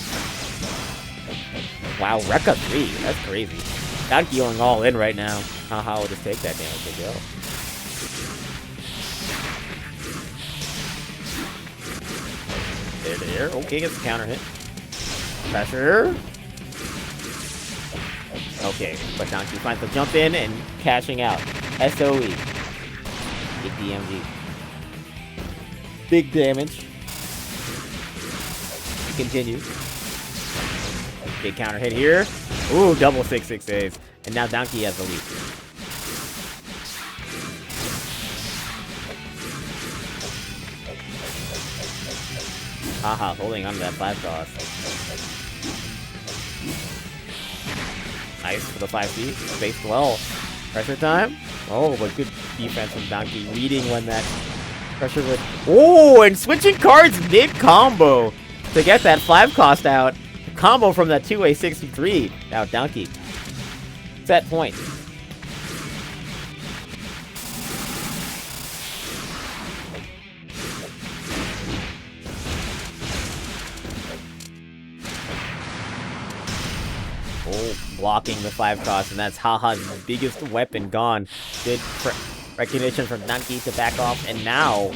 Wow, Rekka 3. That's crazy. Donkey going all in right now. Haha will just take that damage and go. There. Okay, gets the counter hit. Pressure. Okay, but Donkey finds the jump in and cashing out. SOE. Big DMG. Big damage. Continue. Big counter hit here. Ooh, double 6-6 and now Donkey has the lead. Haha, holding on to that 5 toss. Nice for the 5C. Spaced well. Pressure time. Oh, but good defense from Donkey, reading when that pressure would... Oh, and switching cards mid-combo to get that 5 cost out. Combo from that 2A63. Now Donkey. Set point. Oh, blocking the 5 cost, and that's Haha's biggest weapon gone. Good recognition from Donkey to back off, and now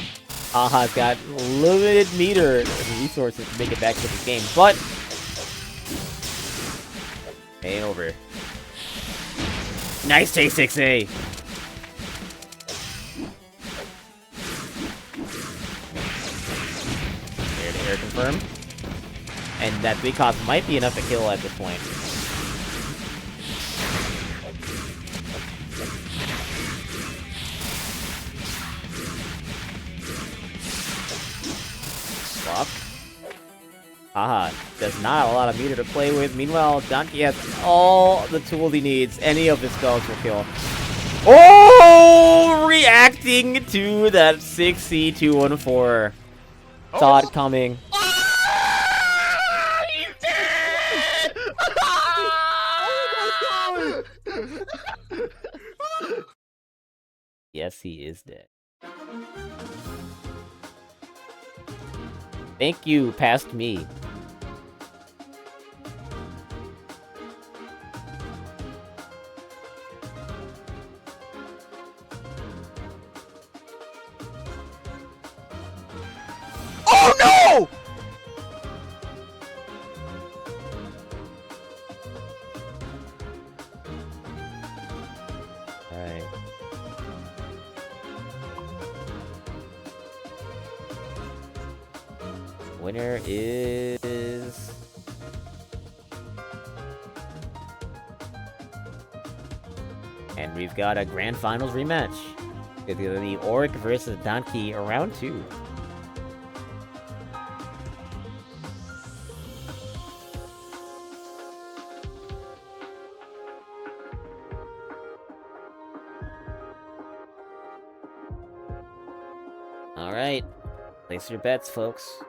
Haha's got limited meter resources to make it back to the game, but ain't over. Nice take 6A. Air to air confirm. And that big cost might be enough to kill at this point. Swap. Haha, there's not a lot of meter to play with. Meanwhile, Donkey has all the tools he needs. Any of his spells will kill. Oh! Reacting to that 6C214. Saw it coming. He's dead! Oh my god! Yes, he is dead. Thank you, past me. Oh no! Alright. Winner is... And we've got a Grand Finals rematch. It's gonna be Oric versus Donkey round 2. Alright. Place your bets, folks.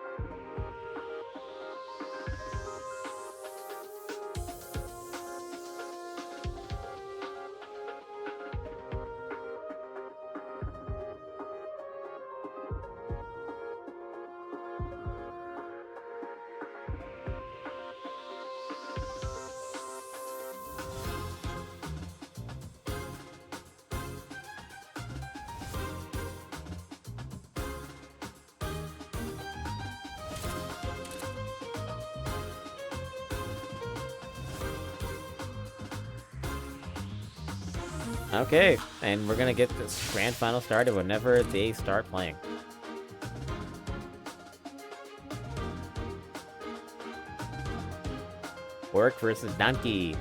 Okay, and we're gonna get this grand final started whenever they start playing. Oric versus Donkey.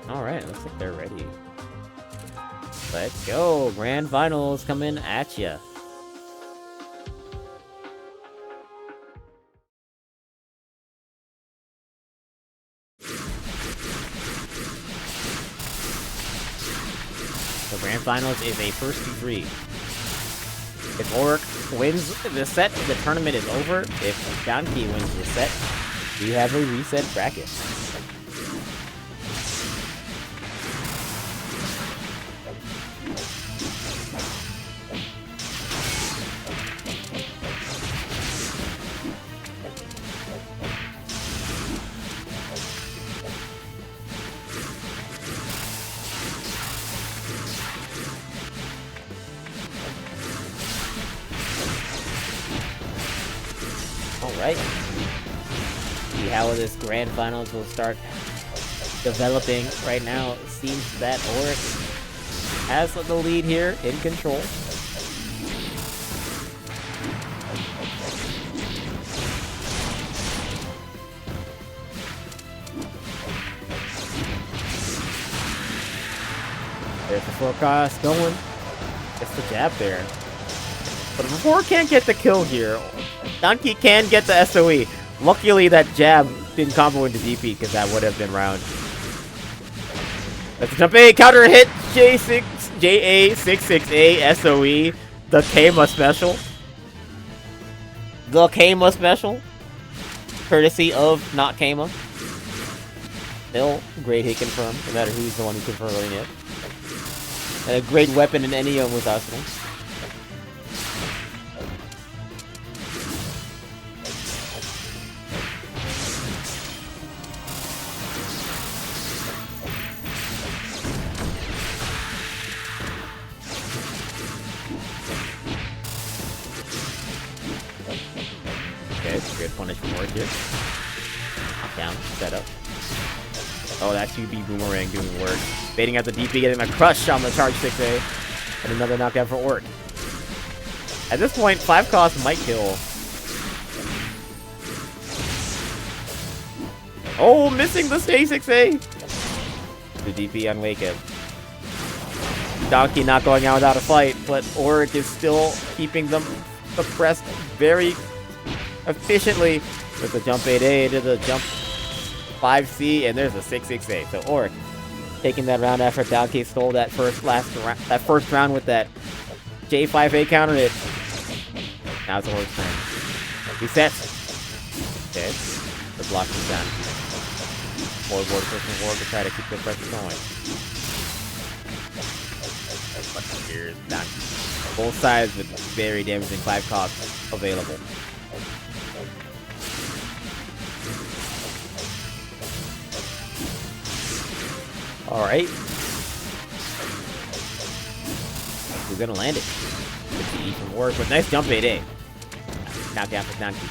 Alright, looks like they're ready. Let's go! Grand Finals coming at ya. The Grand Finals is a first to 3. If Oric wins the set, the tournament is over. If Donkey wins the set, we have a reset bracket. Alright. See how this grand finals will start developing right now. It seems that Auric has the lead here, in control. There's the forecast going. Gets the jab there. But before can't get the kill here. Donkey can get the SOE. Luckily that jab didn't combo into DP because that would have been round. That's a jump A, counter hit, JA66A SOE, the Kama special. The Kama special. Courtesy of not Kama. Still, great hit confirm, no matter who's the one who's confirming it. And a great weapon in any of Arsenal. Okay, good punish from work here. Knockdown, setup. Oh, that 2B boomerang doing work. Baiting out the DP, getting a crush on the charge 6A. And another knockdown for Orc. At this point, 5 cost might kill. Oh, missing the stay 6A! The DP on Wake Up. Donkey not going out without a fight, but Orc is still keeping them suppressed very efficiently with the jump 8A to the jump 5C, and there's a 6-6-8. So Oric taking that round after Donkey stole that first round with that J5A counter hit. Now it's Oric's turn. Resets. Okay. The block is down. Forward pushing Oric to try to keep the pressure going. But here's Donkey. Both sides with very damaging 5 costs available. Alright. We're gonna land it. With the E from work, but nice jump 8A. Knockdown for Donkey.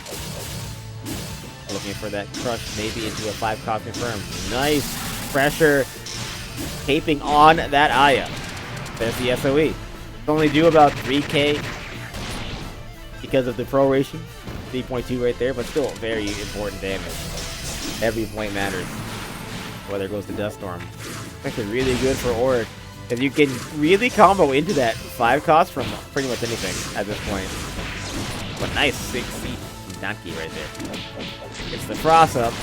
Looking for that crush, maybe into a 5 cost confirm. Nice pressure. Taping on that Aya. There's the SOE. It's only do about 3k because of the proration. 3.2 right there, but still very important damage. Every point matters. Whether it goes to Dust Storm. Actually really good for Oric. Because you can really combo into that 5 cost from pretty much anything at this point. But nice 6 feet from Donkey right there. It's the cross up.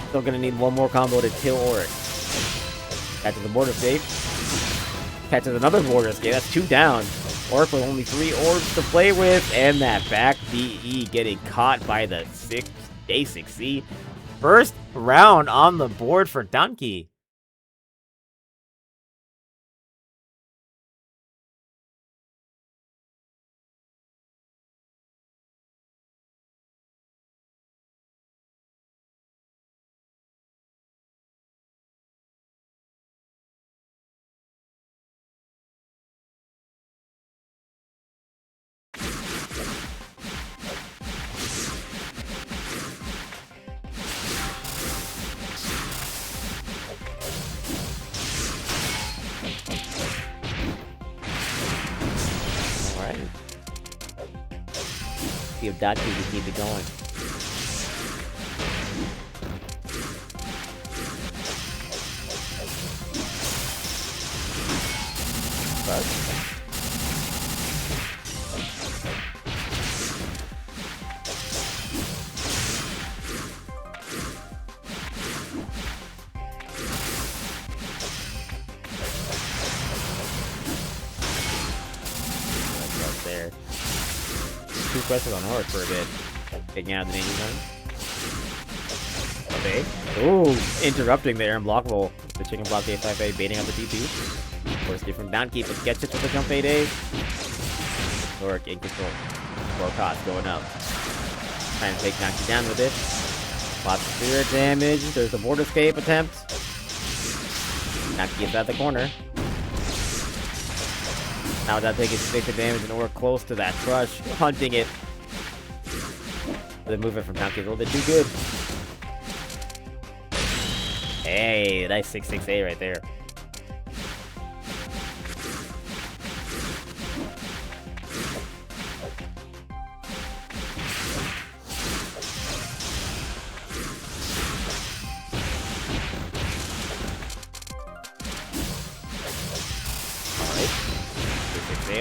Still gonna need one more combo to kill Oric. Catches the border escape. Catches another border escape. That's 2 down. Oric with only 3 orbs to play with. And that back DE getting caught by the J6C. First round on the board for Donkey. See if Donkey can keep it going. There. 2 questions on Oric for a bit. Taking out the danger zone. Okay. Ooh, interrupting the air and block roll. The chicken block A5A baiting out the DP. Of course, different downkeep, but gets it with the jump 8A. Oric in control. 4 costs going up. Trying to take Donkey down with it. Lots of spirit damage. There's a board escape attempt. Donkey gets out the corner. Now without taking significant damage and Oric close to that crush, hunting it. The movement from Donkey is a little bit too good. Hey, nice 6-6-8 right there.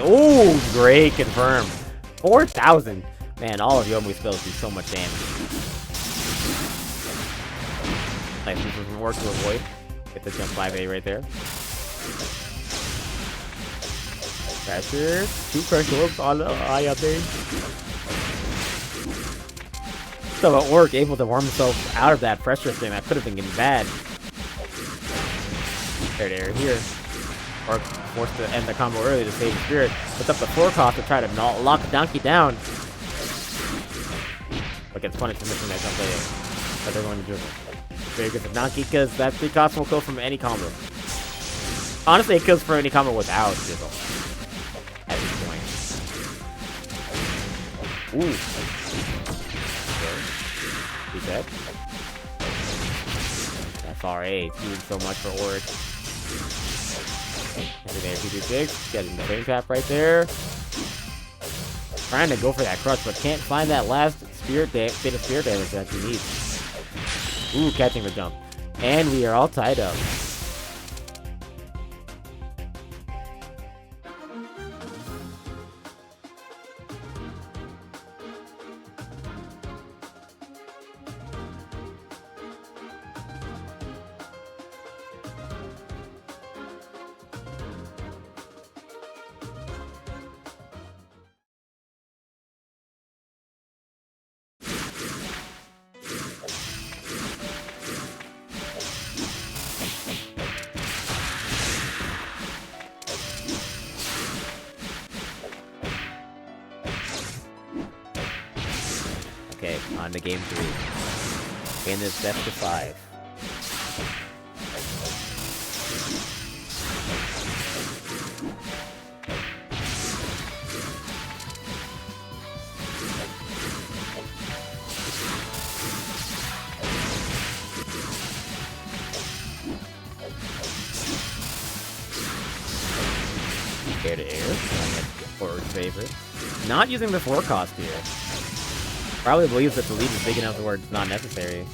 Ooh, great confirm. 4,000. Man, all of Yomui's spells do so much damage. Nice move from work to avoid. Get the jump 5A right there. Pressure. 2 pressure orbs on Ayate. So at work, able to worm himself out of that pressure thing that could have been getting bad. There, here. Or forced to end the combo early to save the spirit. Puts up the 4 cost to try to lock Donkey down. But gets punished for missing that jump later. But they're going to dribble. Very good for Donkey because that 3 cost will kill from any combo. Honestly, it kills for any combo without drizzle. At this point. Ooh. Okay. Reset. FRA doing so much for Oric. There, 226, getting the frame trap right there. Trying to go for that crush, but can't find that last bit of spirit damage that he needs. Ooh, catching the jump. And we are all tied up. Okay, on to game 3. In this best of 5. Air to air. Forward favorite. Not using the 4 cost here. Probably believes that the lead is big enough where it's not necessary.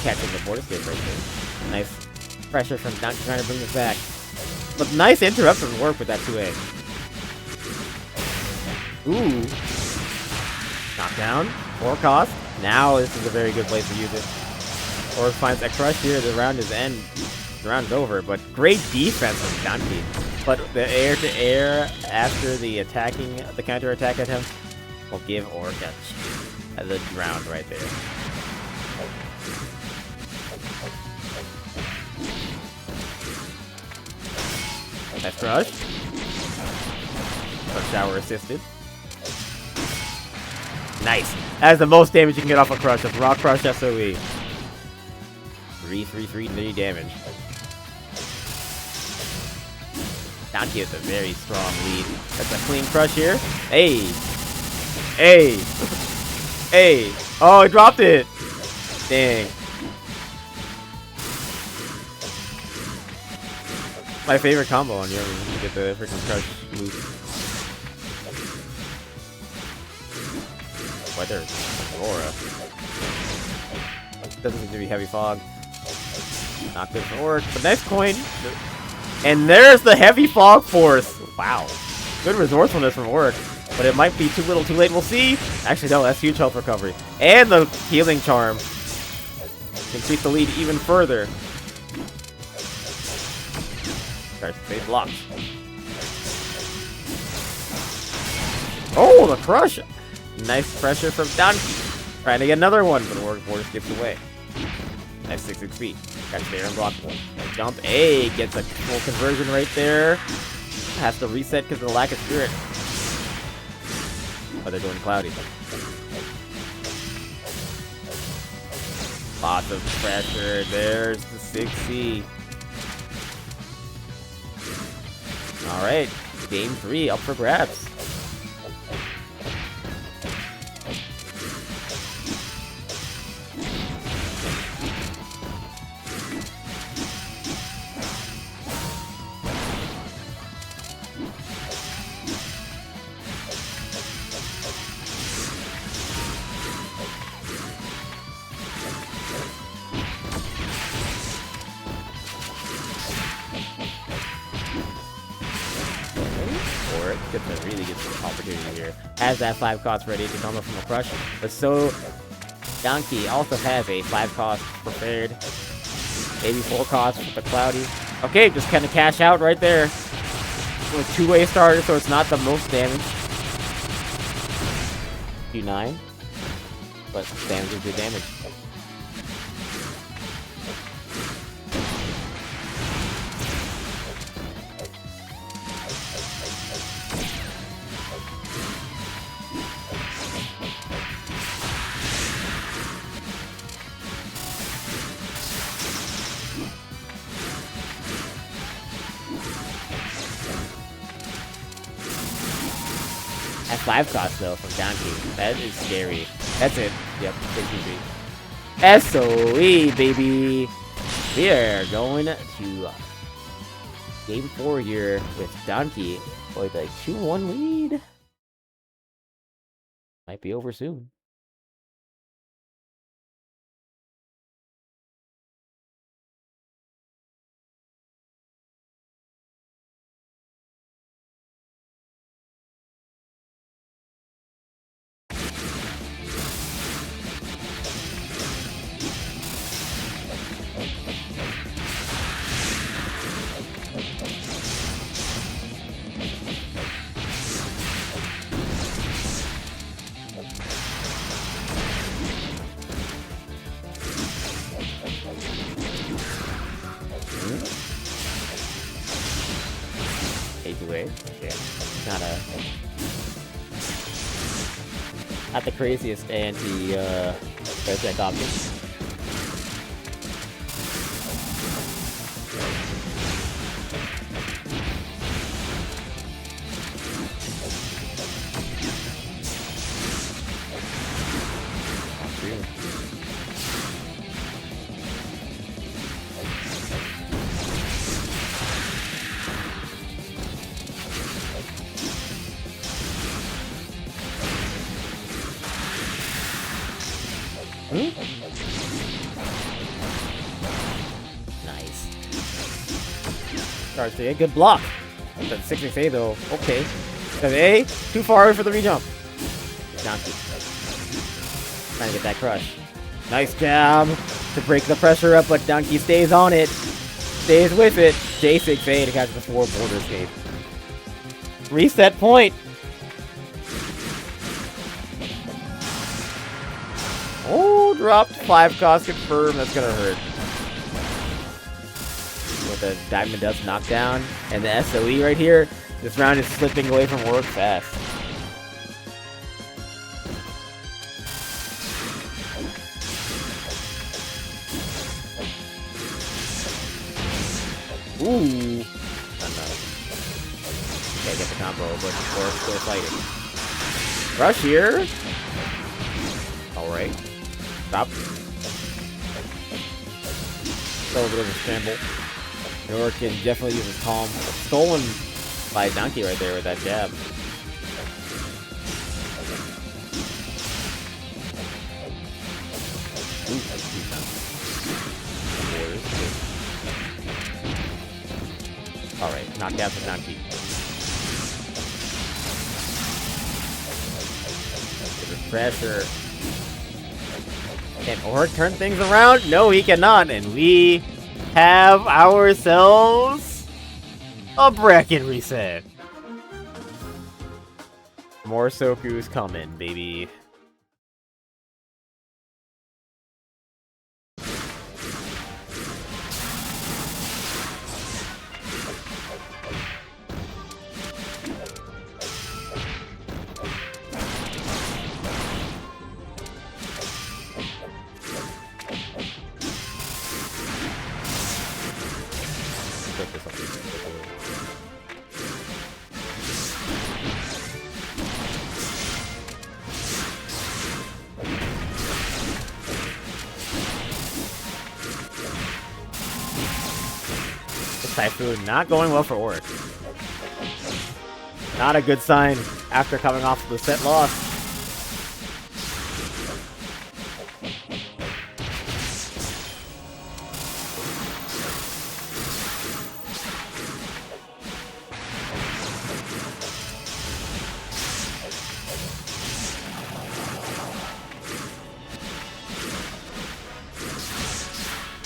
Catching the border escape right there. Nice pressure from Donkey trying to bring this back. But nice interruption work with that 2A. Ooh. Knockdown. 4 cost. Now this is a very good place to use it. Or finds a crush here. The round is end. The round is over. But great defense from Donkey. But the air to air after the counter attack attempt will give Oric the round right there. Nice crush. Crush shower assisted. Nice. That is the most damage you can get off a crush. That's Rock Crush SOE. 3 damage. Donkey has a very strong lead. That's a clean crush here. Hey. Hey. Hey. Oh, he dropped it. Dang. My favorite combo on Yomi to get the freaking crush loose. Weather, Aurora. Doesn't seem to be heavy fog. Not good for Oric, but nice coin. And there's the heavy fog force. Wow. Good resourcefulness from Oric, but it might be too little too late. We'll see. Actually, no, that's huge health recovery. And the healing charm. Increase the lead even further. Tries to save blocks. Oh, the crush! Nice pressure from Donkey. Trying to get another one, but Oric skips away. Nice 6-6 feet. Catch there and block one. Jump A gets a full conversion right there. Has to reset because of the lack of spirit. Oh, they're going cloudy. Lots of pressure. There's the 6C. Alright, game 3 up for grabs. Gets a really good opportunity here. Has that 5 cost ready to come up from a crush. But so Donkey also has a 5 cost prepared. Maybe 4 costs with the Cloudy. Okay, just kind of cash out right there. With 2-way starter, so it's not the most damage. Do 9. But damage is good damage. At 5 cost though from Donkey. That is scary. That's it. Yep, 63. SOE, baby! We are going to game 4 here with Donkey with a 2-1 lead. Might be over soon. Yeah, not the craziest anti deck option. Nice. Charge 3, good block. That 6-6A though, okay. Because A, too far for the rejump. Donkey. Trying to get that crush. Nice jab to break the pressure up, but Donkey stays on it. Stays with it. J6A to catch the 4 border escape. Reset point. Oh, dropped 5 cost confirmed. That's gonna hurt. With a Diamond Dust knockdown and the SOE right here, this round is slipping away from work fast. Ooh. Okay, get the combo, but we're still fighting. Rush here. Alright. Stop. Still a bit of a scramble. York can definitely use his calm. Stolen by Donkey right there with that jab. Alright, knockdown for Donkey. Pressure. Can Orc turn things around? No, he cannot. And we have ourselves a bracket reset. More Soku's coming, baby. Typhoon not going well for Orc. Not a good sign after coming off the set loss.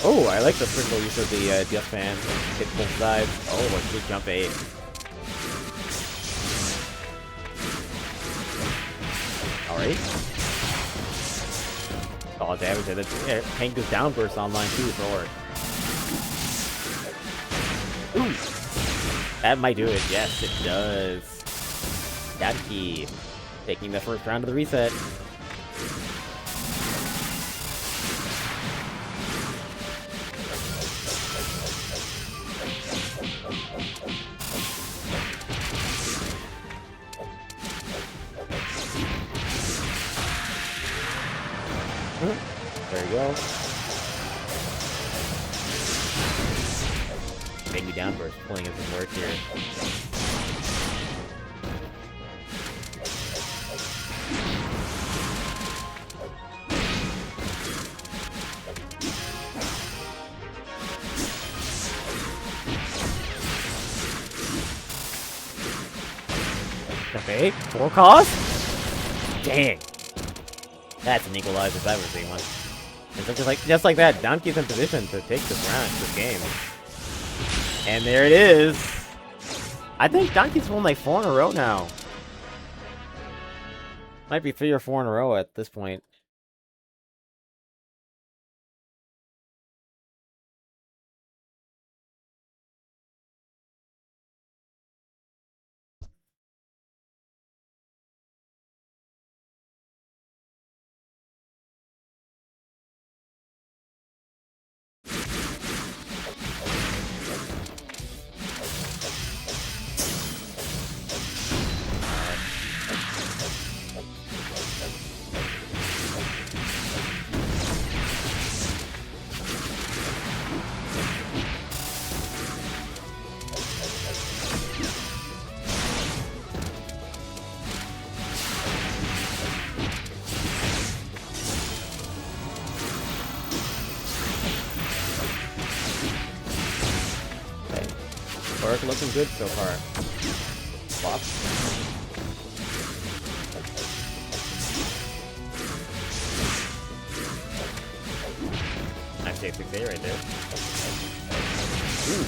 Oh, I like the sprinkle use of the Death Fan. Hit both sides. Oh, a good jump 8. Alright. Oh, damage. And then Hank goes downburst online too for Orc. Ooh! That might do it. Yes, it does. Dadki taking the first round of the reset. There you go. Maybe downburst pulling in some work here. Okay, 4 cost? Dang. That's an equalizer if I've ever seen one. And so just like that, Donkey's in position to take this round, this game. And there it is. I think Donkey's won like 4 in a row now. Might be 3 or 4 in a row at this point. Orc looking good so far. Flop. Nice 6A right there. Ooh.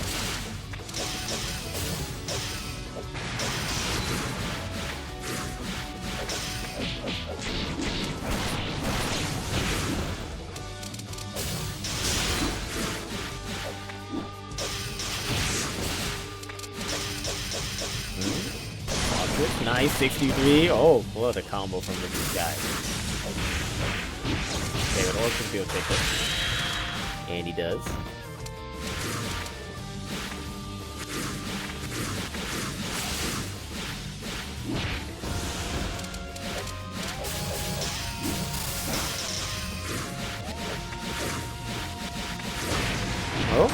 Nice 63. Oh, what a combo from the guy. Okay, but Orc can do a pick it. And he does. Oh.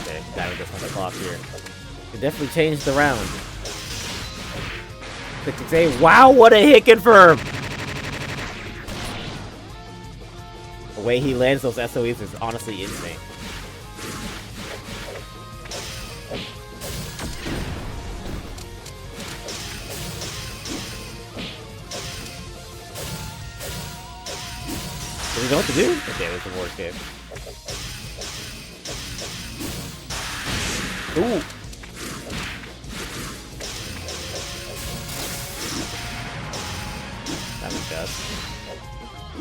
Okay, got him on the clock here. It definitely changed the round. Wow, what a hit confirm! The way he lands those SOEs is honestly insane. Does he know what to do? Okay, it was the worst game. Ooh!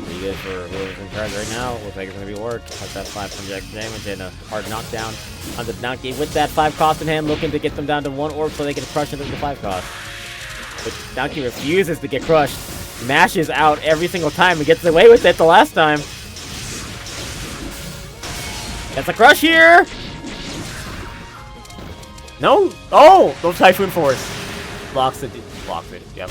Pretty good for whoever's in charge right now. Looks like it's going to be Orc. Has that 5 project damage and a hard knockdown on the Donkey with that 5 cost in hand, looking to get them down to 1 Orc so they can crush into the 5 cost. But Donkey refuses to get crushed. Mashes out every single time and gets away with it the last time. That's a crush here! No! Oh! Those Typhoon Force. Blocks it. Blocks it. Yep.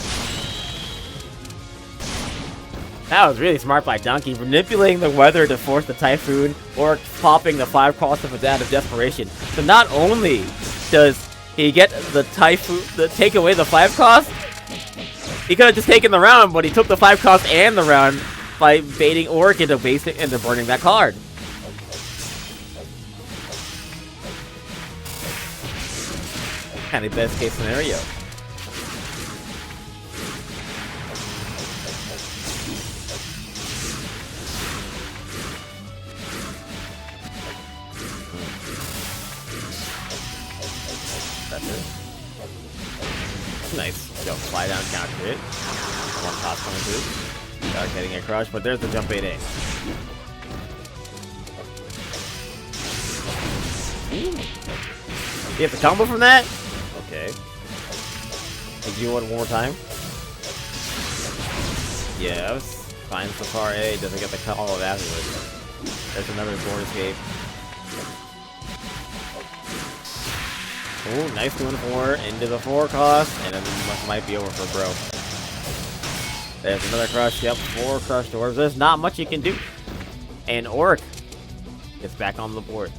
That was really smart by Donkey, manipulating the weather to force the typhoon or popping the 5 cost of a out of desperation. So not only does he get the typhoon, take away the 5 cost, he could have just taken the round, but he took the 5 cost and the round by baiting Orc into basic into burning that card. Kind of best case scenario. Nice. Go fly down, counter it. One cost coming through. Start getting a crush, but there's the jump 8A. You have the combo from that? Okay. Hey, do you want it one more time? Yes. Finds the far A, doesn't get the combo afterwards. There's another board escape. Ooh, nice 2 and 4 into the 4 cost, and then this might be over for bro. There's another crush. Yep, 4 crushed orbs. There's not much you can do. And Orc gets back on the board.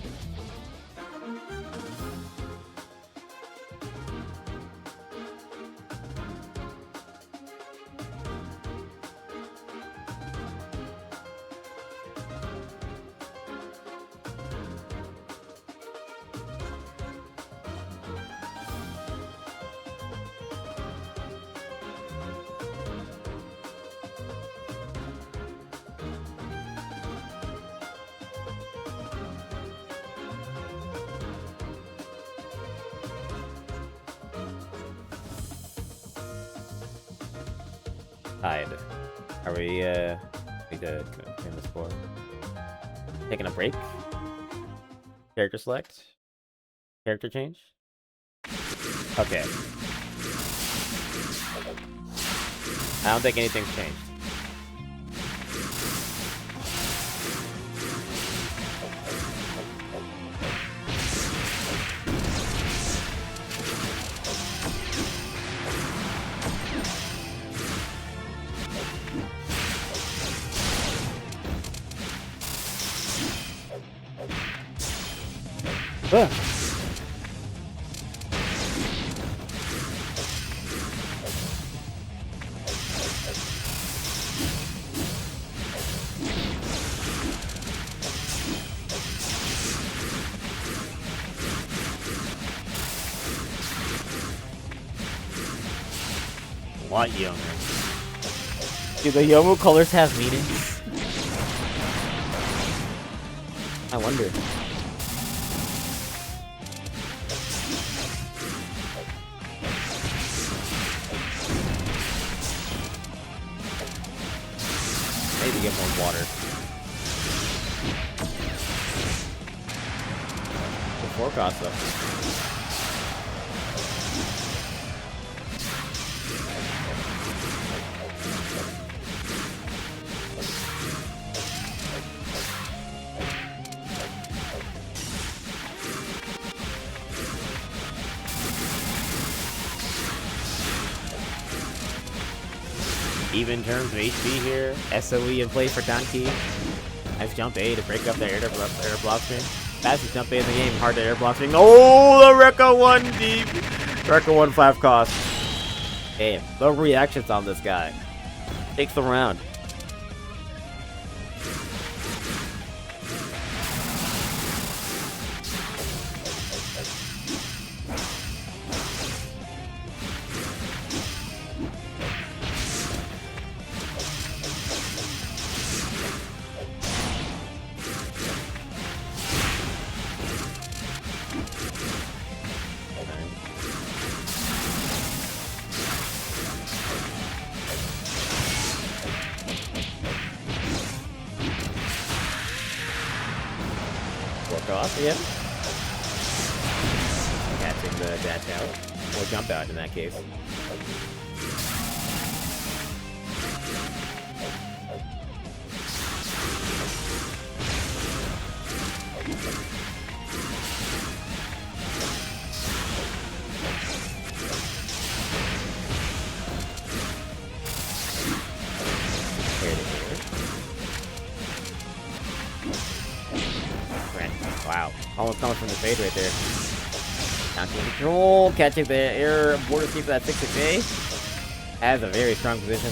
Tied. Are we, need to clear the score? Taking a break? Character select? Character change? Okay. I don't think anything's changed. Ah. What Yomu? Do the Yomu colors have meanings? I wonder. Maybe get more water. The forecast though. Even terms of HP here, SOE in play for Donkey. Nice jump A to break up the air block screen. Fastest jump A in the game, hard to air block screen. Oh, the Rekka 1 deep. Rekka 1 5 cost. Damn, no reactions on this guy. Takes the round. Off again. Catching the dash out. Or jump out in that case. Here it is. Wow. Almost coming from the fade right there. Donkey in control. Catching the air border sweep for that 6-6A. Has a very strong position.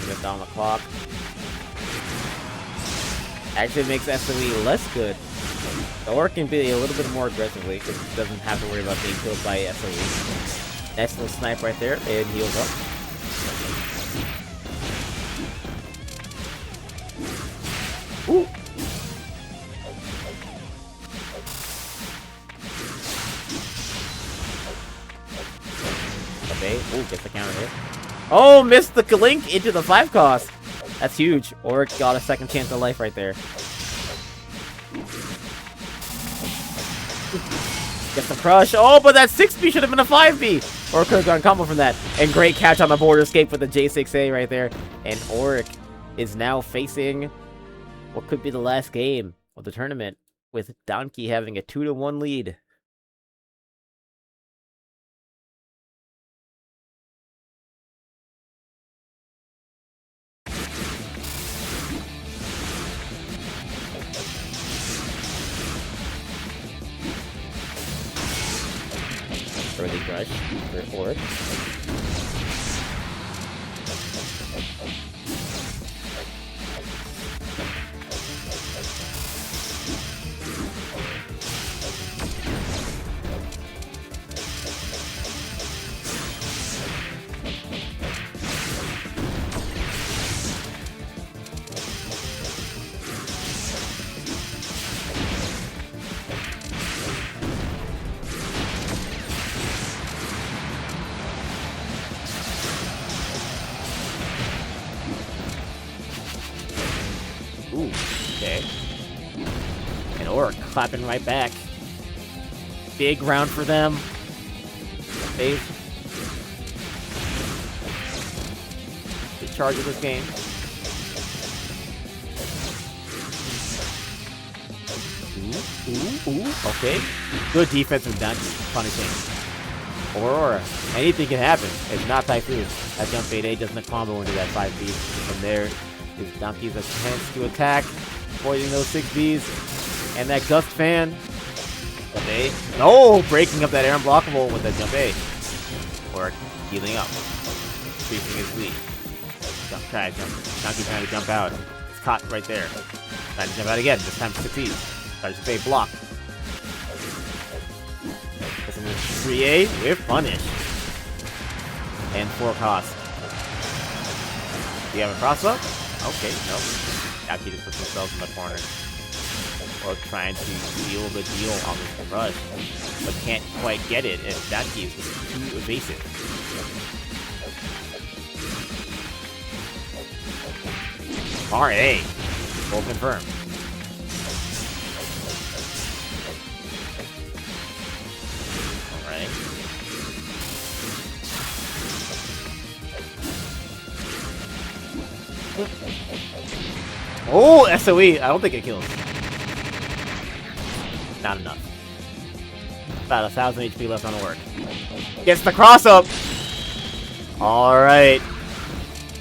Just on the clock. Actually makes SOE less good. Or can be a little bit more aggressively because it doesn't have to worry about being killed by SOE. Nice little snipe right there and heals up. Ooh! Okay, ooh, gets the counter hit. Oh, missed the link into the 5 cost! That's huge. Oric got a second chance of life right there. Gets the crush. Oh, but that 6B should have been a 5B! Oric could have gotten combo from that. And great catch on the border escape with the J6A right there. And Oric is now facing what could be the last game of the tournament, with Donkey having a 2-1 lead. Early rush for Oric. Ooh, okay. And Oric clapping right back. Big round for them. They charge of this game. Ooh, okay. Good defense from Donkey, punishing. Aurora, anything can happen. It's not Typhoon. That jump fade A doesn't combo into that 5B. From there is Donkey's chance to attack, avoiding those 6Bs. And that Gust fan. Jump A. No! Breaking up that air unblockable with that jump A. Or healing up. Increasing his lead. Donkey trying to jump out. It's caught right there. Trying to jump out again. This time succeeds. Tries to stay blocked. 3A with punish. And 4 cost. Do you have a cross up? Okay, nope. Donkey just puts themselves in the corner. Or trying to seal the deal on this rush. But can't quite get it if Donkey is just too evasive. RA. Full confirmed. Alright. Oh, SOE! I don't think it kills. Not enough. About 1,000 HP left on the work. Gets the cross up! Alright.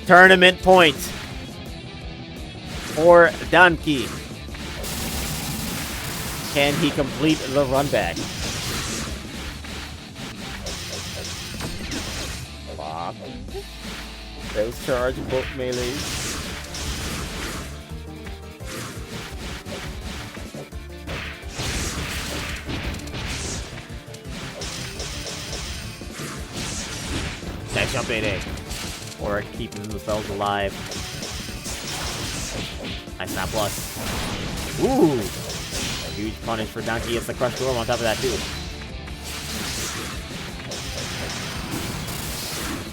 Tournament point for Donkey. Can he complete the run back? Block. Those charge both melees. Nice jump 8A. Or keeping themselves alive. Nice snap plus. Ooh! Huge punish for Donkey. Gets the crush storm on top of that too.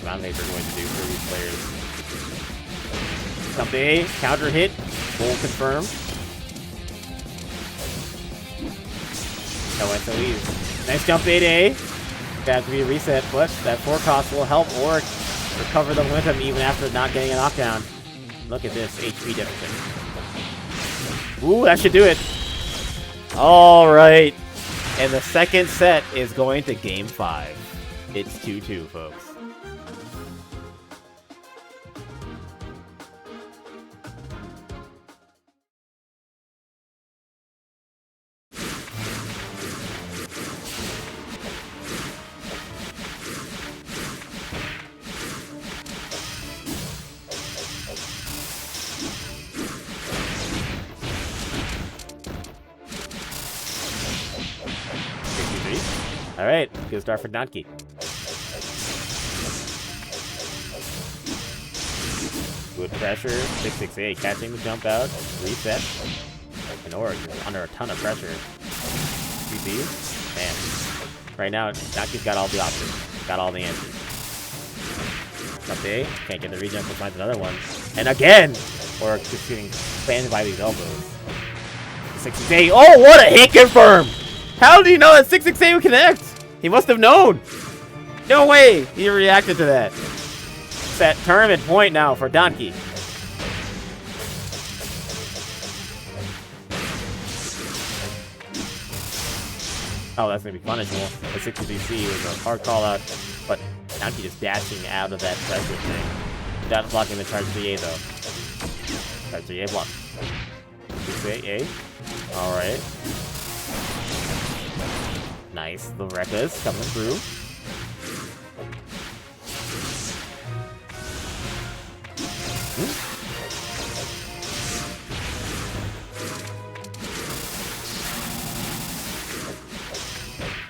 What are going to do for these players? Jump A, counter hit, full confirmed. No SOEs. Nice jump 8A. That to be a reset, but that 4 cost will help Oric recover the momentum even after not getting a knockdown. Look at this HP deficit. Ooh, that should do it. Alright. And the second set is going to game 5. It's 2-2, folks. Alright, good start for Donkey. Good pressure, 668, catching the jump out, reset. And Org is under a ton of pressure. GG. Man. Right now, Donkey's got all the options. Got all the answers. Up A, can't get the rejump, but finds another one. And again! Org just getting spanned by these elbows. 668, oh, what a hit confirm! How did he know that 668 would connect? He must have known! No way! He reacted to that. Set tournament point now for Donkey. Oh, that's gonna be punishable. The 60 DC was a hard call out, but Donkey just dashing out of that pressure thing. Without blocking the charge 3A though. Charge 3A block. 6A. Alright. Nice. The Rekka's coming through.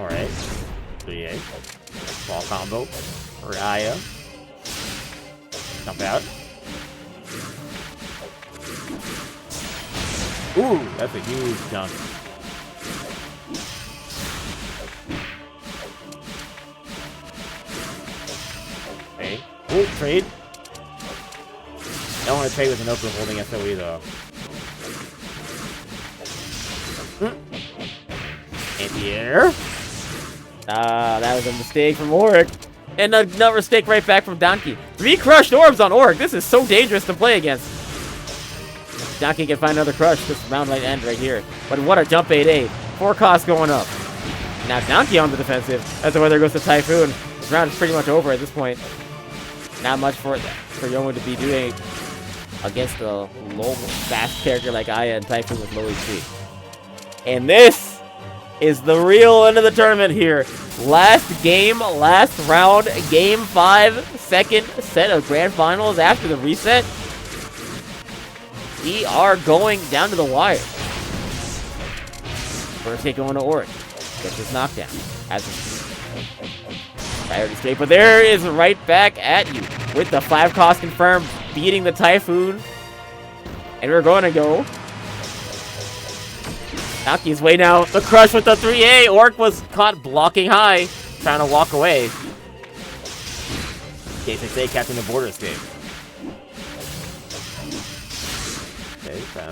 Alright. 3A. Ball combo. Raya. Jump out. Ooh, that's a huge jump. Okay. Ooh, trade. Don't want to trade with an open holding SOE though. Anti-air. That was a mistake from Org. And another mistake right back from Donkey. 3 crushed orbs on Org. This is so dangerous to play against. Donkey can find another crush. This round might end right here. But what a jump 8-8. 4 costs going up. Now Donkey on the defensive. That's why there goes the Typhoon. This round is pretty much over at this point. Not much for Yomu to be doing against a low, fast character like Aya and Typhoon with low HP. And this is the real end of the tournament here. Last game, last round, game 5, second set of grand finals after the reset. We are going down to the wire. First hit going to Org. Gets his knockdown. Has priority escape, but there is right back at you with the 5 cost confirmed, beating the Typhoon. And we're going to go. Donkey's way now. The crush with the 3A. Orc was caught blocking high, trying to walk away. K6A catching the border escape. Okay, trying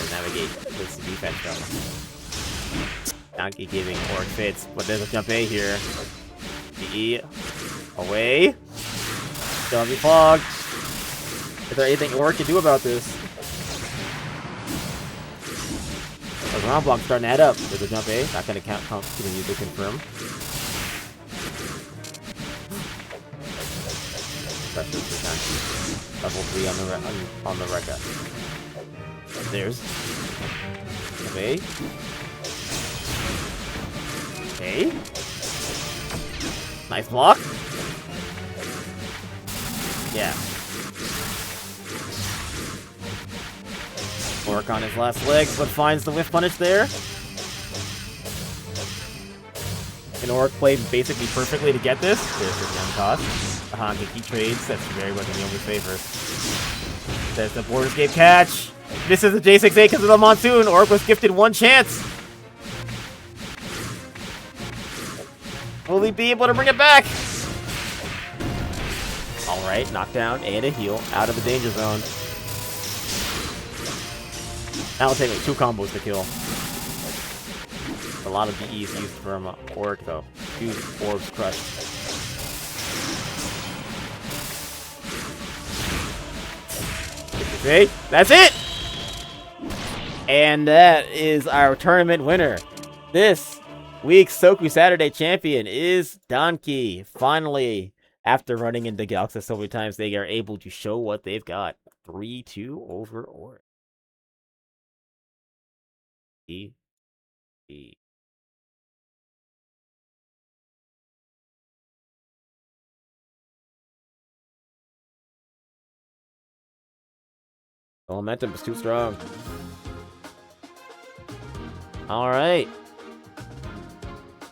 to navigate this defense from Donkey giving Orc fits, but there's a jump A here. The E away. Don't be fogged. Is there anything Orc can do about this? The ground block starting to add up. There's a jump A. Not going to count. Continue to confirm. Pressure for Donkey. Level 3 on the Rekka. There's jump A. Okay. Nice block. Yeah. Orc on his last legs, but finds the whiff punish there. And Orc played basically perfectly to get this. There's the gem cost. The Hankiki trades. That's very much in Yomu's favor. There's the border escape catch. This is the J6A because of the monsoon. Orc was gifted 1 chance. Will he be able to bring it back? Alright, knockdown and a heal out of the danger zone. That'll take like 2 combos to kill. A lot of DEs used from Orc though. 2 orbs crushed. Okay, that's it! And that is our tournament winner. This week's Soku Saturday champion is Donkey. Finally, after running into Galaxy so many times, they are able to show what they've got. 3-2 over Orc. E. The momentum is too strong. Alright.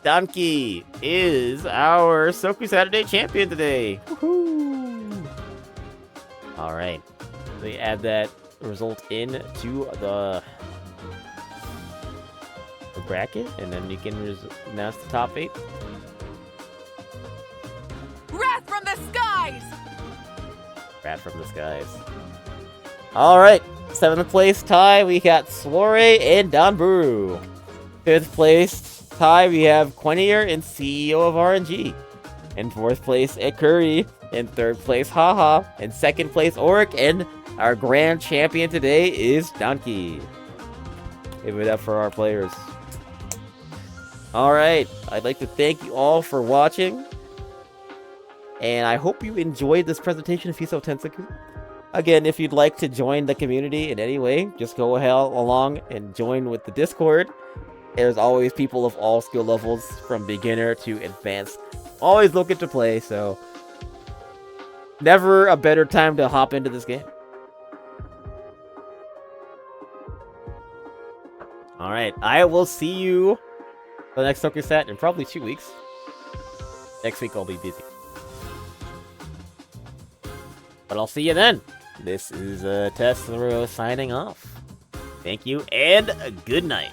Donkey is our Soku Saturday champion today. Woohoo! Alright. We add that result into the bracket, and then you can announce the top 8. Wrath from the skies! Wrath from the skies. Alright. 7th place tie, we got Soiree and Donburu. 5th place tie, we have Quenier and CEO of RNG. In 4th place, Ekuri. In 3rd place, Haha. In 2nd place, Oric. And our grand champion today is Donkey. Give it up for our players. Alright, I'd like to thank you all for watching. And I hope you enjoyed this presentation of Hisoutensoku. Again, if you'd like to join the community in any way, just go along and join with the Discord. There's always people of all skill levels, from beginner to advanced, always looking to play, so never a better time to hop into this game. Alright, I will see you for the next Soku set in probably 2 weeks. Next week I'll be busy. But I'll see you then. This is Tessero signing off. Thank you, and good night.